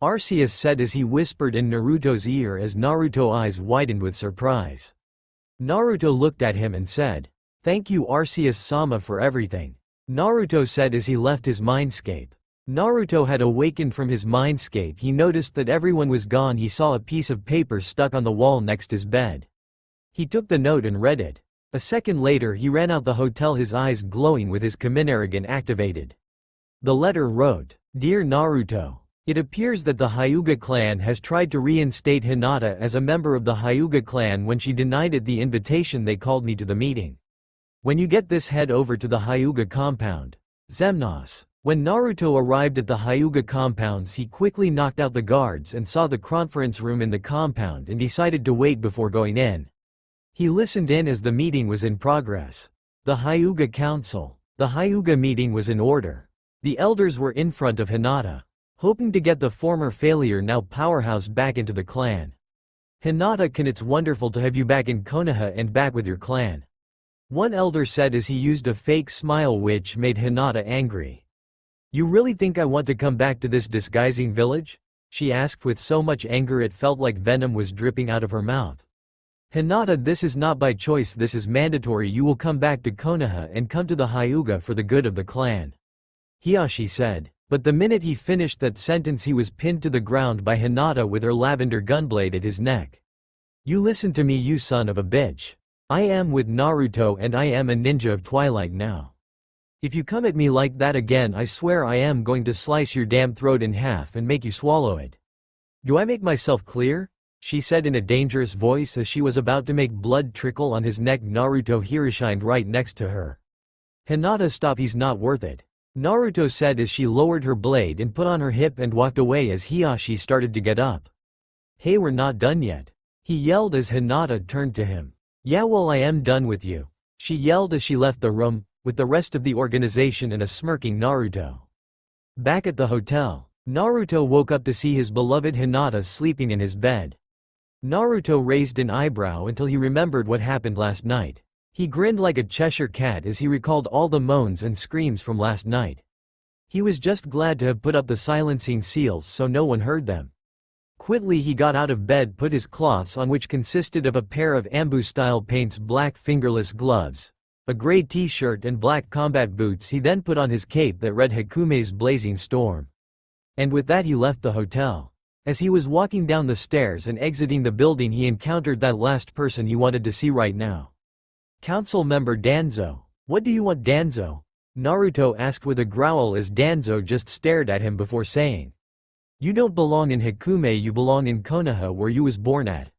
Arceus said as he whispered in Naruto's ear as Naruto's eyes widened with surprise. Naruto looked at him and said, thank you Arceus-sama for everything, Naruto said as he left his mindscape. Naruto had awakened from his mindscape. He noticed that everyone was gone. He saw a piece of paper stuck on the wall next his bed. He took the note and read it. A second later he ran out the hotel, his eyes glowing with his Kaminarigan activated. The letter wrote, Dear Naruto, it appears that the Hyuga clan has tried to reinstate Hinata as a member of the Hyuga clan. When she denied it the invitation they called me to the meeting. When you get this, head over to the Hyuga compound. Zemnos. When Naruto arrived at the Hyuga compounds he quickly knocked out the guards and saw the conference room in the compound and decided to wait before going in. He listened in as the meeting was in progress. The Hyuga council. The Hyuga meeting was in order. The elders were in front of Hinata, hoping to get the former failure now powerhouse back into the clan. Hinata-kun, it's wonderful to have you back in Konoha and back with your clan, one elder said as he used a fake smile which made Hinata angry. You really think I want to come back to this disguising village? She asked with so much anger it felt like venom was dripping out of her mouth. Hinata, this is not by choice, this is mandatory. You will come back to Konoha and come to the Hyuga for the good of the clan, Hiashi said. But the minute he finished that sentence he was pinned to the ground by Hinata with her lavender gunblade at his neck. You listen to me, you son of a bitch. I am with Naruto and I am a ninja of Twilight now. If you come at me like that again I swear I am going to slice your damn throat in half and make you swallow it. Do I make myself clear? She said in a dangerous voice as she was about to make blood trickle on his neck. Naruto hirshined right next to her. Hinata, stop, he's not worth it, Naruto said as she lowered her blade and put on her hip and walked away as Hiashi started to get up. Hey, we're not done yet, he yelled as Hinata turned to him. Yeah, well, I am done with you, she yelled as she left the room, with the rest of the organization and a smirking Naruto. Back at the hotel, Naruto woke up to see his beloved Hinata sleeping in his bed. Naruto raised an eyebrow until he remembered what happened last night. He grinned like a Cheshire cat as he recalled all the moans and screams from last night. He was just glad to have put up the silencing seals so no one heard them. Quickly he got out of bed, put his cloths on, which consisted of a pair of Ambu-style paints, black fingerless gloves, a gray t-shirt and black combat boots. He then put on his cape that read Hakume's Blazing Storm. And with that he left the hotel. As he was walking down the stairs and exiting the building he encountered that last person he wanted to see right now. Council member Danzo. What do you want, Danzo? Naruto asked with a growl as Danzo just stared at him before saying. You don't belong in Hakume, you belong in Konoha where you was born at.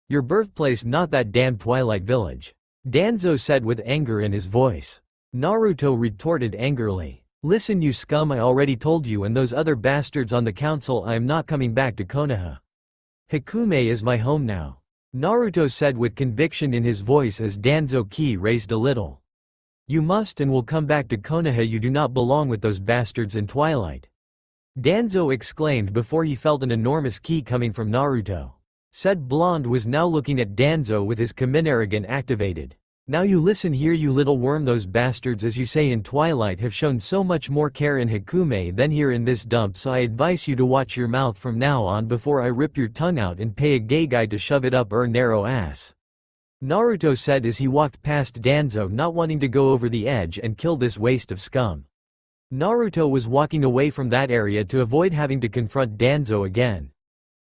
Your birthplace, not that damn Twilight Village, Danzo said with anger in his voice. Naruto retorted angrily. Listen, you scum, I already told you and those other bastards on the council I am not coming back to Konoha. Hikume is my home now, Naruto said with conviction in his voice as Danzo Ki raised a little. You must and will come back to Konoha. You do not belong with those bastards in Twilight. Danzo exclaimed before he felt an enormous ki coming from Naruto. Said blonde was now looking at Danzo with his Kaminarigan activated. Now you listen here, you little worm. Those bastards, as you say in Twilight, have shown so much more care in Hikume than here in this dump, so I advise you to watch your mouth from now on before I rip your tongue out and pay a gay guy to shove it up her narrow ass. Naruto said as he walked past Danzo, not wanting to go over the edge and kill this waste of scum. Naruto was walking away from that area to avoid having to confront Danzo again.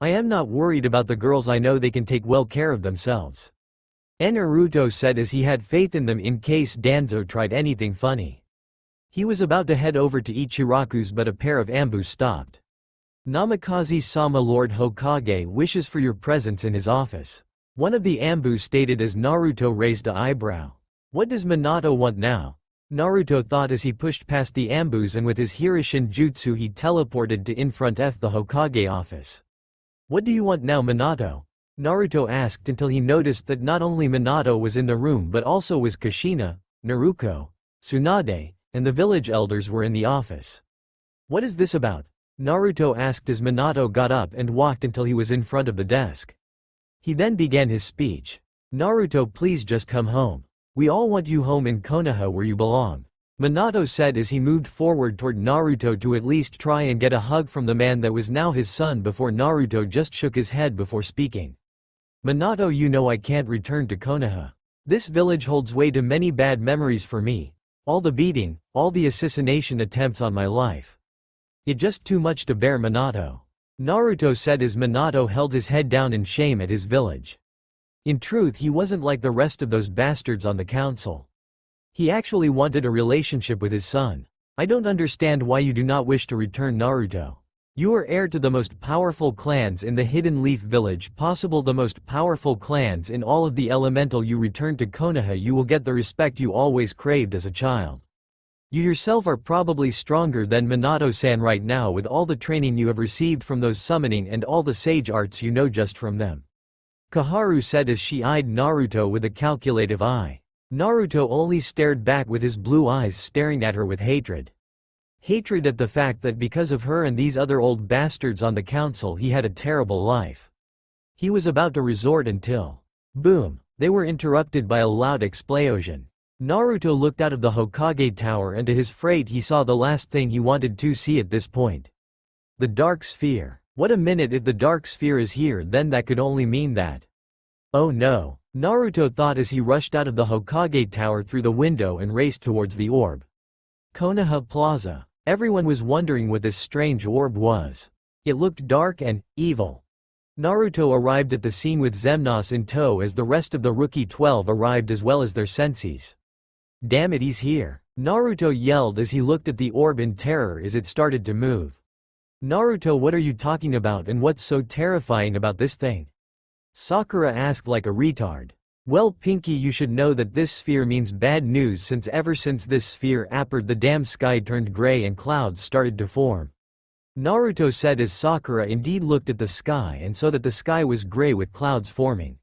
I am not worried about the girls, I know they can take well care of themselves. Naruto said as he had faith in them in case Danzo tried anything funny. He was about to head over to Ichiraku's, but a pair of ambus stopped. Namikaze-sama, Lord Hokage wishes for your presence in his office. One of the ambus stated as Naruto raised an eyebrow. What does Minato want now? Naruto thought as he pushed past the ambus, and with his Hirishin jutsu he teleported to in front of the Hokage office. What do you want now, Minato? Naruto asked until he noticed that not only Minato was in the room but also was Kushina, Naruko, Tsunade, and the village elders were in the office. What is this about? Naruto asked as Minato got up and walked until he was in front of the desk. He then began his speech. Naruto, please just come home. We all want you home in Konoha where you belong. Minato said as he moved forward toward Naruto to at least try and get a hug from the man that was now his son before Naruto just shook his head before speaking. Minato, you know I can't return to Konoha. This village holds way too many bad memories for me. All the beating, all the assassination attempts on my life. It's just too much to bear, Minato. Naruto said as Minato held his head down in shame at his village. In truth, he wasn't like the rest of those bastards on the council. He actually wanted a relationship with his son. I don't understand why you do not wish to return, Naruto. You are heir to the most powerful clans in the Hidden Leaf Village, possible the most powerful clans in all of the elemental. You return to Konoha, you will get the respect you always craved as a child. You yourself are probably stronger than Minato-san right now with all the training you have received from those summoning and all the sage arts you know just from them. Koharu said as she eyed Naruto with a calculative eye. Naruto only stared back with his blue eyes staring at her with hatred. Hatred at the fact that because of her and these other old bastards on the council he had a terrible life. He was about to resort until... boom! They were interrupted by a loud explosion. Naruto looked out of the Hokage tower and to his freight he saw the last thing he wanted to see at this point. The Dark Sphere. What a minute, if the Dark Sphere is here then that could only mean that. Oh no, Naruto thought as he rushed out of the Hokage tower through the window and raced towards the orb. Konoha Plaza. Everyone was wondering what this strange orb was. It looked dark and evil. Naruto arrived at the scene with Xemnas in tow as the rest of the Rookie 12 arrived as well as their senseis. Damn it, he's here! Naruto yelled as he looked at the orb in terror as it started to move. Naruto, what are you talking about and what's so terrifying about this thing? Sakura asked like a retard. Well, Pinky, you should know that this sphere means bad news, since ever since this sphere appeared the damn sky turned gray and clouds started to form. Naruto said as Sakura indeed looked at the sky and saw that the sky was gray with clouds forming.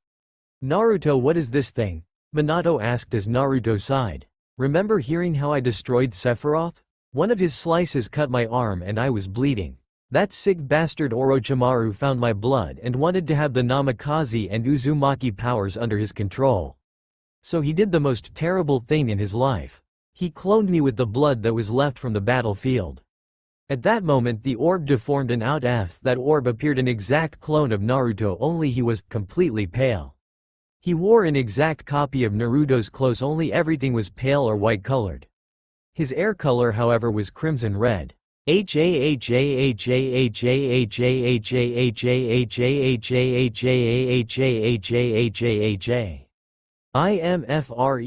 Naruto, what is this thing? Minato asked as Naruto sighed. Remember hearing how I destroyed Sephiroth? One of his slices cut my arm and I was bleeding. That sick bastard Orochimaru found my blood and wanted to have the Namikaze and Uzumaki powers under his control. So he did the most terrible thing in his life. He cloned me with the blood that was left from the battlefield. At that moment the orb deformed and out of that orb appeared an exact clone of Naruto, only he was completely pale. He wore an exact copy of Naruto's clothes, only everything was pale or white colored. His hair color however was crimson red. I am FRE.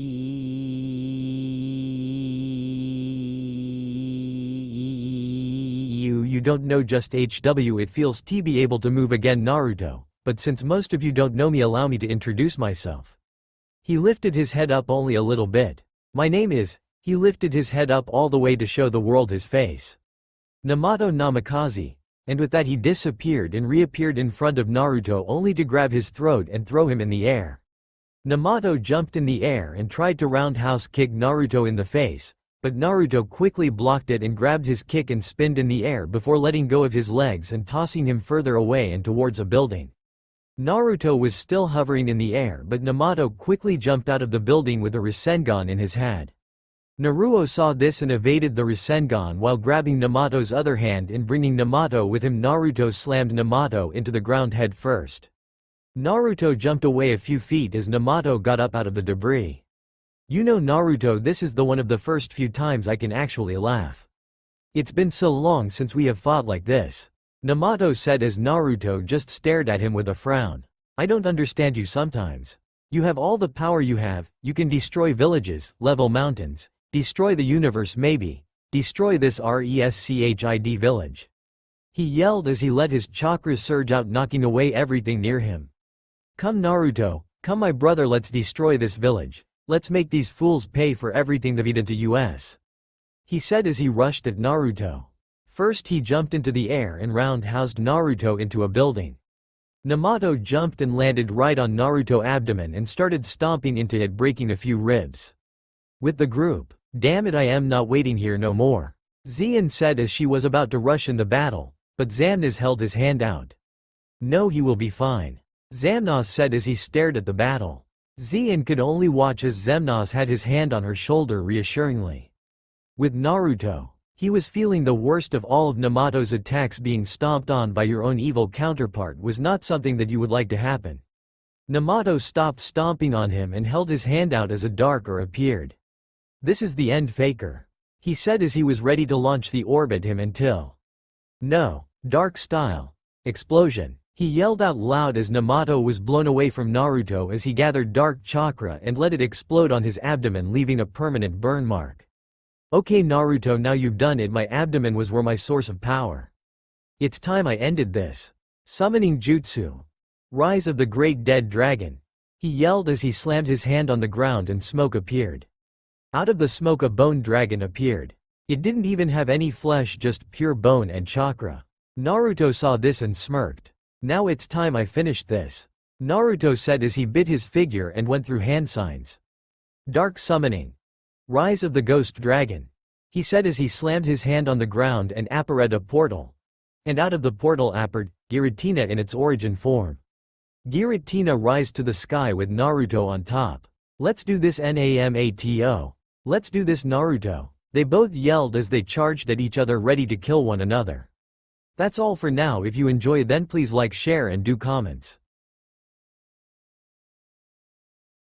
You don't know just HW, it feels to be able to move again, Naruto, but since most of you don't know me, allow me to introduce myself. He lifted his head up only a little bit. My name is... He lifted his head up all the way to show the world his face. Namato Namikaze. And with that he disappeared and reappeared in front of Naruto only to grab his throat and throw him in the air. Namato jumped in the air and tried to roundhouse kick Naruto in the face, but Naruto quickly blocked it and grabbed his kick and spinned in the air before letting go of his legs and tossing him further away and towards a building. Naruto was still hovering in the air but Namato quickly jumped out of the building with a Rasengan in his hand. Naruto saw this and evaded the Rasengan while grabbing Namato's other hand and bringing Namato with him. Naruto slammed Namato into the ground head first. Naruto jumped away a few feet as Namato got up out of the debris. You know Naruto, this is the one of the first few times I can actually laugh. It's been so long since we have fought like this. Namato said as Naruto just stared at him with a frown. I don't understand you sometimes. You have all the power you have, you can destroy villages, level mountains, destroy the universe maybe, destroy this Reschid village. He yelled as he let his chakras surge out knocking away everything near him. Come Naruto, come my brother, let's destroy this village, let's make these fools pay for everything they've done to us. He said as he rushed at Naruto. First he jumped into the air and roundhoused Naruto into a building. Namato jumped and landed right on Naruto's abdomen and started stomping into it, breaking a few ribs. With the group, damn it, I am not waiting here no more, Xian said as she was about to rush in the battle, but Xamnas held his hand out. No, he will be fine, Xamnas said as he stared at the battle. Xian could only watch as Xamnas had his hand on her shoulder reassuringly. With Naruto, he was feeling the worst of all of Namato's attacks. Being stomped on by your own evil counterpart was not something that you would like to happen. Namato stopped stomping on him and held his hand out as a darker appeared. This is the end, Faker, he said as he was ready to launch the orb at him until. No, dark style. Explosion. He yelled out loud as Namato was blown away from Naruto as he gathered dark chakra and let it explode on his abdomen, leaving a permanent burn mark. Okay Naruto, now you've done it. My abdomen was where my source of power. It's time I ended this. Summoning Jutsu. Rise of the Great Dead Dragon. He yelled as he slammed his hand on the ground and smoke appeared. Out of the smoke a bone dragon appeared. It didn't even have any flesh, just pure bone and chakra. Naruto saw this and smirked. Now it's time I finished this, Naruto said as he bit his figure and went through hand signs. Dark summoning. Rise of the Ghost Dragon. He said as he slammed his hand on the ground and appeared a portal. And out of the portal appeared Giratina in its origin form. Giratina rise to the sky with Naruto on top. Let's do this Namato. Let's do this Naruto. They both yelled as they charged at each other ready to kill one another. That's all for now. If you enjoy then please like, share and do comments.